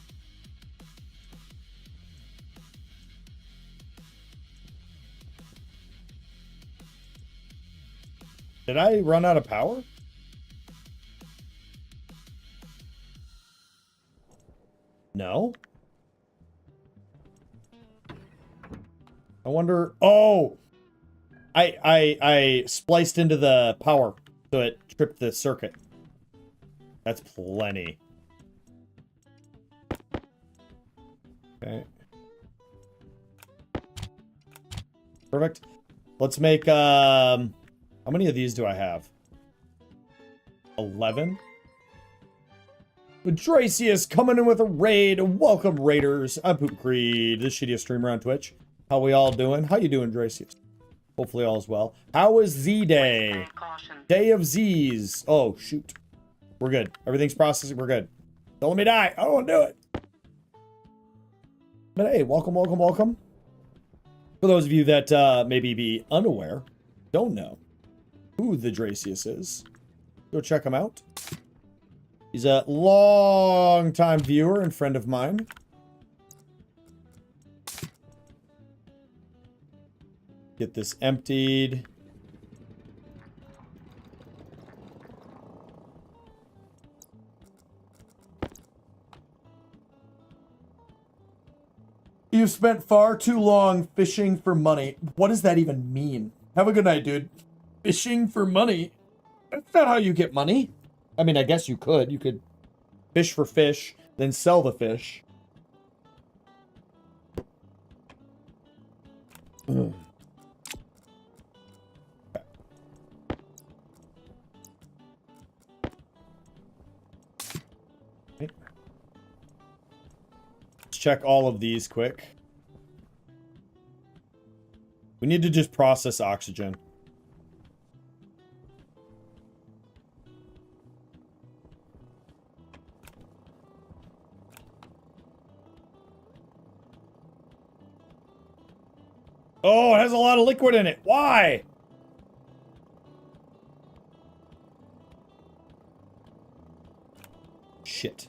Did I run out of power? No. I wonder. Oh, I spliced into the power, so it tripped the circuit. That's plenty. Okay. Perfect. Let's make how many of these do I have? 11. Dracius coming in with a raid. Welcome, raiders. I'm PooPooCreed, the shittiest streamer on Twitch. How we all doing? How you doing, Dracius? Hopefully all is well. How is Z-Day? Day of Z's. Oh, shoot. We're good. Everything's processing. We're good. Don't let me die. I don't want to do it. But hey, welcome, welcome, welcome. For those of you that maybe be unaware, don't know who the Dracius is, go check him out. He's a long-time viewer and friend of mine. Get this emptied. You've spent far too long fishing for money. What does that even mean? Have a good night, dude. Fishing for money? That's not how you get money. I mean, I guess you could. You could fish for fish, then sell the fish. Let's check all of these quick. We need to just process oxygen. Oh, it has a lot of liquid in it. Why? Shit.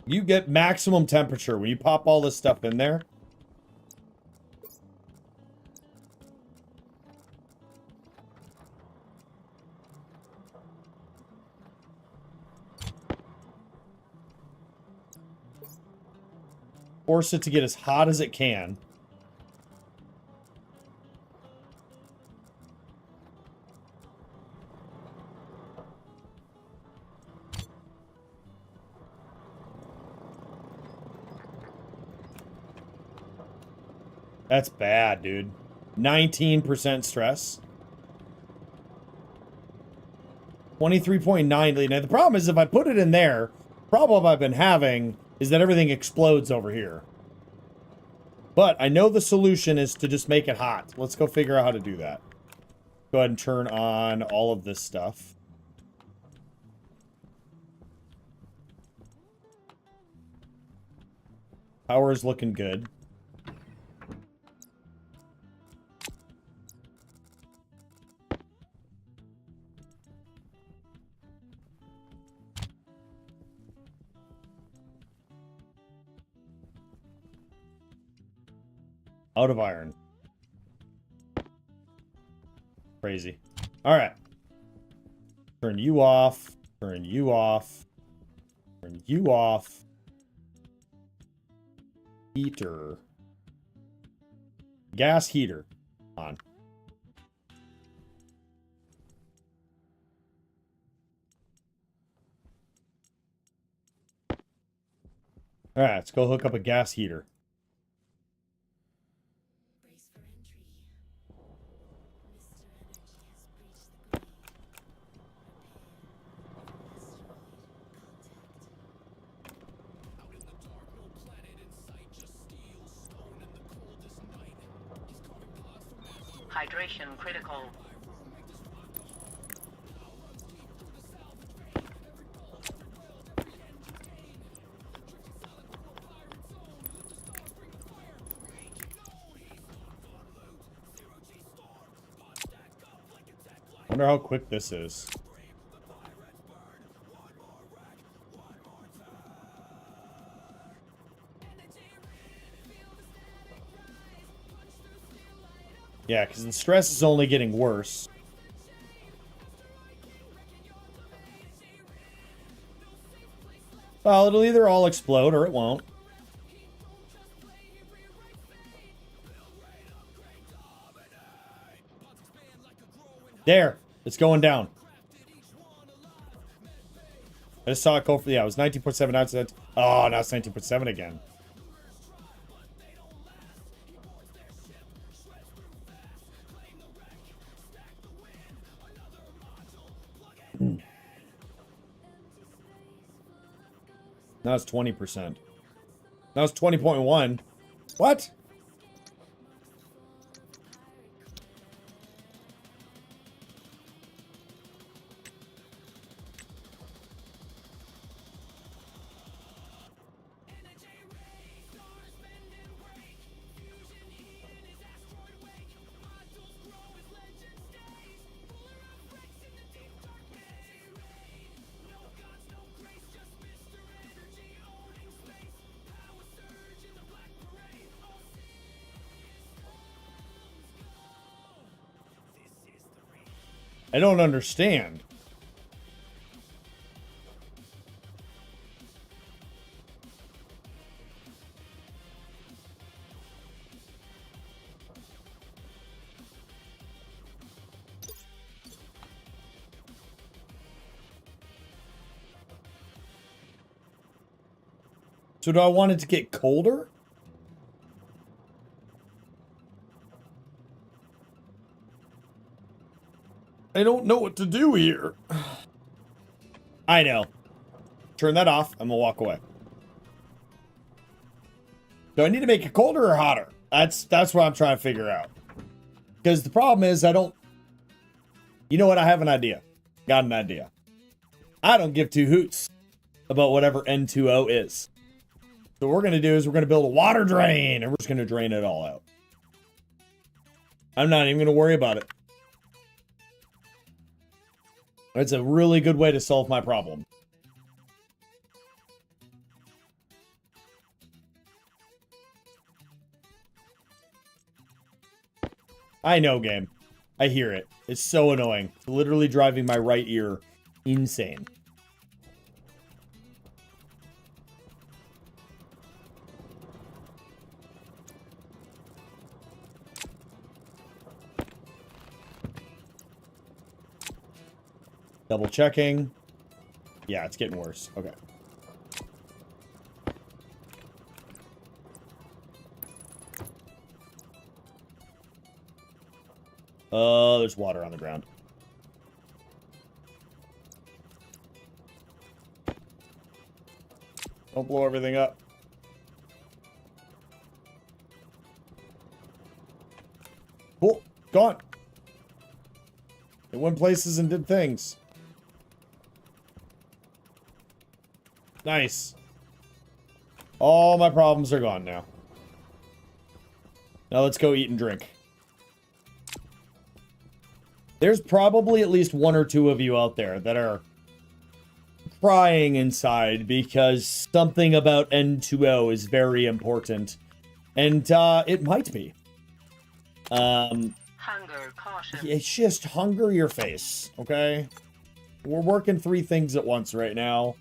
You get maximum temperature when you pop all this stuff in there. Force it to get as hot as it can. That's bad, dude. 19% stress. 23.9. Now, the problem is if I put it in there, the problem I've been having is that everything explodes over here. But I know the solution is to just make it hot. Let's go figure out how to do that. Go ahead and turn on all of this stuff. Power is looking good. Out of iron. Crazy. All right. Turn you off. Turn you off. Turn you off. Heater. Gas heater. On. All right, let's go hook up a gas heater. Brace for entry. Hydration critical. Wonder how quick this is. Yeah, because the stress is only getting worse. Well, it'll either all explode or it won't. There. It's going down. I just saw it go for, yeah, it was 19.7. Now it's, oh, now it's 19.7 again. Now it's 20%. Now it's 20.1. What? I don't understand. So do I want it to get colder? I don't know what to do here. I know. Turn that off. I'm gonna walk away. Do I need to make it colder or hotter? That's what I'm trying to figure out. Because the problem is I don't... You know what? I have an idea. Got an idea. I don't give two hoots about whatever N2O is. So what we're going to do is we're going to build a water drain, and we're just going to drain it all out. I'm not even going to worry about it. It's a really good way to solve my problem. I know, game. I hear it. It's so annoying. It's literally driving my right ear insane. Double checking. Yeah, it's getting worse. Okay. There's water on the ground. Don't blow everything up. Cool. Gone. It went places and did things. Nice. All my problems are gone now. Now let's go eat and drink. There's probably at least one or two of you out there that are crying inside because something about N2O is very important. And it might be. Hunger caution. It's just hunger your face, okay? We're working 3 things at once right now.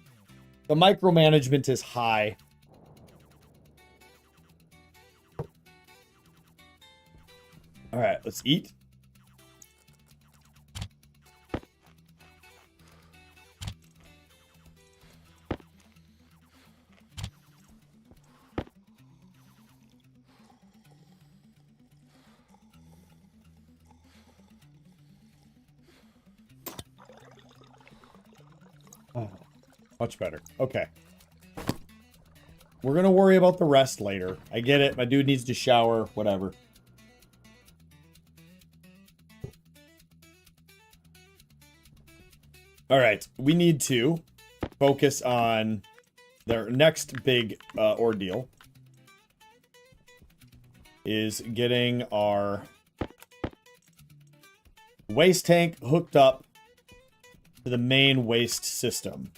The micromanagement is high. All right, let's eat. Oh, much better. Okay. We're going to worry about the rest later. I get it. My dude needs to shower. Whatever. All right. We need to focus on their next big ordeal. Is getting our waste tank hooked up to the main waste system.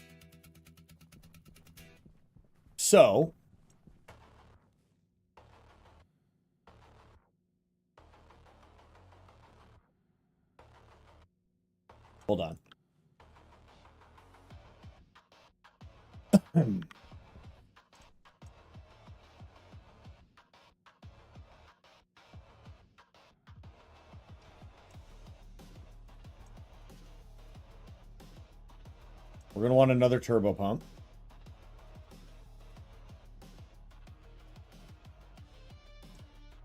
So, hold on. We're going to want another turbo pump.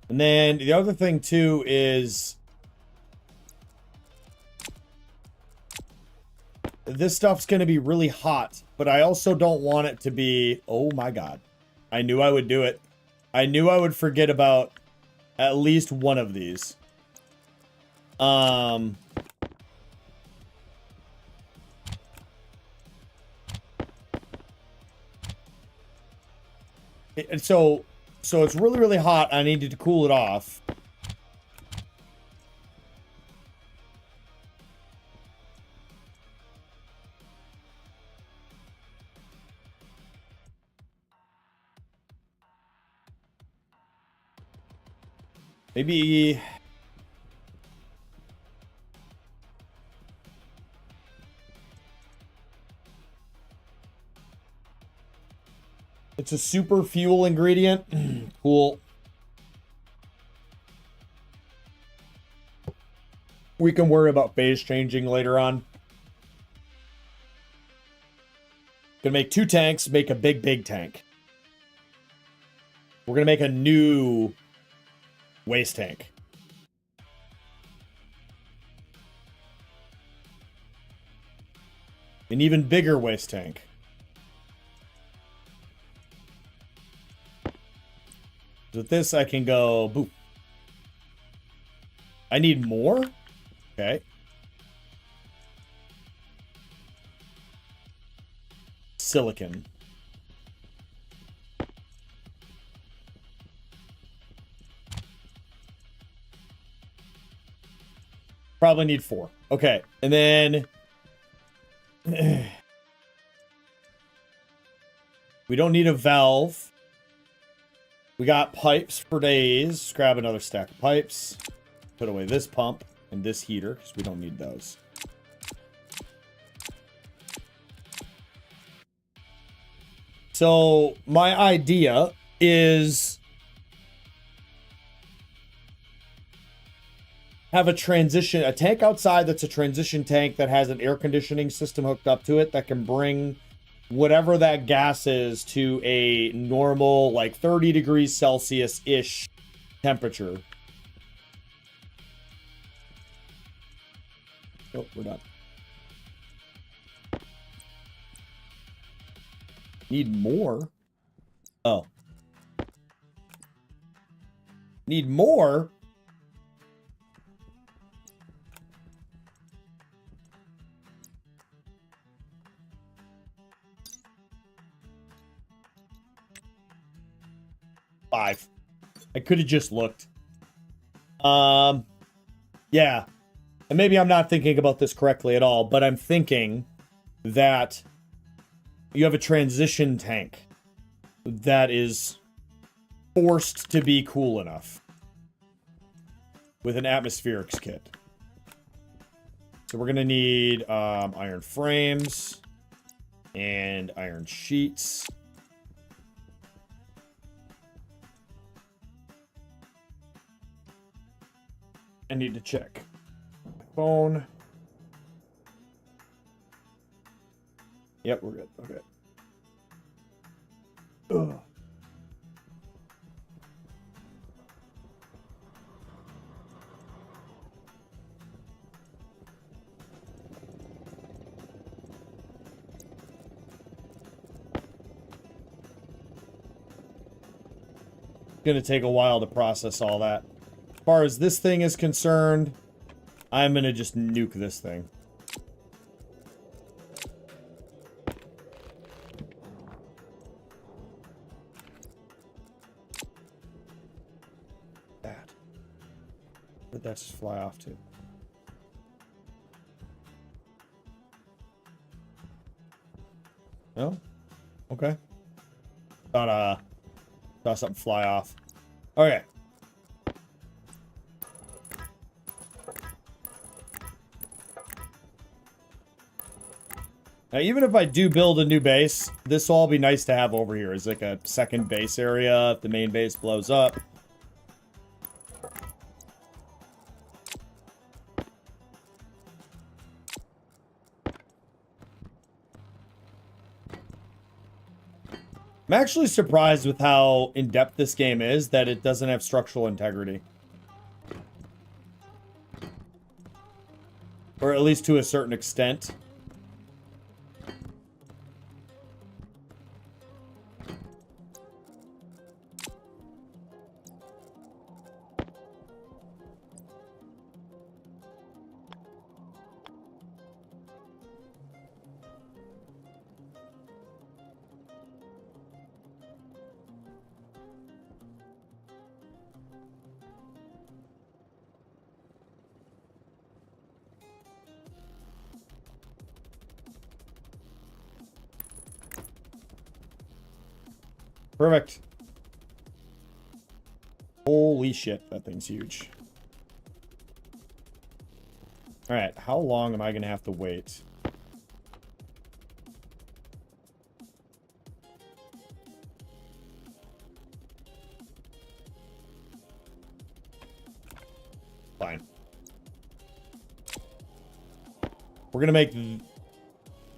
And then the other thing too is this stuff's going to be really hot, but I also don't want it to be, oh my God. I knew I would do it. I knew I would forget about at least one of these. So it's really, really hot. I needed to cool it off. Maybe... It's a super fuel ingredient. Cool. We can worry about phase changing later on. Gonna make 2 tanks, make a big, big tank. We're gonna make a new waste tank. An even bigger waste tank. With this, I can go boop. I need more? Okay. Silicon. Probably need 4. Okay. And then we don't need a valve. We got pipes for days. Let's grab another stack of pipes. Put away this pump and this heater because we don't need those. So my idea is have a tank outside that's a transition tank that has an air conditioning system hooked up to it that can bring whatever that gas is to a normal, like 30 degrees Celsius-ish temperature. Oh, we're done. Need more? Oh. Need more? Five. I could have just looked. Yeah. And maybe I'm not thinking about this correctly at all, but I'm thinking that you have a transition tank that is forced to be cool enough with an atmospherics kit. So we're going to need iron frames and iron sheets. I need to check my phone. Yep, we're good. Okay. Ugh. It's gonna take a while to process all that. As far as this thing is concerned, I'm gonna just nuke this thing. That. Where'd that just fly off to? No? Okay. Thought something fly off. Okay. Now, even if I do build a new base, this will all be nice to have over here. It's like a second base area if the main base blows up. I'm actually surprised with how in-depth this game is that it doesn't have structural integrity. Or at least to a certain extent. Perfect. Holy shit, that thing's huge. Alright, how long am I going to have to wait? Fine. We're going to make...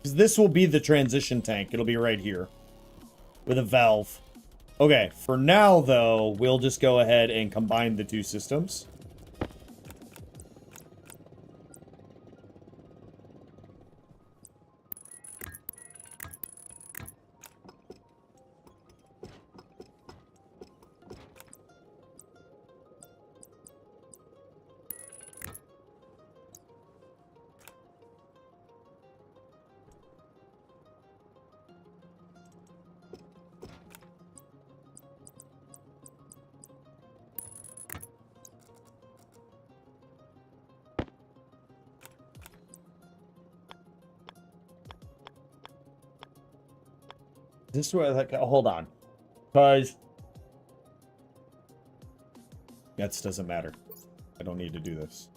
This will be the transition tank. It'll be right here. With a valve. Okay, for now, though, we'll just go ahead and combine the two systems. This is what, like, hold on. Because that doesn't matter. I don't need to do this.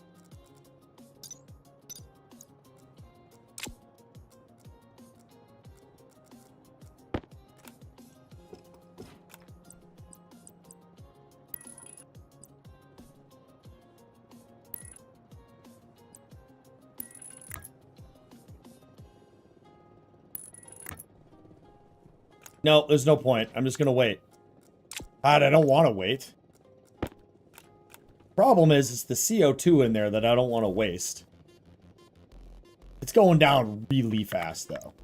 No, there's no point. I'm just gonna wait. God, I don't want to wait. Problem is, it's the CO2 in there that I don't want to waste. It's going down really fast, though.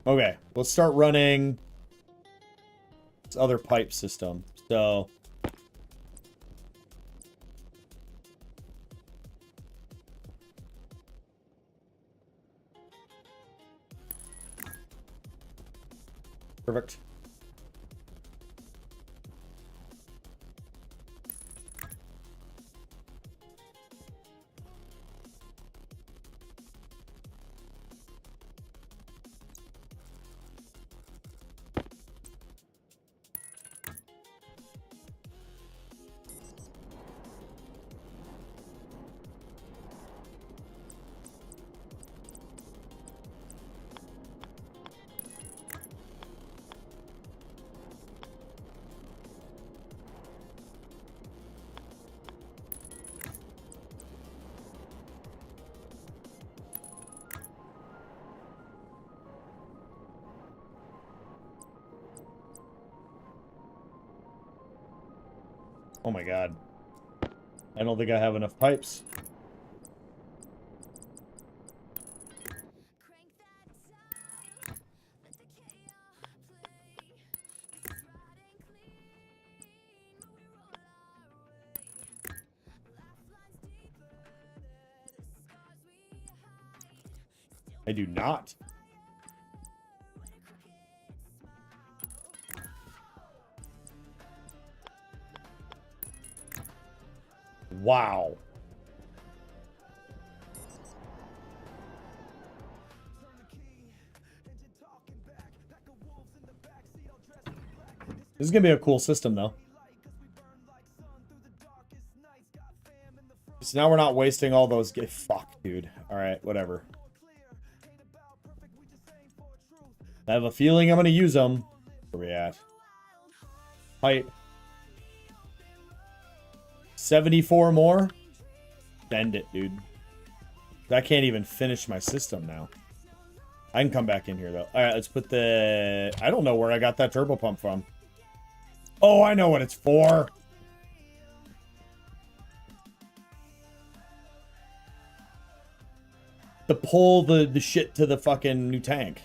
Okay, let's start running this other pipe system. So... Perfect. Oh my god. I don't think I have enough pipes. I do not. Wow. This is gonna be a cool system, though. So now we're not wasting all those. Fuck, dude. All right, whatever. I have a feeling I'm gonna use them. Where we at? Pipe. 74 more? Send it, dude. I can't even finish my system now. I can come back in here, though. Alright, let's put the... I don't know where I got that turbo pump from. Oh, I know what it's for. To pull the shit to the fucking new tank.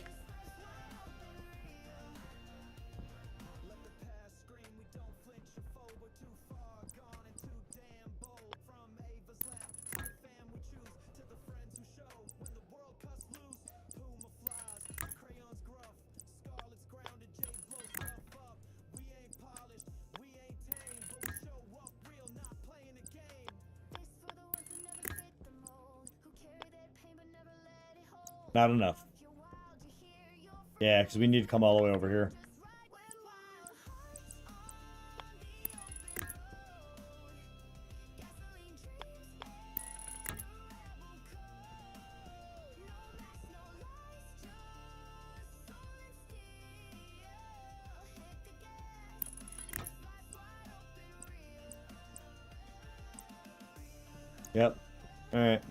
Not enough. Yeah, because we need to come all the way over here. Yep. All right.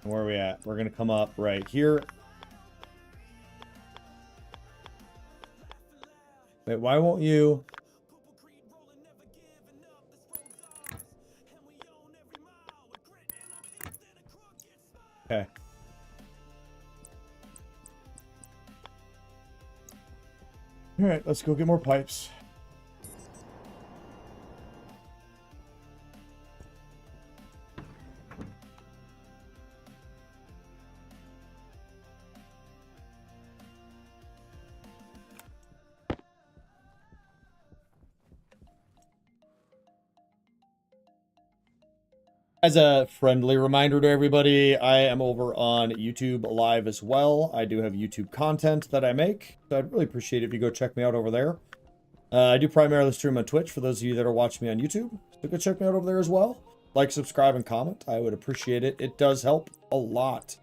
Where are we at? We're going to come up right here. Wait, why won't you? Okay. All right, let's go get more pipes. As a friendly reminder to everybody, I am over on YouTube Live as well. I do have YouTube content that I make, so I'd really appreciate it if you go check me out over there. I do primarily stream on Twitch for those of you that are watching me on YouTube, so go check me out over there as well. Like, subscribe, and comment. I would appreciate it. It does help a lot.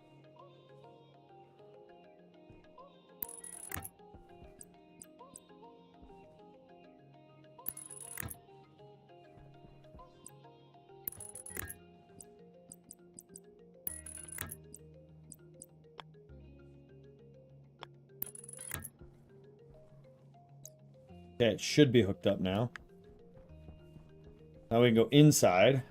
Okay, it should be hooked up now. Now we can go inside.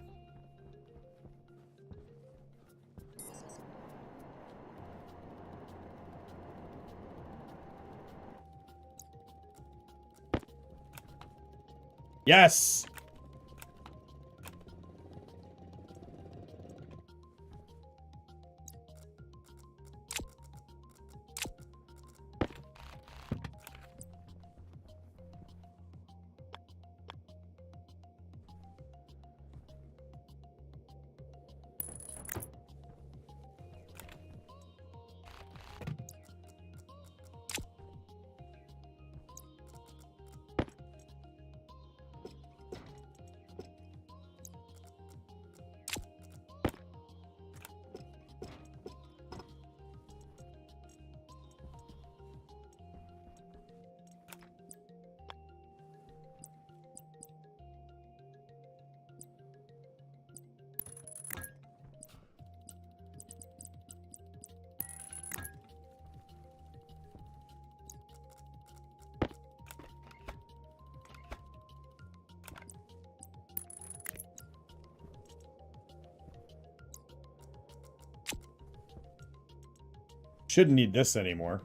Yes! Shouldn't need this anymore.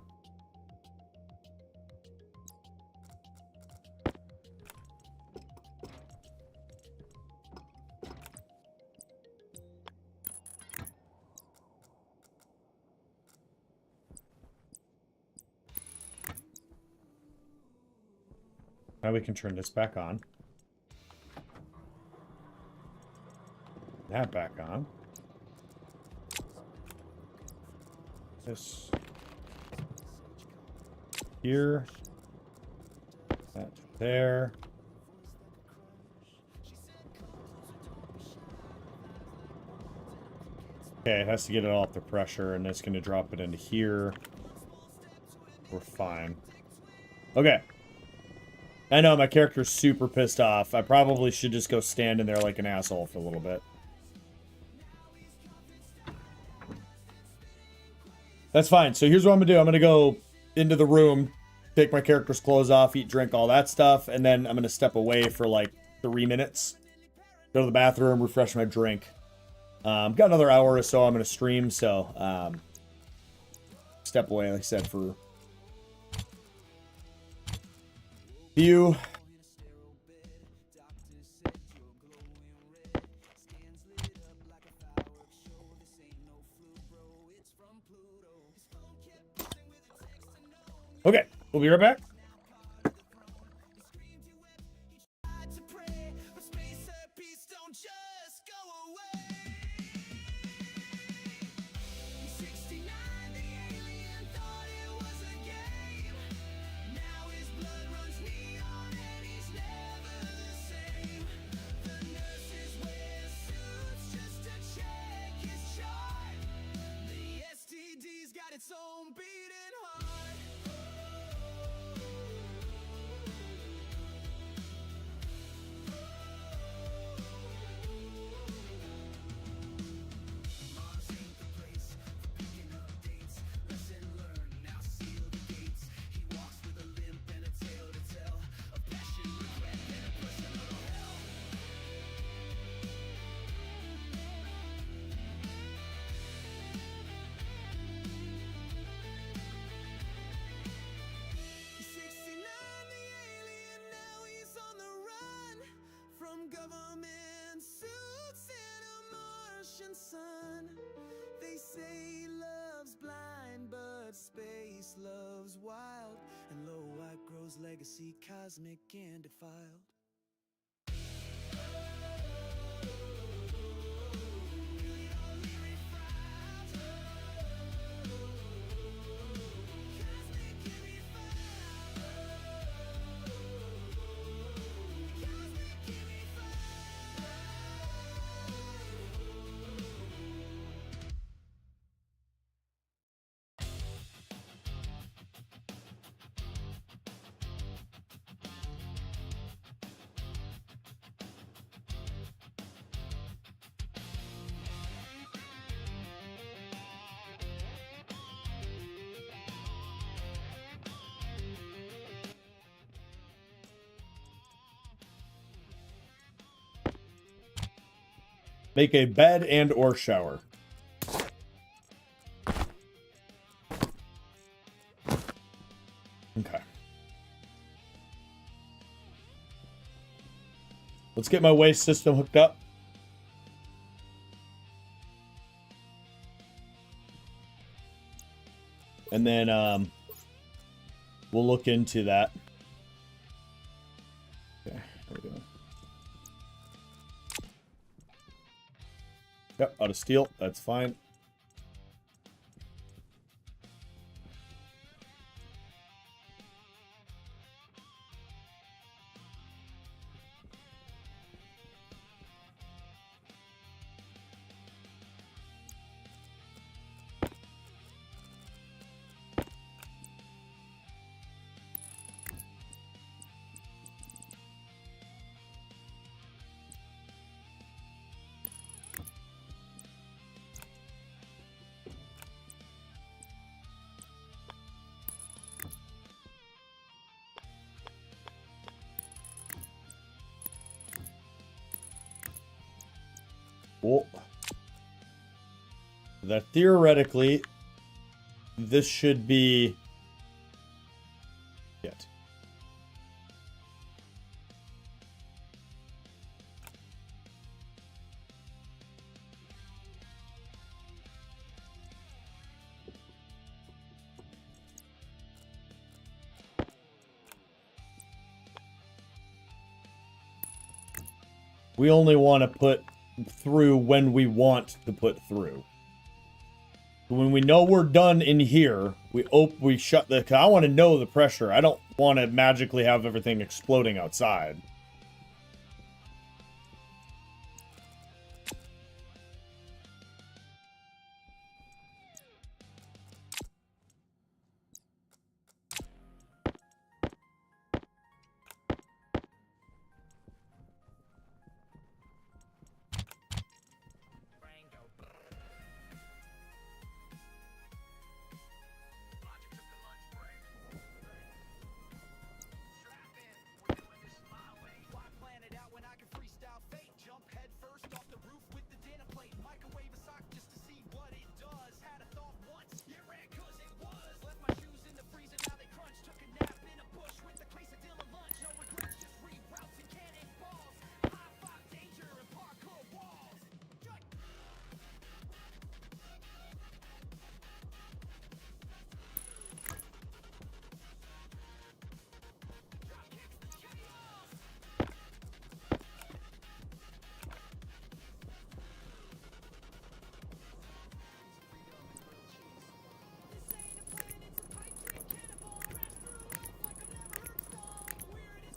Now we can turn this back on. That back on. This here, that there. Okay, it has to get it off the pressure, and it's going to drop it into here. We're fine. Okay. I know, my character's super pissed off. I probably should just go stand in there like an asshole for a little bit. That's fine. So here's what I'm going to do. I'm going to go into the room, take my character's clothes off, eat, drink, all that stuff, and then I'm going to step away for like 3 minutes. Go to the bathroom, refresh my drink. Got another hour or so I'm going to stream, so step away, like I said, for a few. Okay, we'll be right back. legacy cosmic and defiled. Make a bed and or shower. Okay. Let's get my waste system hooked up. And then we'll look into that. Okay, there we go. Yep, out of steel. That's fine. Cool. That theoretically, this should be it. We only want to put through when we want to put through. When we know we're done in here, we shut the... 'cause I want to know the pressure. I don't want to magically have everything exploding outside.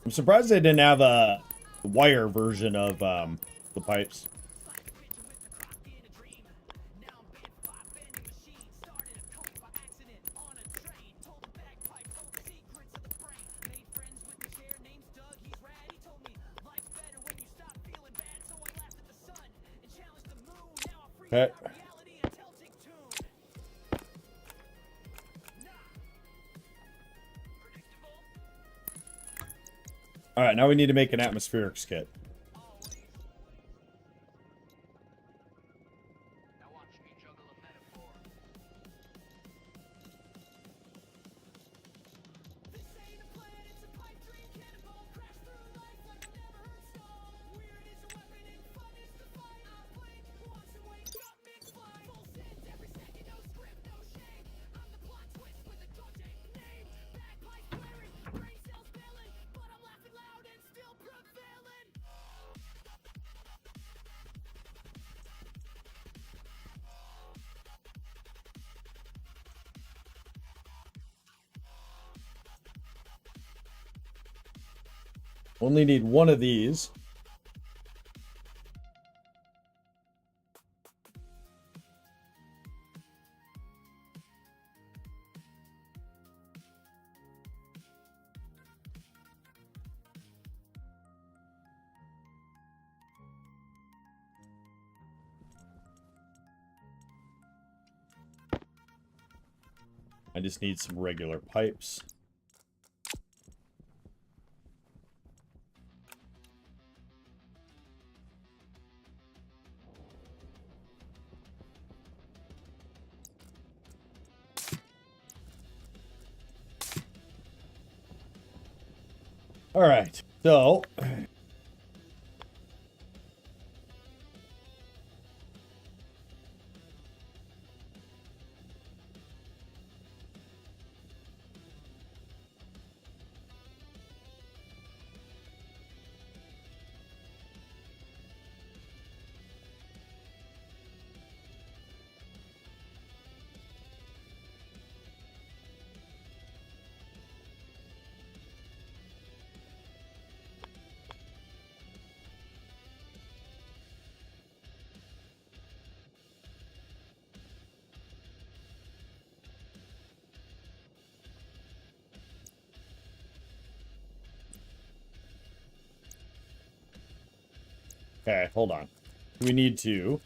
I'm surprised they didn't have a wire version of the pipes. Okay. All right, now we need to make an atmospheric skit. Only need one of these. I just need some regular pipes. All right, so okay, hold on. We need to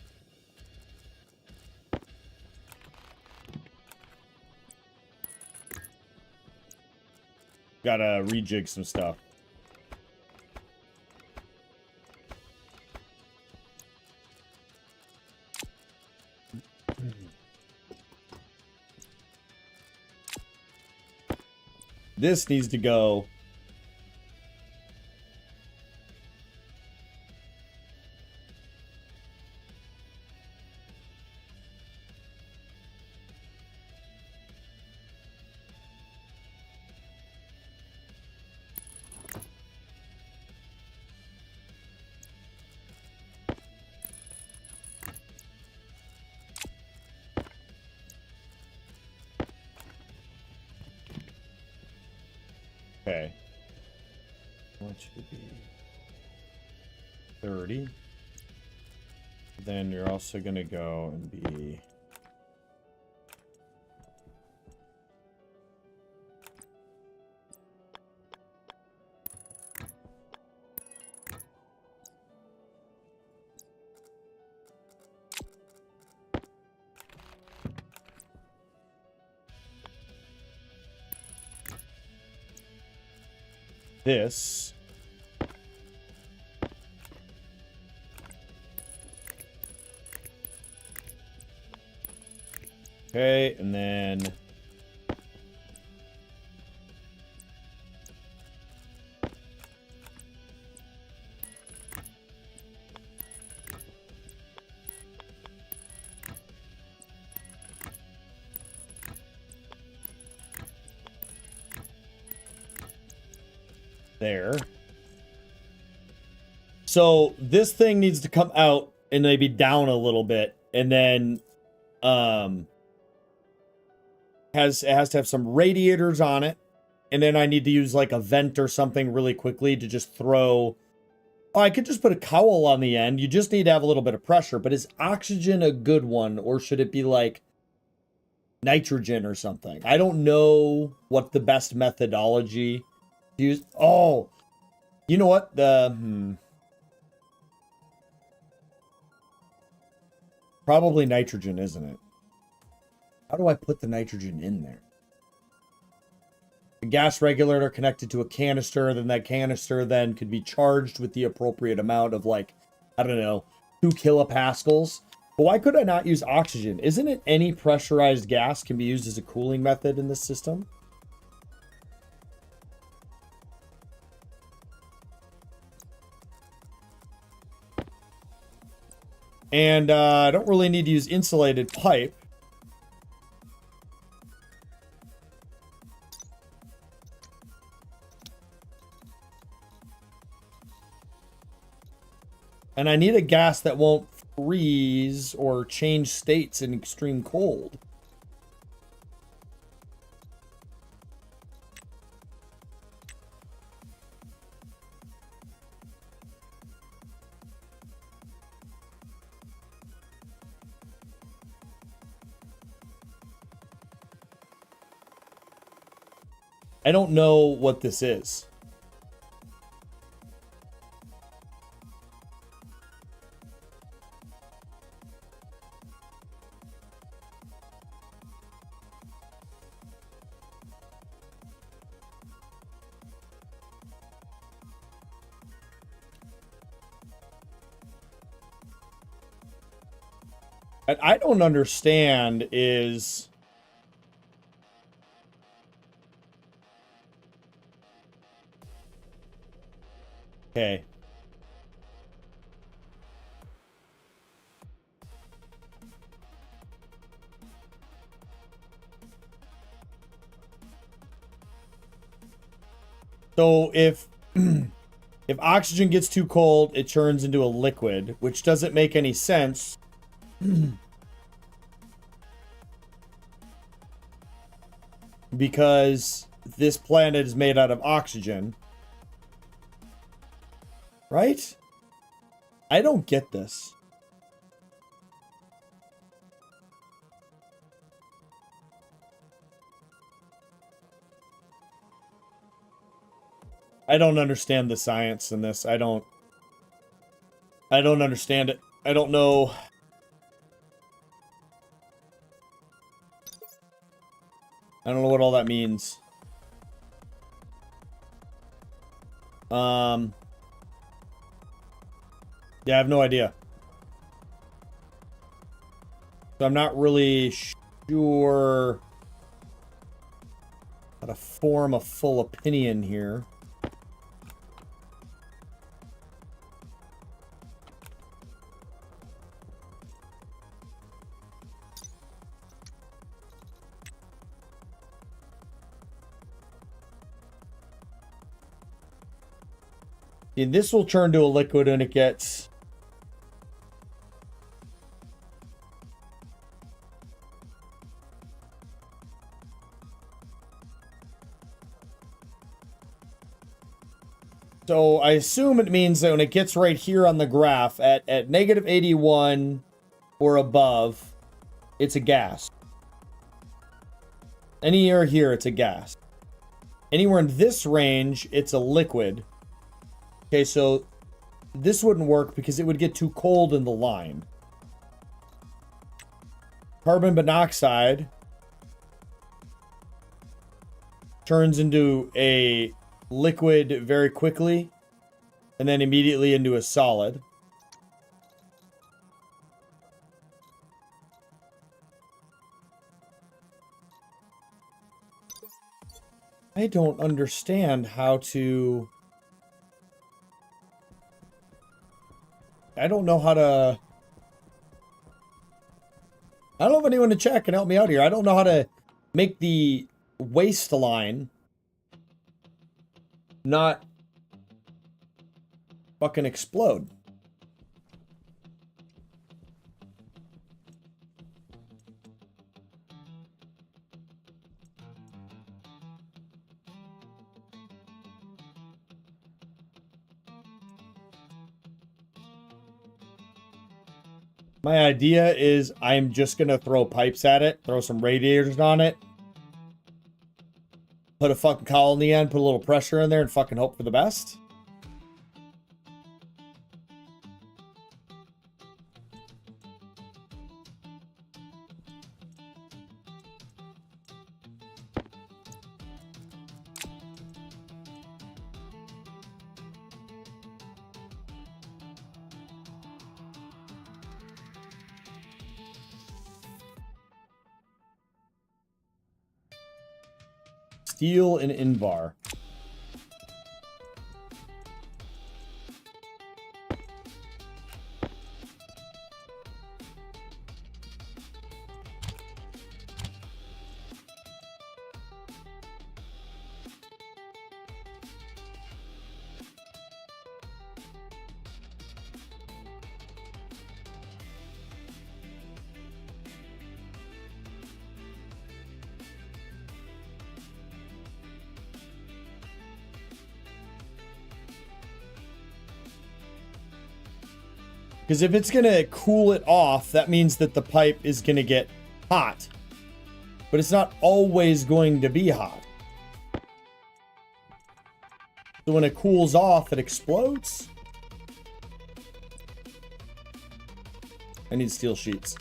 gotta rejig some stuff. This needs to go. Okay. What should it be? 30. Then you're also gonna go and be this. Okay, and then there. So this thing needs to come out and maybe down a little bit, and then it has to have some radiators on it, and then I need to use like a vent or something really quickly to just throw. Oh, I could just put a cowl on the end. You just need to have a little bit of pressure. But is oxygen a good one, or should it be like nitrogen or something? I don't know what the best methodology to use. Oh, you know what? Probably nitrogen, isn't it? How do I put the nitrogen in there? The gas regulator connected to a canister, then that canister then could be charged with the appropriate amount of, like, I don't know, 2 kilopascals. But why could I not use oxygen? Isn't it any pressurized gas can be used as a cooling method in this system? And I don't really need to use insulated pipe. And I need a gas that won't freeze or change states in extreme cold. I don't know what this is. What I don't understand is... Okay. So if if oxygen gets too cold, it turns into a liquid, which doesn't make any sense. Because this planet is made out of oxygen. Right? I don't get this. I don't understand the science in this. I don't understand it. I don't know. I don't know what all that means. Yeah, I have no idea. So I'm not really sure how to form a full opinion here. And this will turn to a liquid when it gets... So I assume it means that when it gets right here on the graph at negative 81 or above, it's a gas. Anywhere here, it's a gas. Anywhere in this range, it's a liquid. Okay, so this wouldn't work because it would get too cold in the line. Carbon monoxide turns into a liquid very quickly and then immediately into a solid. I don't understand how to... I don't know how to... I don't know if anyone to check can help me out here. I don't know how to make the waistline not fucking explode. My idea is I'm just going to throw pipes at it, throw some radiators on it, put a fucking cowl in the end, put a little pressure in there, and fucking hope for the best. Steel and Invar. Because if it's going to cool it off, that means that the pipe is going to get hot. But it's not always going to be hot. So when it cools off, it explodes? I need steel sheets.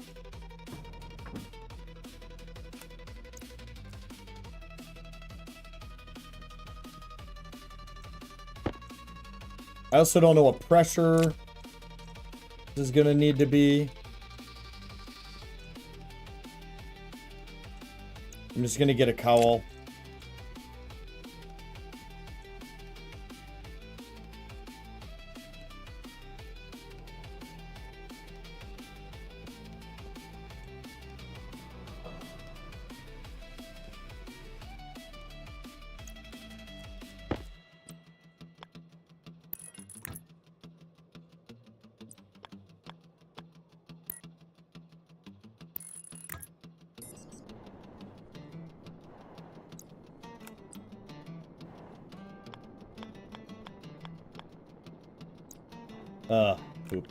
I also don't know what pressure this is gonna need to be. I'm just gonna get a cowl. Poop.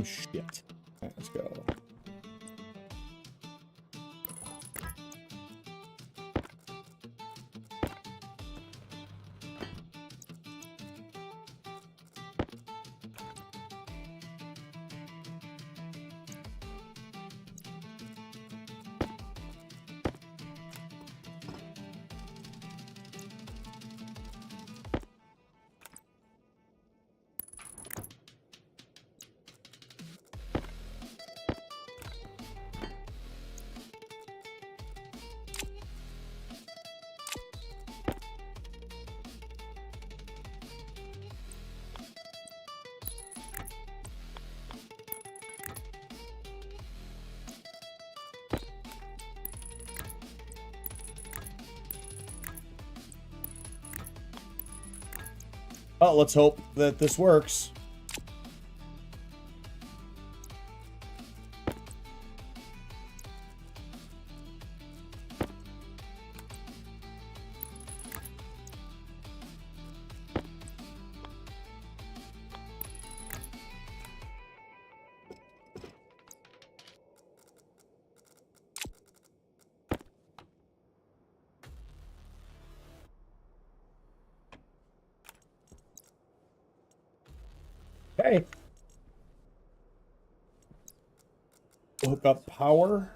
Shit. All right, let's go. Oh, let's hope that this works. Okay. Hook up power.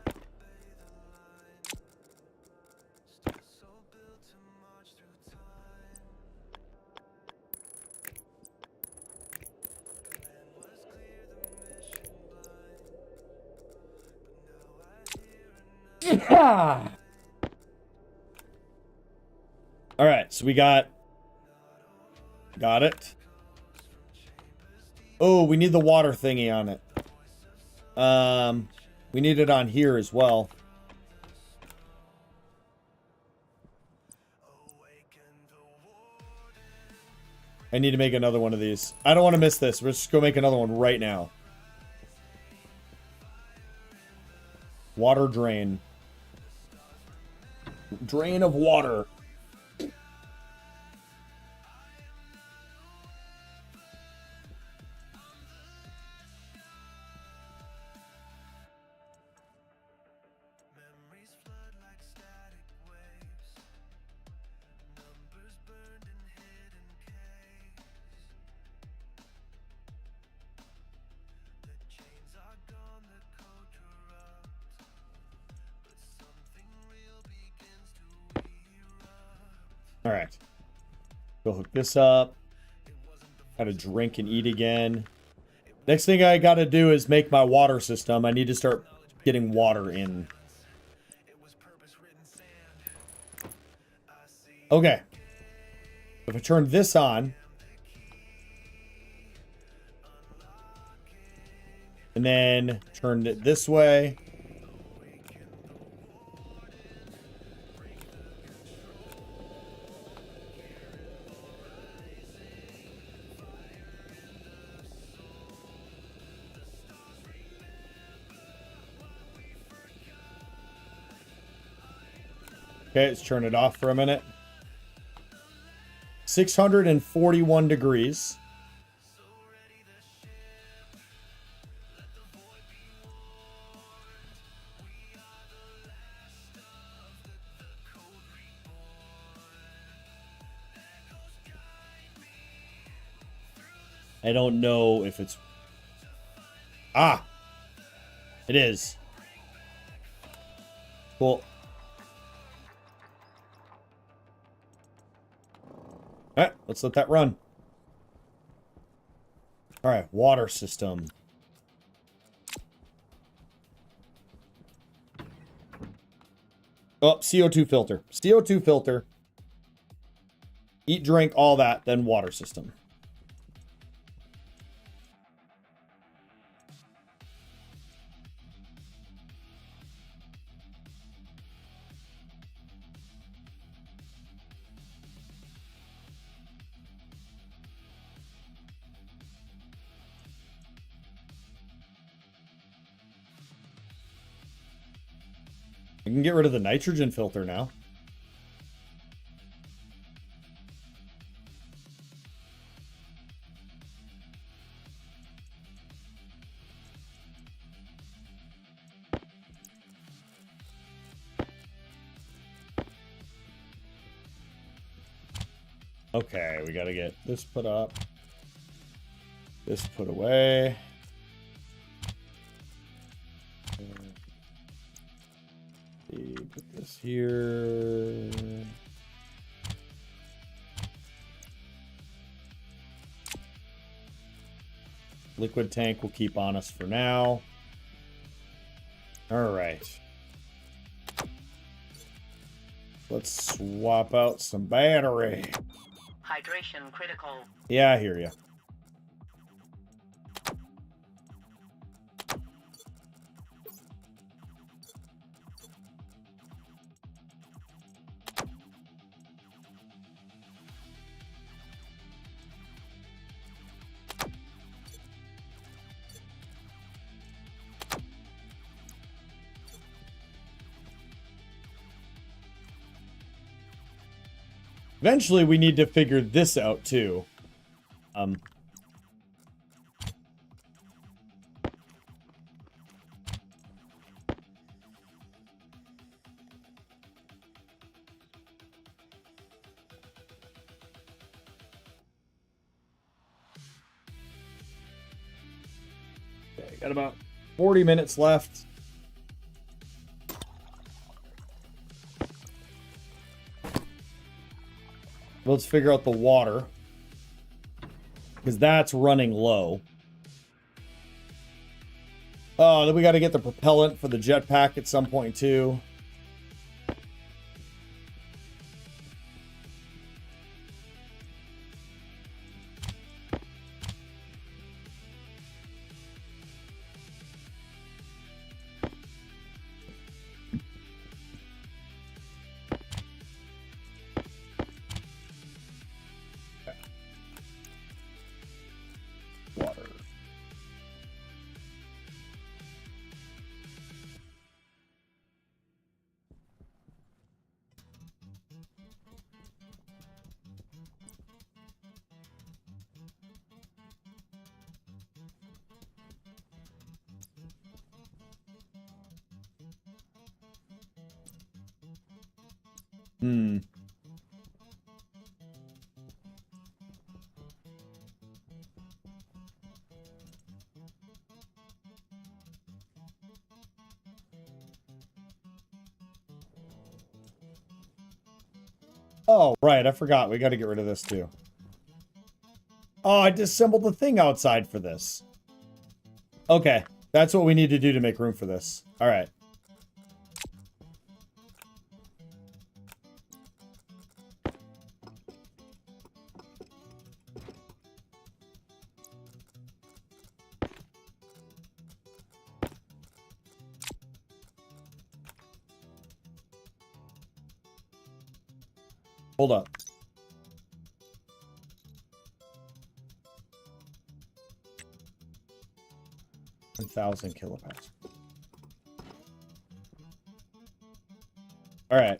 Yeah. All right, so we got it. Oh, we need the water thingy on it. We need it on here as well. I need to make another one of these. I don't want to miss this. Let's just go make another one right now. Water drain. Drain of water. All right. Go hook this up. Gotta drink and eat again. Next thing I gotta do is make my water system. I need to start getting water in. Okay. If I turn this on, and then turn it this way. Okay, let's turn it off for a minute. 641 degrees. I don't know if it's... Ah! It is. Cool. Alright, let's let that run. Alright, water system. Oh, CO2 filter. CO2 filter. Eat, drink, all that, then water system. I can get rid of the nitrogen filter now. Okay, we gotta get this put up. This put away. Put this here. Liquid tank will keep on us for now. All right. Let's swap out some battery. Hydration critical. Yeah, I hear you. Eventually, we need to figure this out, too. Okay, got about 40 minutes left. Let's figure out the water, because that's running low. Oh, then we got to get the propellant for the jetpack at some point too. Water. Hmm. Oh, right. I forgot. We got to get rid of this too. Oh, I disassembled the thing outside for this. Okay. That's what we need to do to make room for this. All right. Hold up. $1,000 kilopascal. All right.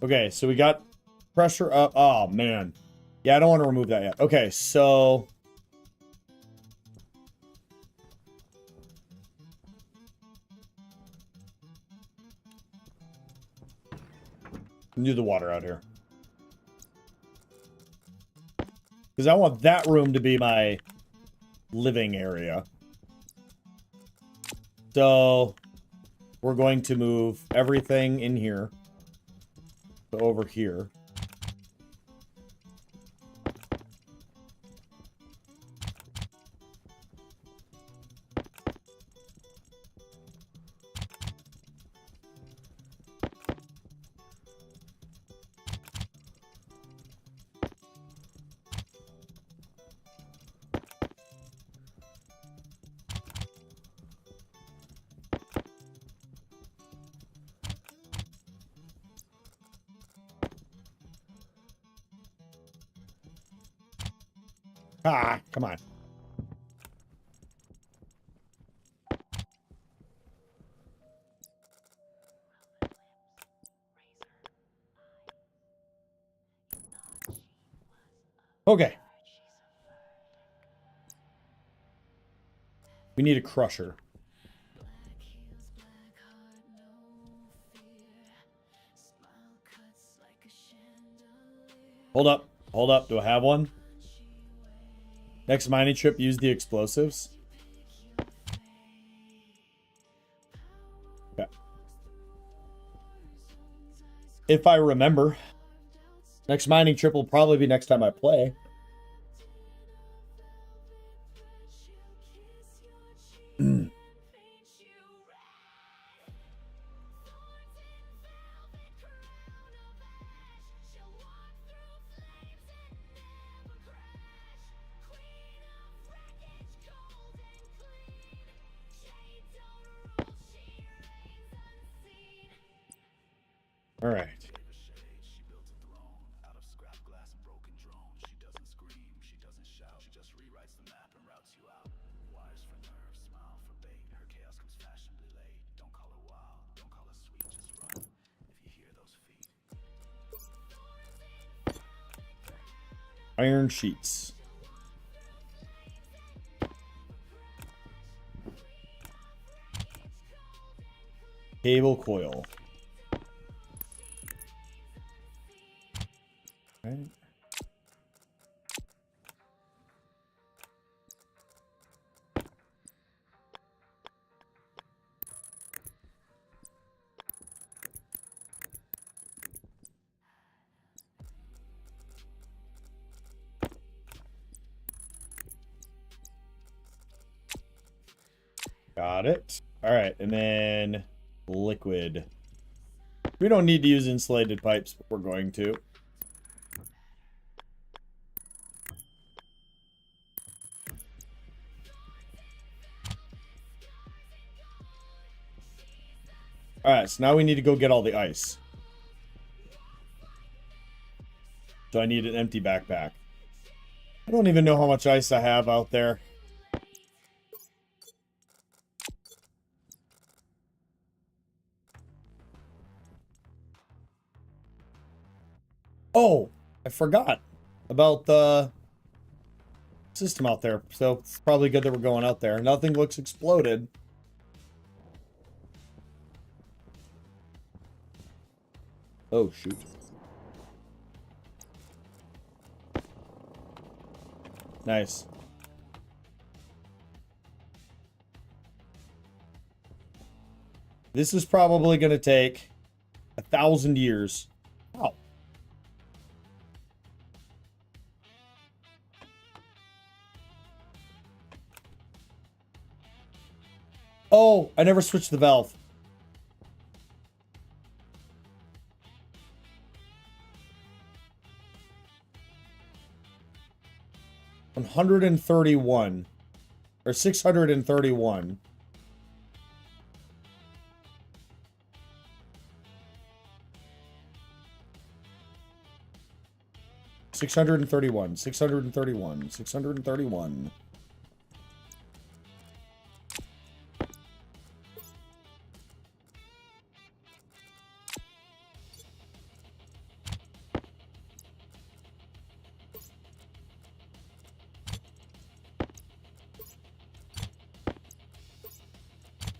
Okay, so we got pressure up. Oh, man. Yeah, I don't want to remove that yet. Okay, so Do the water out here. Because I want that room to be my living area. So we're going to move everything in here to over here. Ah, come on. Okay. We need a crusher. Hold up. Hold up. Do I have one? Next mining trip, use the explosives. Okay. If I remember. Next mining trip will probably be next time I play. All right. She built a throne out of scrap glass and broken drone. She doesn't scream, she doesn't shout. She just rewrites the map and routes you out. Wires for nerves, smile for bait. Her chaos comes fashionably late. Don't call her wild, don't call her sweet. Just run if you hear those feet. Iron sheets. Cable coil. Right. Got it. All right, and then liquid. We don't need to use insulated pipes, but we're going to. All right, so now we need to go get all the ice. So I need an empty backpack. I don't even know how much ice I have out there. Oh, I forgot about the system out there. So it's probably good that we're going out there. Nothing looks exploded. Oh, shoot. Nice. This is probably going to take 1,000 years. Wow. Oh, I never switched the valve. $131 or 631. $631.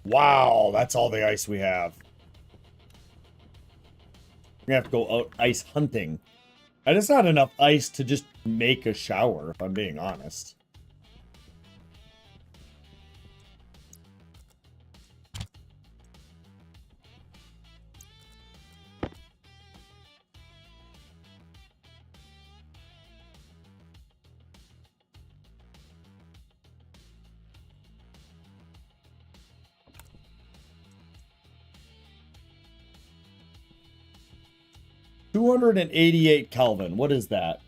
Wow, that's all the ice we have. gonna have to go out ice hunting. And it's not enough ice to just make a shower, if I'm being honest. $288 Kelvin. What is that?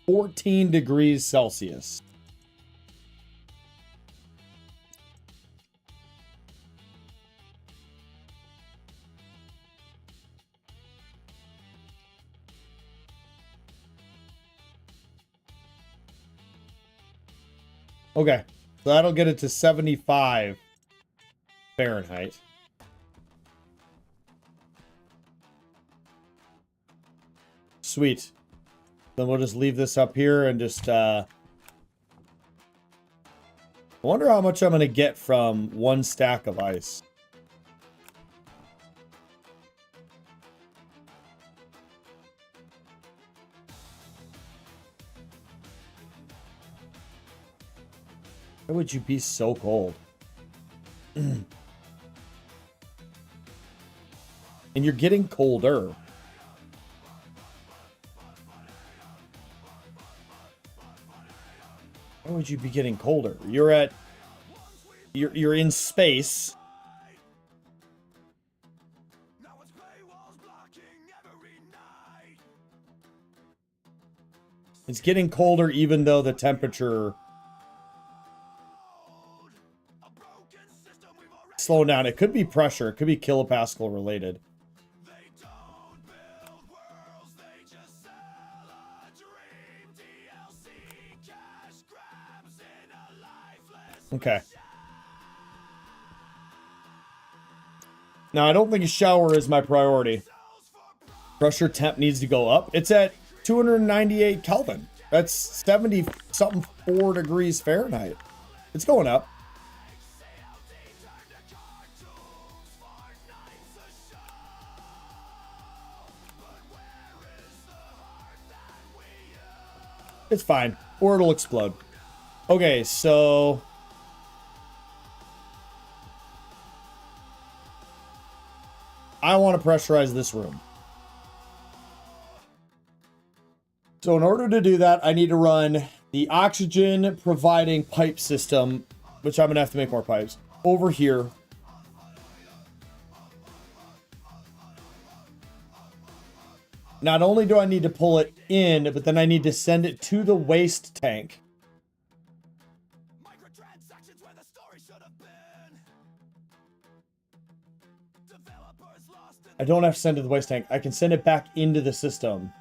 (14°C). Okay, so that'll get it to 75 Fahrenheit. Sweet. Then we'll just leave this up here and just, I wonder how much I'm going to get from one stack of ice. Why would you be so cold? And you're getting colder. Why would you be getting colder? You're at... You're in space. It's getting colder even though the temperature... Slow down. It could be pressure. It could be kilopascal related. Okay. Now, I don't think a shower is my priority. Pressure temp needs to go up. It's at 298 Kelvin. That's 70-something 4 degrees Fahrenheit. It's going up. It's fine. Or it'll explode. Okay, so... I want to pressurize this room. So in order to do that, I need to run the oxygen providing pipe system, which I'm going to have to make more pipes, over here. Not only do I need to pull it in, but then I need to send it to the waste tank. Microtransactions where the story should have been. Developers lost in I don't have to send it to the waste tank. I can send it back into the system.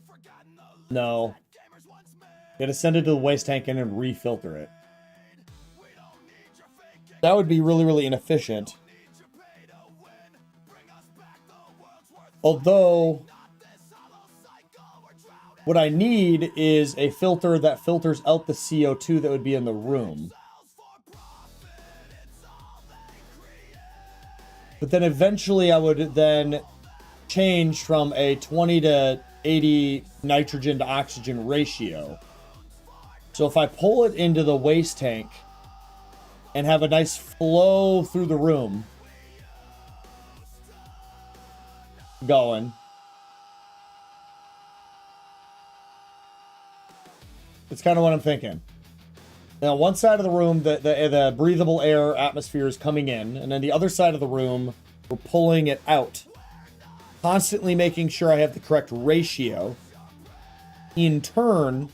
forgotten the No. gamers once made. Gotta send it to the waste tank and then refilter it. We don't need your fake, That would be really, really inefficient. need your pay to win. Bring us back the world's worth. Although, Not this hollow cycle we're drowning what I need is a filter that filters out the CO2 that would be in the room. ourselves for profit. It's all they create. But then eventually I would then change from a 20 to 80 nitrogen to oxygen ratio. So if I pull it into the waste tank and have a nice flow through the room going, it's kind of what I'm thinking. Now, one side of the room, the breathable air atmosphere is coming in, and then the other side of the room, we're pulling it out. Constantly making sure I have the correct ratio. In turn,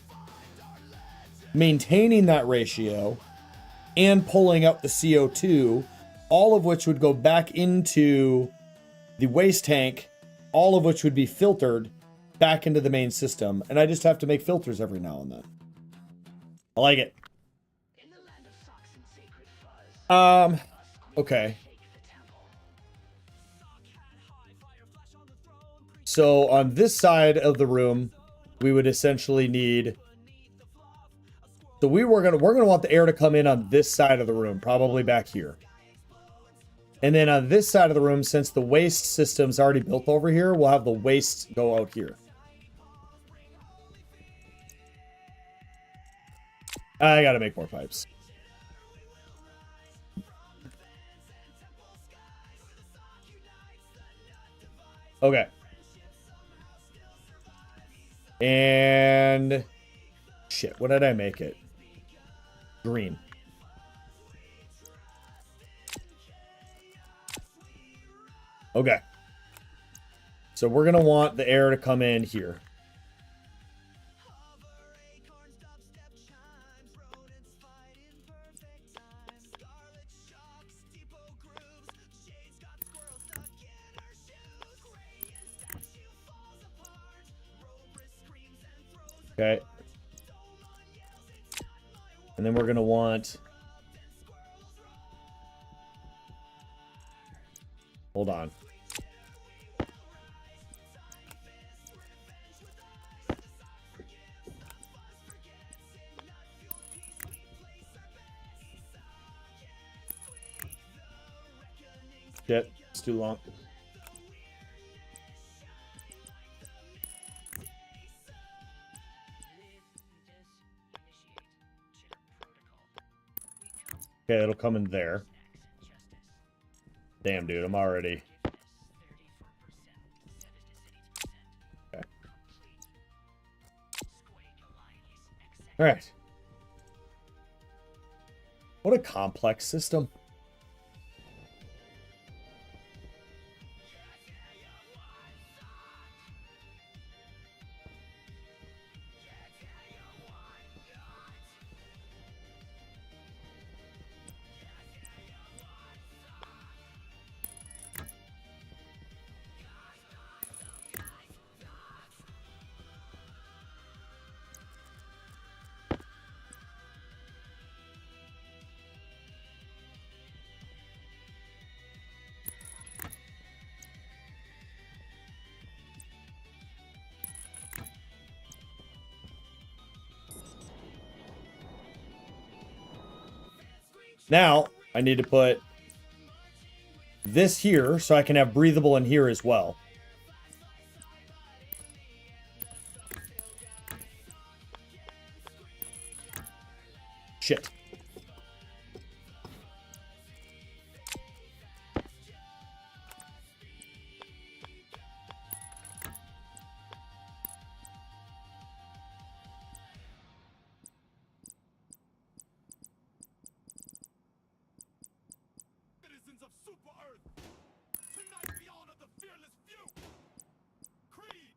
maintaining that ratio and pulling out the CO2, all of which would go back into the waste tank, all of which would be filtered back into the main system. And I just have to make filters every now and then. I like it. Okay. So on this side of the room, we would essentially need. So we're gonna want the air to come in on this side of the room, probably back here. And then on this side of the room, since the waste system's already built over here, we'll have the waste go out here. I gotta make more pipes. Okay. And shit, what did I make it? Green. Okay. So we're gonna want the air to come in here. Okay. And then we're going to want... Hold on. Shit, it's too long. Okay, it'll come in there. Damn, dude, I'm already... Okay. Alright. What a complex system. Now, I need to put this here so I can have breathable in here as well. Shit. Citizens of Super Earth, tonight we honor the fearless few. Creed,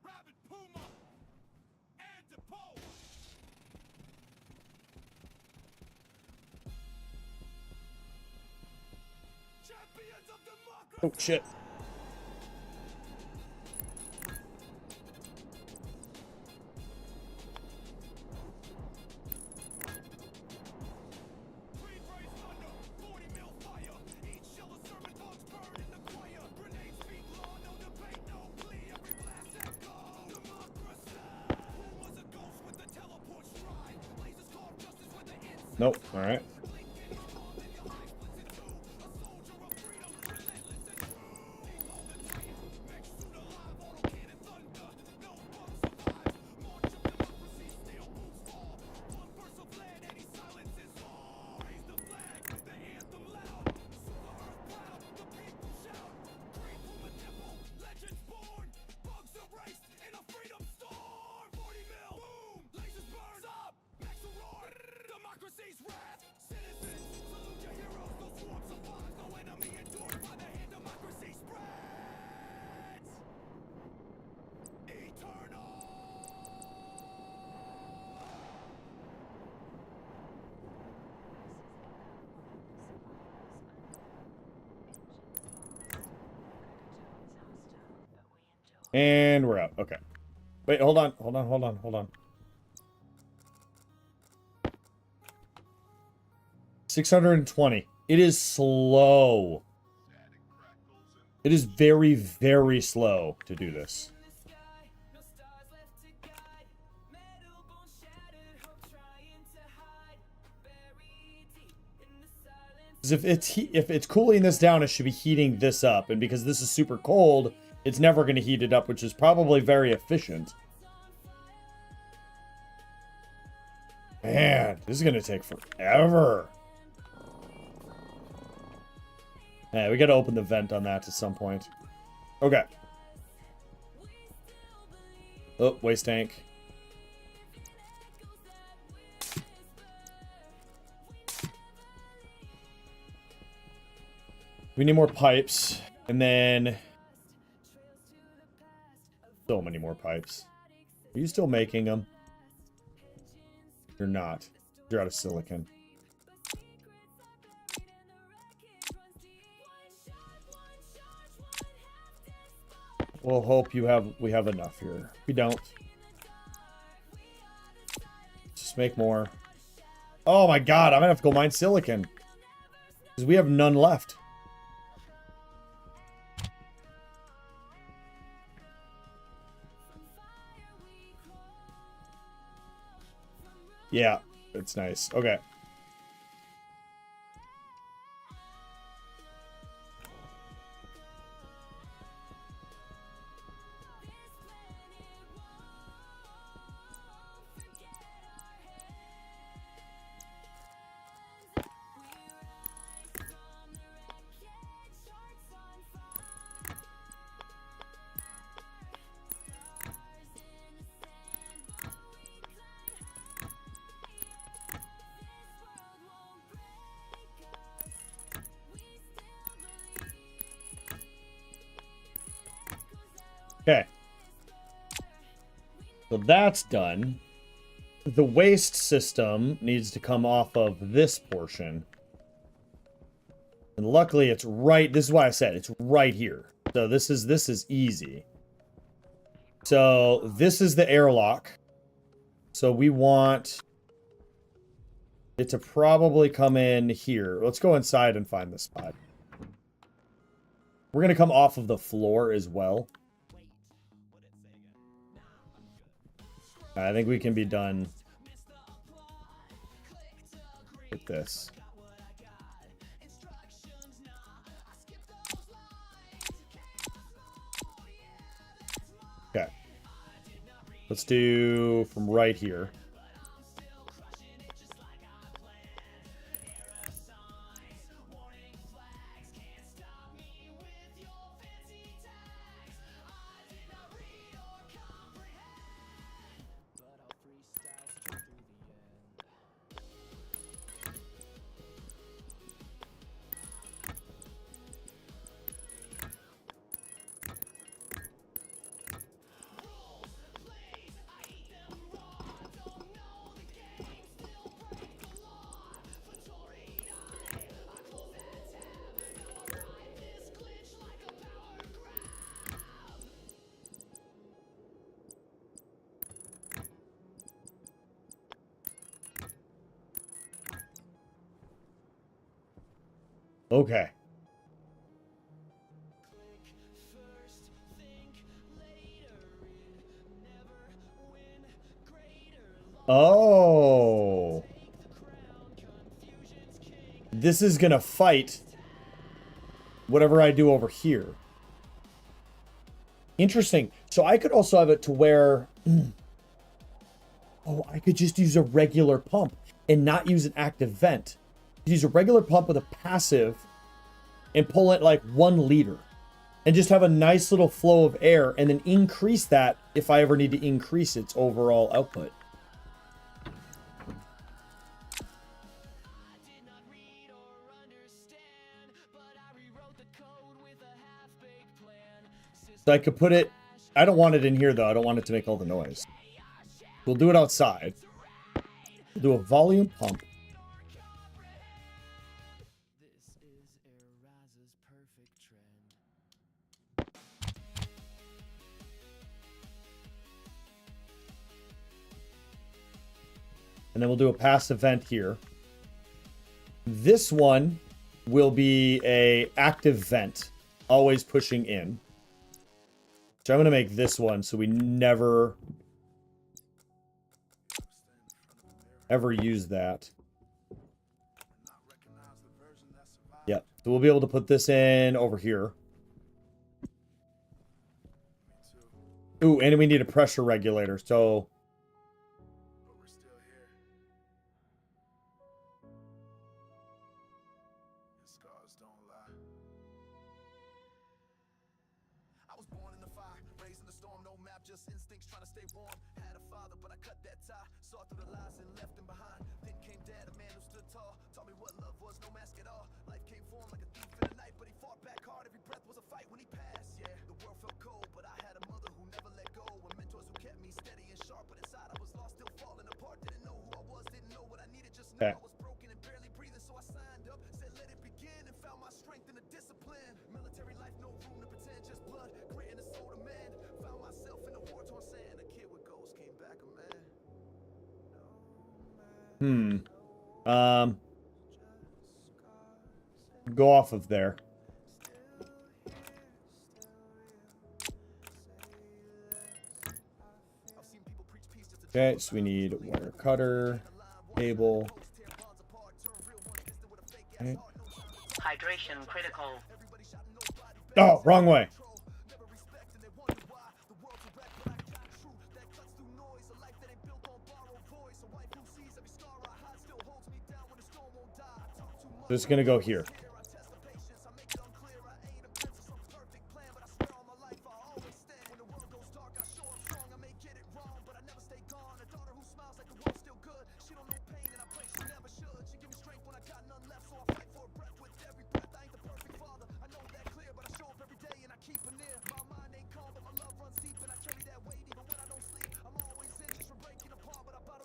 Rabbit Puma, and Depot. Champions of democracy. Oh, shit. Creed raise thunder, 40 mil fire. Each shell a sermon, dogs burn in the choir. Grenades speak law, no debate, no plea. Every blast echo. Democracy. Who was a ghost with the teleport stride? Lasers carve justice with the inside. Nope. All right. Democracy's wrath, citizens, salute your heroes, no swarm survives, no enemy endured by the hand democracy spreads. Eternal. And we're out. Okay. Wait, hold on. Hold on. Hold on. Hold on. 620. It is slow. It is very, very slow to do this. Because if it's cooling this down, it should be heating this up. And because this is super cold, it's never going to heat it up, which is probably very efficient. Man, this is going to take forever. Yeah, we got to open the vent on that at some point. Okay. Oh, waste tank. We need more pipes. And then... so many more pipes. Are you still making them? You're not. You're out of silicon. We'll hope we have enough here. If we don't, just make more. Oh my god, I'm gonna have to go mine silicon. Because we have none left. Yeah, it's nice. Okay. Okay. So that's done. The waste system needs to come off of this portion. And luckily it's right, this is why I said it's right here. So this is easy. So this is the airlock. So we want it to probably come in here. Let's go inside and find the spot. We're going to come off of the floor as well. I think we can be done with this. Okay. Let's do from right here. Okay. Oh. This is gonna fight whatever I do over here. Interesting. So I could also have it to where... oh, I could just use a regular pump and not use an active vent. Use a regular pump with a passive and pull it like 1 liter and just have a nice little flow of air and then increase that if I ever need to increase its overall output. So I could put it, I don't want it in here though. I don't want it to make all the noise. We'll do it outside. We'll do a volume pump. And then we'll do a passive vent here. This one will be a active vent, always pushing in. So I'm going to make this one so we never ever use that. Yep. So we'll be able to put this in over here. Ooh, and we need a pressure regulator. So But we're still here. His scars don't lie. I was born in the fire, raised in the storm, no map, just instincts trying to stay warm. Had a father, but I cut that tie. Saw through the lies and left him behind. Then came dad, a man who stood tall. Taught me what love was, no mask at all. Life came for him like a thief in the night, but he fought back hard. Every breath was a fight when he passed. Yeah, the world felt cold, but I had a mother who never let go. And mentors who kept me steady and sharp, but inside I was lost, still falling apart. Didn't know who I was, didn't know what I needed, just knew Okay. I was broken and barely breathing. So I signed up, said let it begin, and found my strength in the discipline. Military life, no room to pretend, just blood, grit, and a soul to mend. Found myself in the war-torn sand. A kid with goals came back a man. Go off of there. Okay, so we need wire cutter, cable. Okay. Hydration critical. Oh, wrong way. Just gonna go here.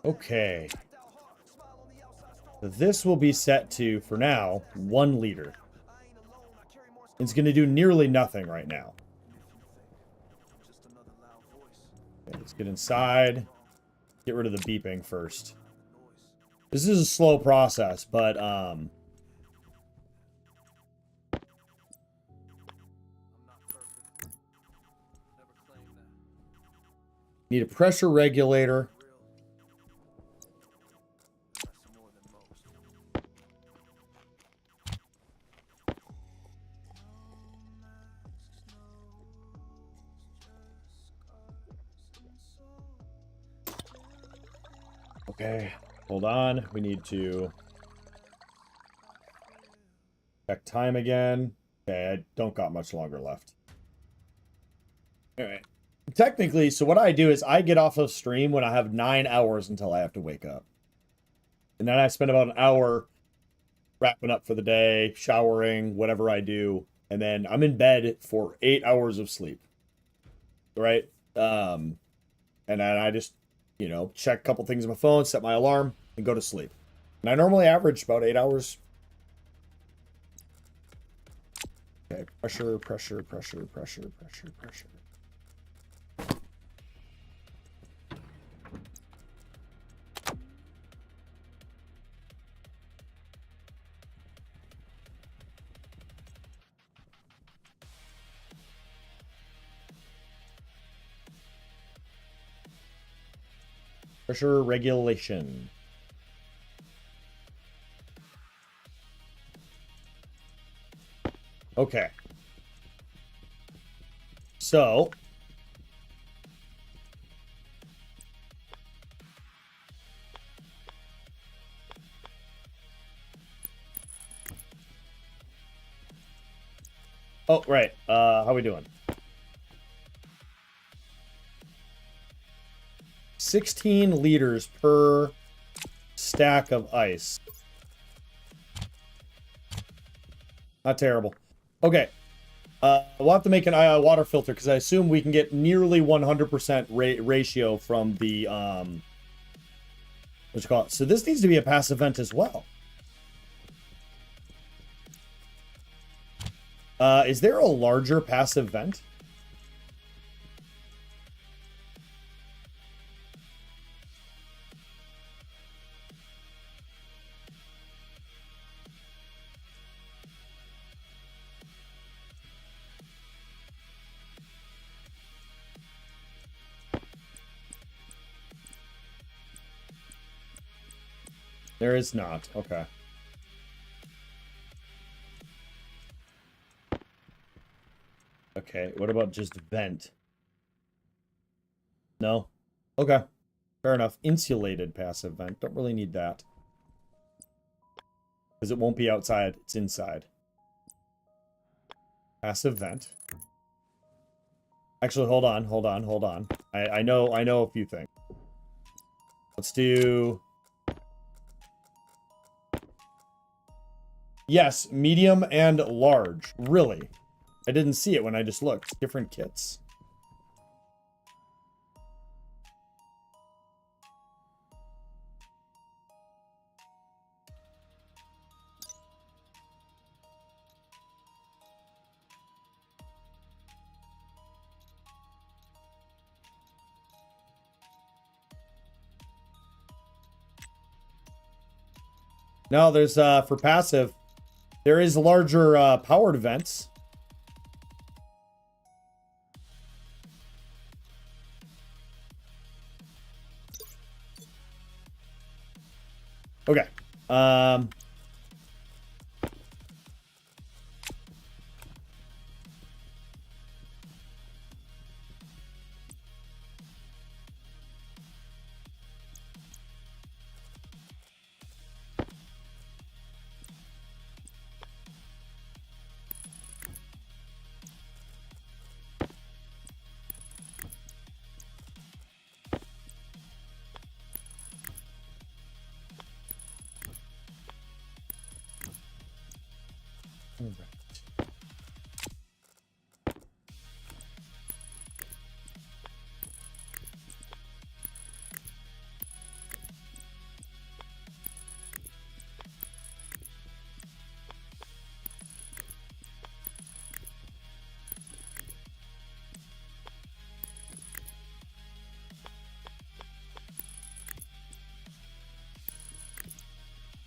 Okay. So this will be set to, for now, 1 liter. It's going to do nearly nothing right now. Okay, let's get inside. Get rid of the beeping first. This is a slow process, but need a pressure regulator. Okay, hold on. We need to check time again. Okay, I don't got much longer left. All right. Technically, so what I do is I get off of stream when I have 9 hours until I have to wake up. And then I spend about an hour wrapping up for the day, showering, whatever I do. And then I'm in bed for 8 hours of sleep. Right? And then I just, you know, check a couple things on my phone, set my alarm, and go to sleep. And I normally average about 8 hours. Okay, pressure, pressure, pressure, pressure, pressure, pressure. Pressure regulation. Okay. So. Oh, right. How we doing? 16 liters per stack of ice. Not terrible. Okay. We'll have to make an water filter because I assume we can get nearly 100% ratio from the what you call it. So this needs to be a passive vent as well. Is there a larger passive vent? There is not. Okay. Okay, what about just vent? No? Okay. Fair enough. Insulated passive vent. Don't really need that. Because it won't be outside. It's inside. Passive vent. Actually, hold on. I know a few things. Let's do... Yes, medium and large. Really? I didn't see it when I just looked. Different kits. No, there's, for passive, there is larger, powered vents. Okay.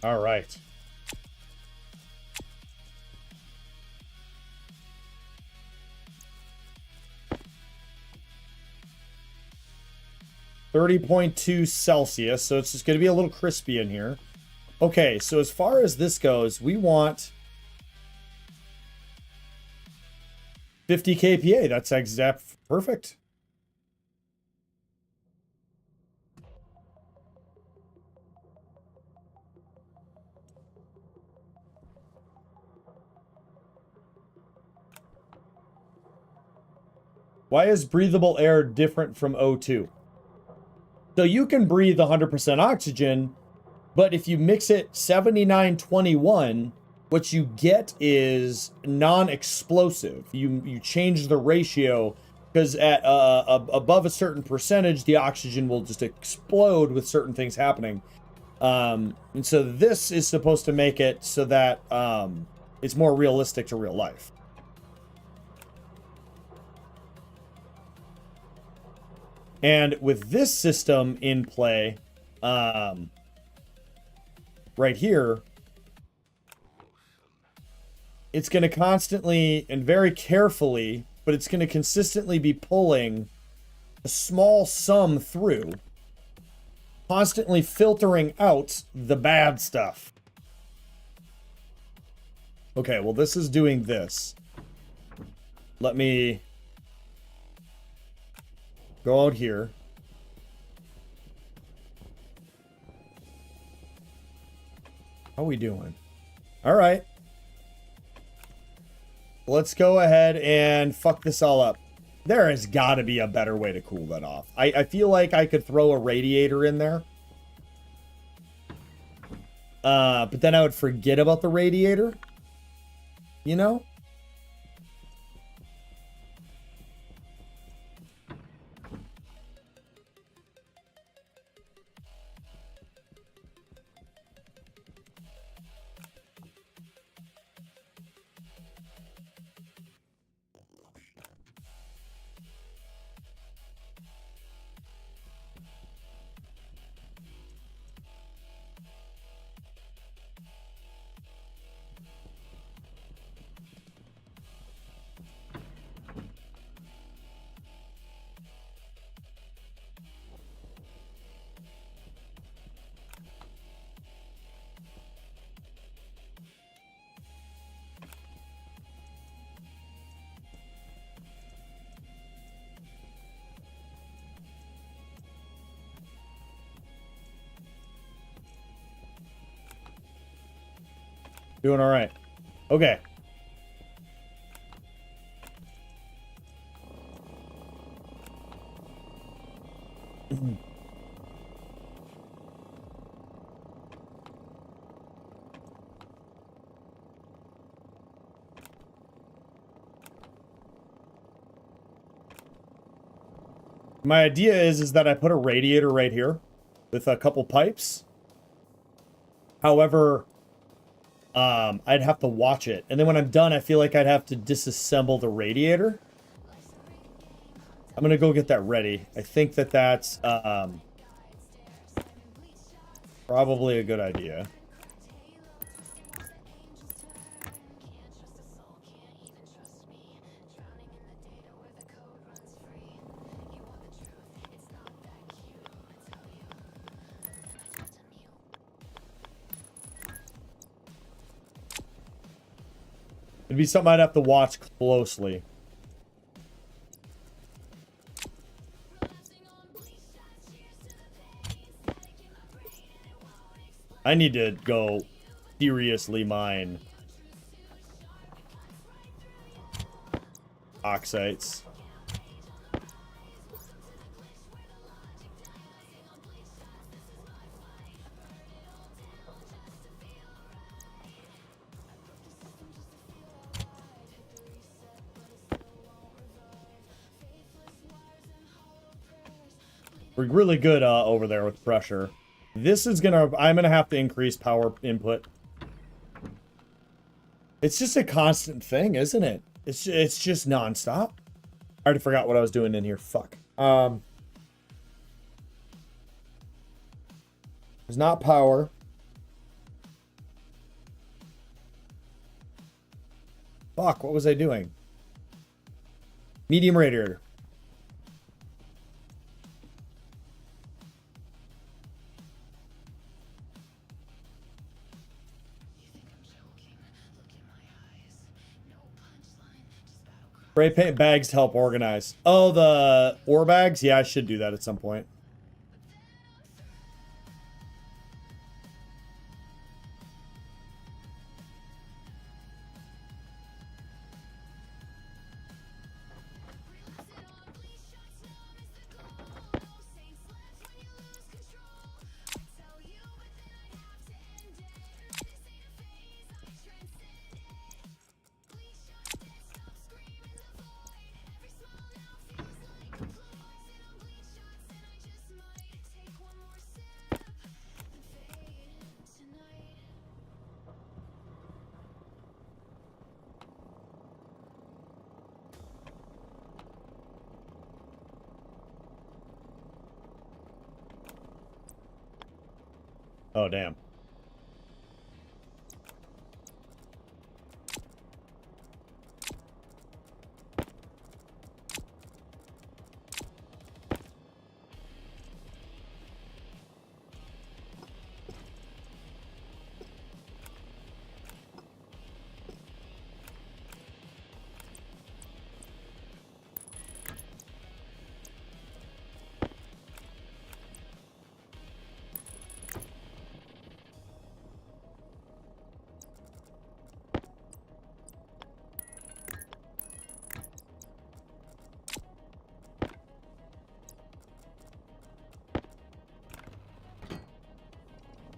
All right. $30.2 Celsius, so it's just going to be a little crispy in here. Okay, so as far as this goes, we want 50 kPa. That's exact perfect. Why is breathable air different from O2? So you can breathe 100% oxygen, but if you mix it 79-21, what you get is non-explosive. You change the ratio because at above a certain percentage, the oxygen will just explode with certain things happening. And so this is supposed to make it so that it's more realistic to real life. And with this system in play, right here, it's going to constantly and very carefully, but it's going to consistently be pulling a small sum through, constantly filtering out the bad stuff. Okay, well, this is doing this. Let me go out here. How are we doing? All right. Let's go ahead and fuck this all up. There has got to be a better way to cool that off. I feel like I could throw a radiator in there. But then I would forget about the radiator. You know? Doing all right. Okay. My idea is that I put a radiator right here with a couple pipes. However, I'd have to watch it. And then when I'm done, I feel like I'd have to disassemble the radiator. I'm gonna go get that ready. I think that that's probably a good idea. It'd be something I'd have to watch closely. I need to go seriously mine oxites. We're really good over there with pressure. This is I'm gonna have to increase power input. It's just a constant thing, isn't it? It's just nonstop. I already forgot what I was doing in here. Fuck. There's not power. Fuck, what was I doing? Medium radiator. Spray paint bags to help organize. Oh, the ore bags? Yeah, I should do that at some point. Oh, damn.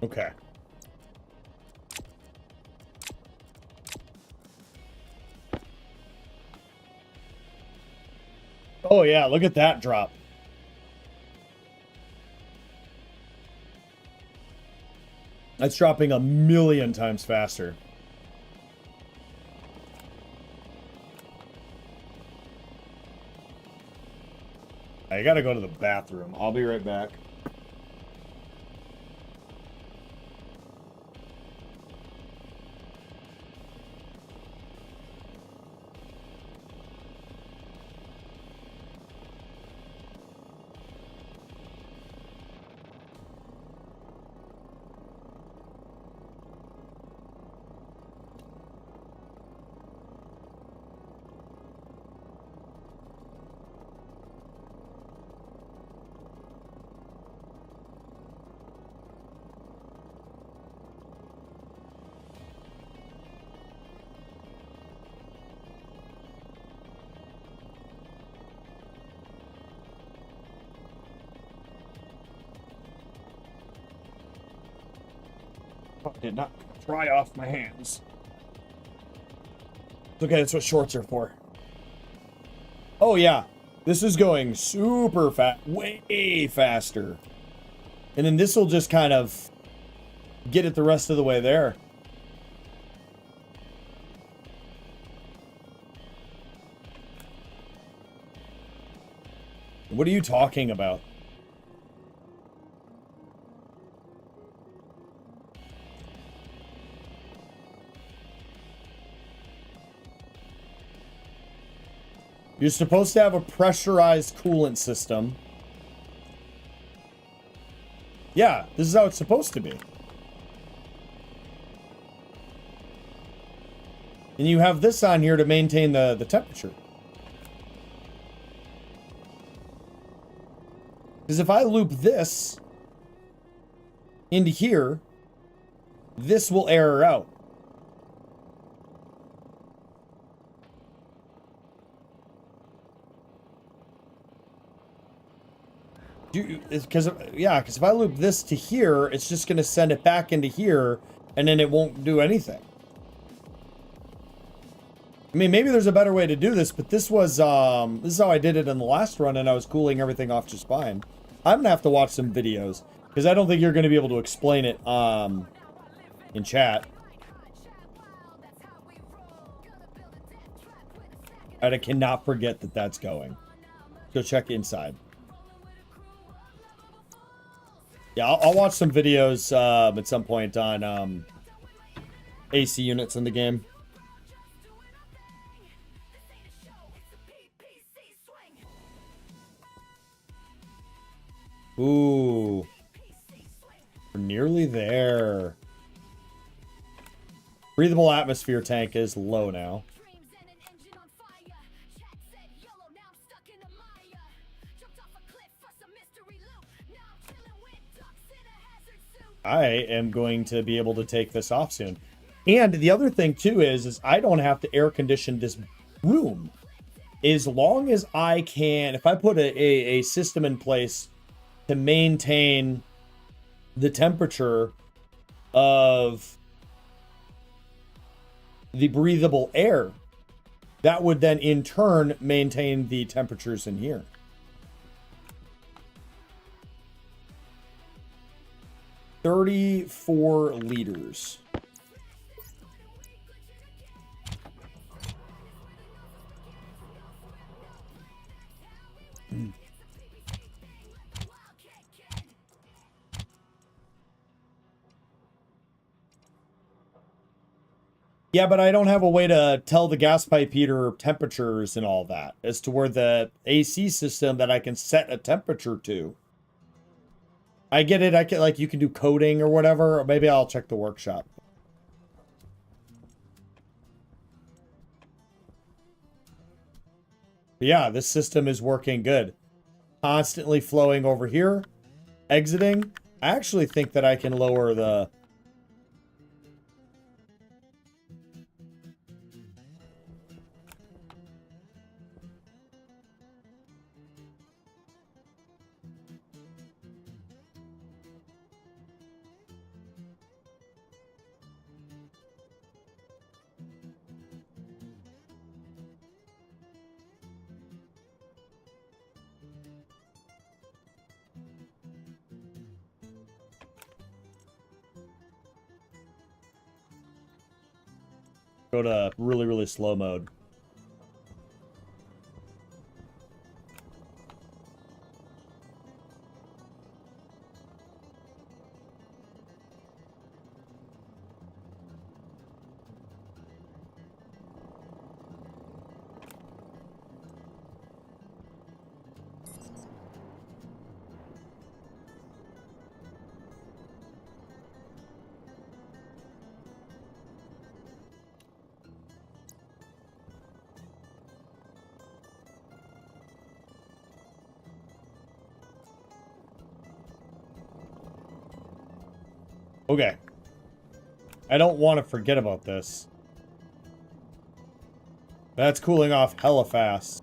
Okay. Oh, yeah, look at that drop. That's dropping 1,000,000 times faster. I gotta go to the bathroom. I'll be right back. Did not dry off my hands. It's okay, that's what shorts are for. Oh yeah, this is going super fast, way faster. And then this will just kind of get it the rest of the way there. What are you talking about? You're supposed to have a pressurized coolant system. Yeah, this is how it's supposed to be. And you have this on here to maintain the temperature. Because if I loop this into here, this will error out. Because if I loop this to here, it's just going to send it back into here, and then it won't do anything. I mean, maybe there's a better way to do this, but this was this is how I did it in the last run, and I was cooling everything off just fine. I'm gonna have to watch some videos because I don't think you're going to be able to explain it in chat. And I cannot forget that that's going. Go check inside. Yeah, I'll watch some videos at some point on AC units in the game. Ooh. We're nearly there. Breathable atmosphere tank is low now. I am going to be able to take this off soon. And the other thing too is I don't have to air condition this room. As long as I can, if I put a system in place to maintain the temperature of the breathable air, that would then in turn maintain the temperatures in here. $34 liters. Yeah, but I don't have a way to tell the gas pipe heater temperatures and all that as to where the AC system that I can set a temperature to. I get it. I can, like, you can do coding or whatever, or maybe I'll check the workshop. But yeah, this system is working good. Constantly flowing over here, exiting. I actually think that I can lower the... Go to really, really slow mode. Okay. I don't want to forget about this. That's cooling off hella fast.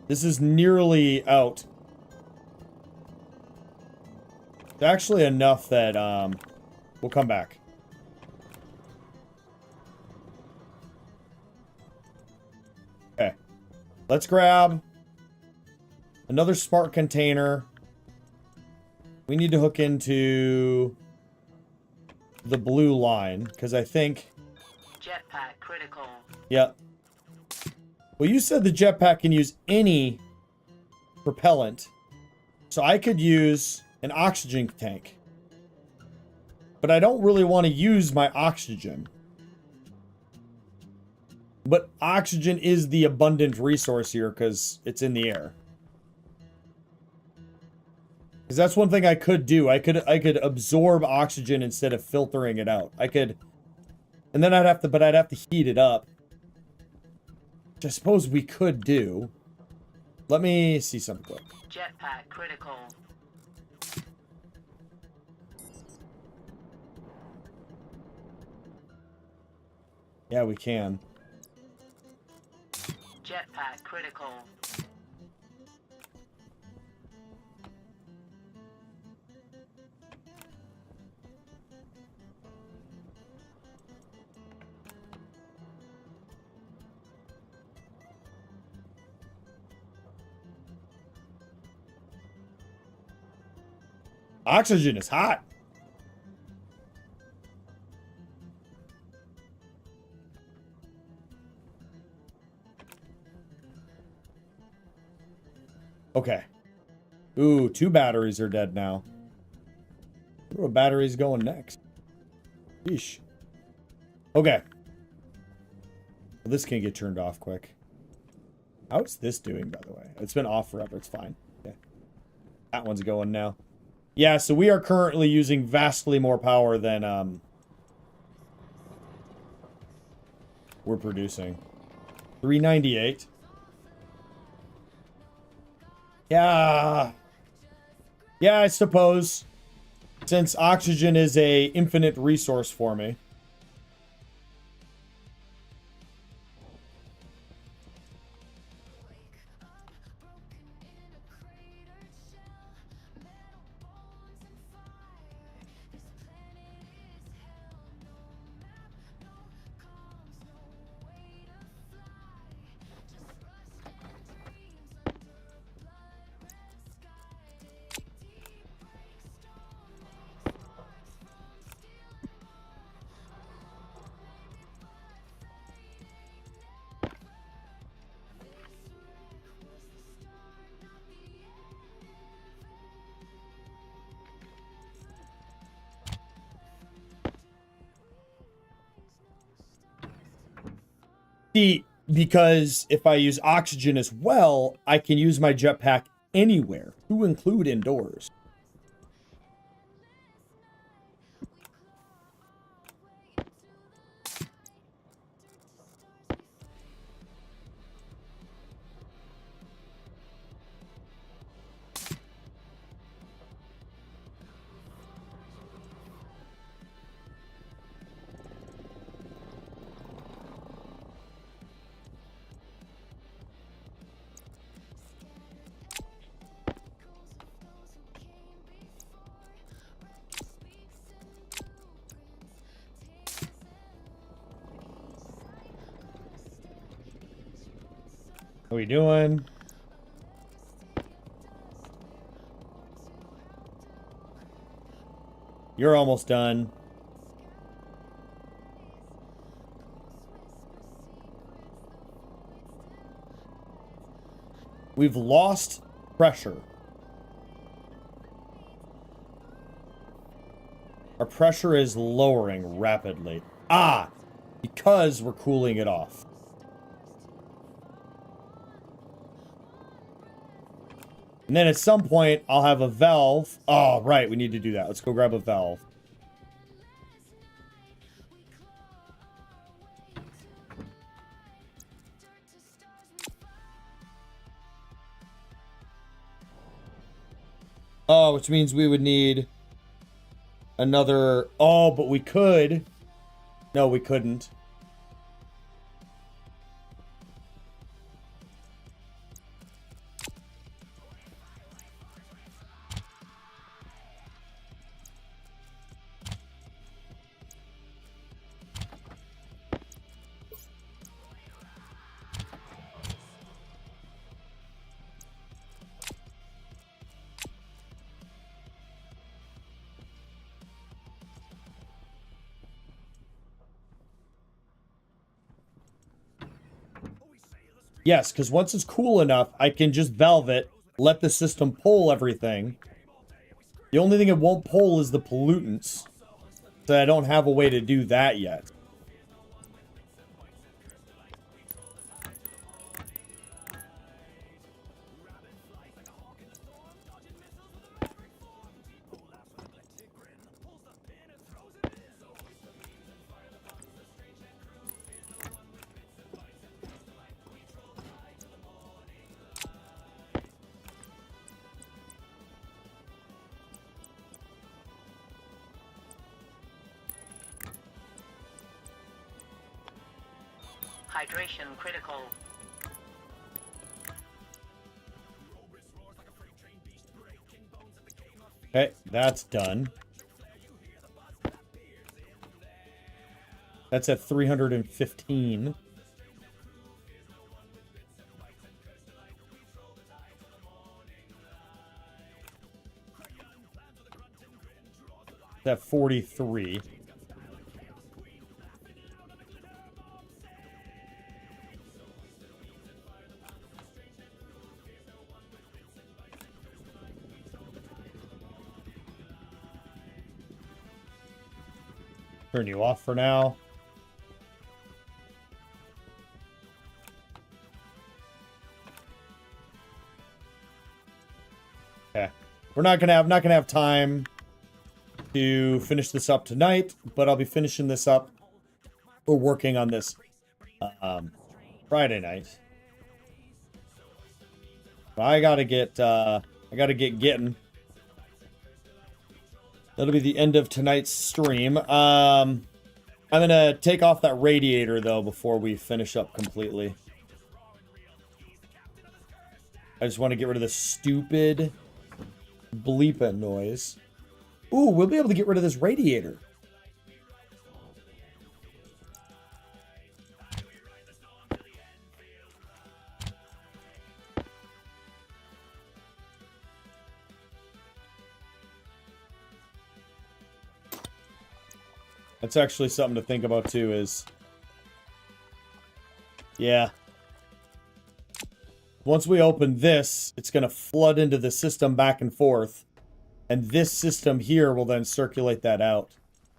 This is nearly out. It's actually enough that, we'll come back. Let's grab another smart container. We need to hook into the blue line, because I think... Jetpack critical. Yep. Well, you said the jetpack can use any propellant. So I could use an oxygen tank. But I don't really want to use my oxygen. But oxygen is the abundant resource here because it's in the air. Because that's one thing I could do. I could absorb oxygen instead of filtering it out. I could, and then I'd have to heat it up. Which I suppose we could do. Let me see something quick. Jetpack critical. Yeah, we can. Jetpack critical. Oxygen is hot. Okay. Ooh, 2 batteries are dead now. Where batteries going next? Yeesh. Okay. Well, this can get turned off quick. How's this doing, by the way? It's been off forever. It's fine. Okay. That one's going now. Yeah, so we are currently using vastly more power than we're producing. 398. Yeah. Yeah, I suppose. Since oxygen is a infinite resource for me. See, because if I use oxygen as well, I can use my jetpack anywhere, to include indoors. How we doing? You're almost done. We've lost pressure. Our pressure is lowering rapidly. Ah! Because we're cooling it off. And then at some point, I'll have a valve. Oh, right. We need to do that. Let's go grab a valve. Oh, which means we would need another... Oh, but we could. No, we couldn't. Yes, because once it's cool enough, I can just valve it, let the system pull everything. The only thing it won't pull is the pollutants. So I don't have a way to do that yet. Hydration critical. Okay, that's done. That's at 315. It's at 43. Turn you off for now. Okay. I'm not gonna have time to finish this up tonight, but I'll be finishing this up or working on this Friday night. But I gotta get getting. That'll be the end of tonight's stream. I'm gonna take off that radiator though before we finish up completely. I just want to get rid of this stupid bleeping noise. Ooh, we'll be able to get rid of this radiator. That's actually something to think about too, is... Yeah. Once we open this, it's going to flood into the system back and forth. And this system here will then circulate that out.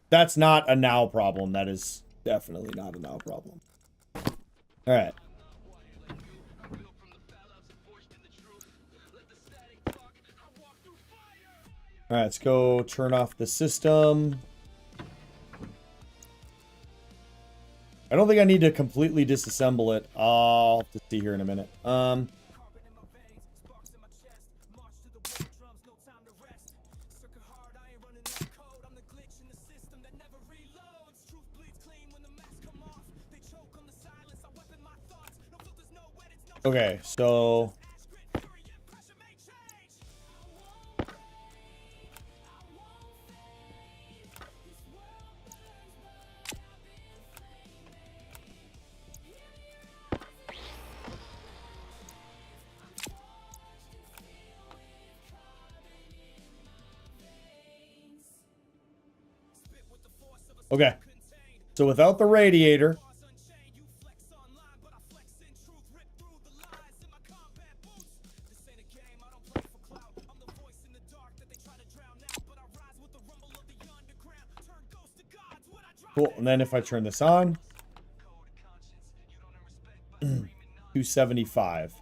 That's not a now problem. That is definitely not a now problem. Alright. Alright, let's go turn off the system. I don't think I need to completely disassemble it. I'll have to see here in a minute. Okay, so... Okay, so without the radiator, cool, and then if I turn this on, 275.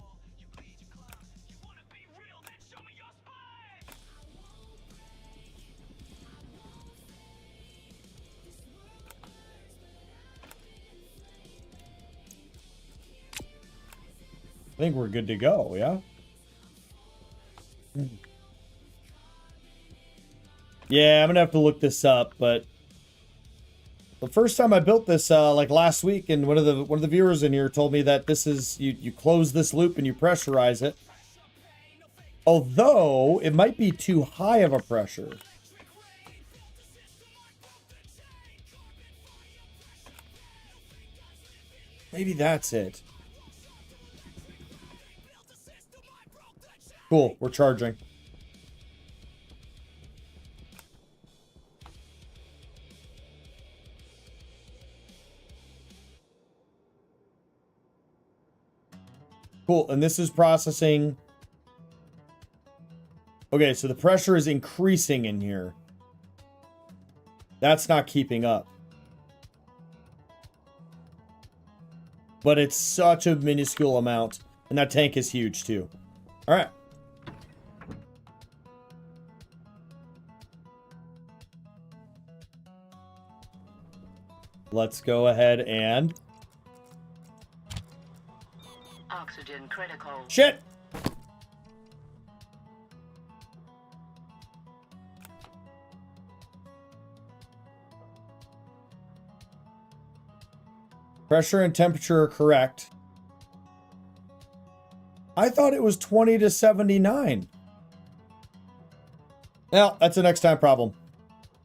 I think we're good to go, yeah? Yeah, I'm gonna have to look this up, but the first time I built this, like last week, and one of the viewers in here told me that this is you close this loop and you pressurize it. Although it might be too high of a pressure. Maybe that's it. Cool, we're charging. Cool. And this is processing. Okay, so the pressure is increasing in here. That's not keeping up. But it's such a minuscule amount. And that tank is huge too. All right. Let's go ahead and... Oxygen critical. Shit! Pressure and temperature are correct. I thought it was 20 to 79. Well, that's a next time problem.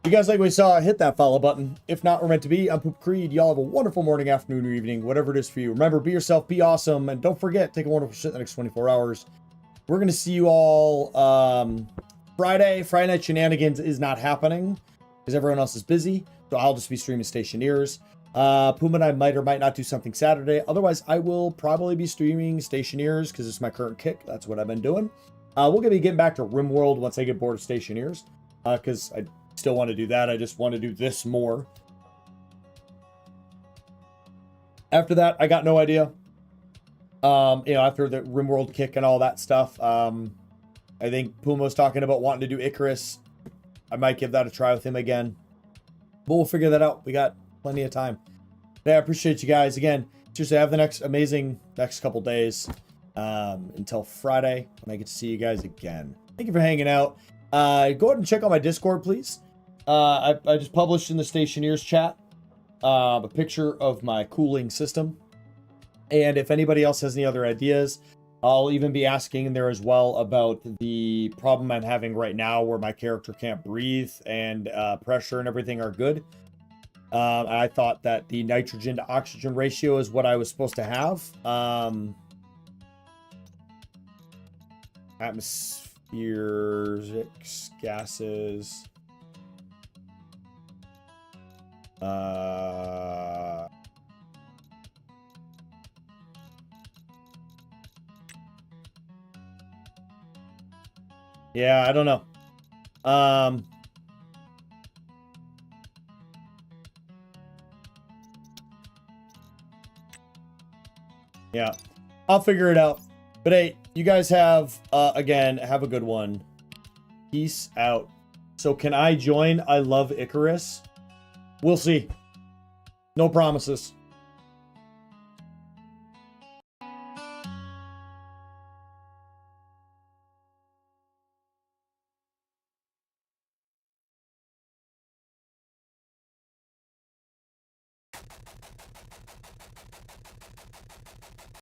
If you guys like what you saw, hit that follow button. If not, we're meant to be. I'm PooPooCreed. Y'all have a wonderful morning, afternoon, or evening, whatever it is for you. Remember, be yourself, be awesome, and don't forget, take a wonderful shit in the next 24 hours. We're going to see you all Friday. Friday Night Shenanigans is not happening because everyone else is busy. So I'll just be streaming Stationeers. Poom and I might or might not do something Saturday. Otherwise, I will probably be streaming Stationeers because it's my current kick. That's what I've been doing. We're going to be getting back to RimWorld once I get bored of Stationeers because I still want to do that. I just want to do this more. After that, I got no idea. After the RimWorld kick and all that stuff, I think Pumo's talking about wanting to do Icarus. I might give that a try with him again. But we'll figure that out. We got plenty of time. Yeah, I appreciate you guys. Again, just have the next couple days until Friday when I get to see you guys again. Thank you for hanging out. Go ahead and check out my Discord, please. I just published in the Stationeers chat a picture of my cooling system. And if anybody else has any other ideas, I'll even be asking in there as well about the problem I'm having right now where my character can't breathe and pressure and everything are good. I thought that the nitrogen to oxygen ratio is what I was supposed to have. Atmospheric gases. Yeah, I don't know. Yeah, I'll figure it out. But hey, you guys have, again, have a good one. Peace out. So can I join I Love Icarus? We'll see. No promises.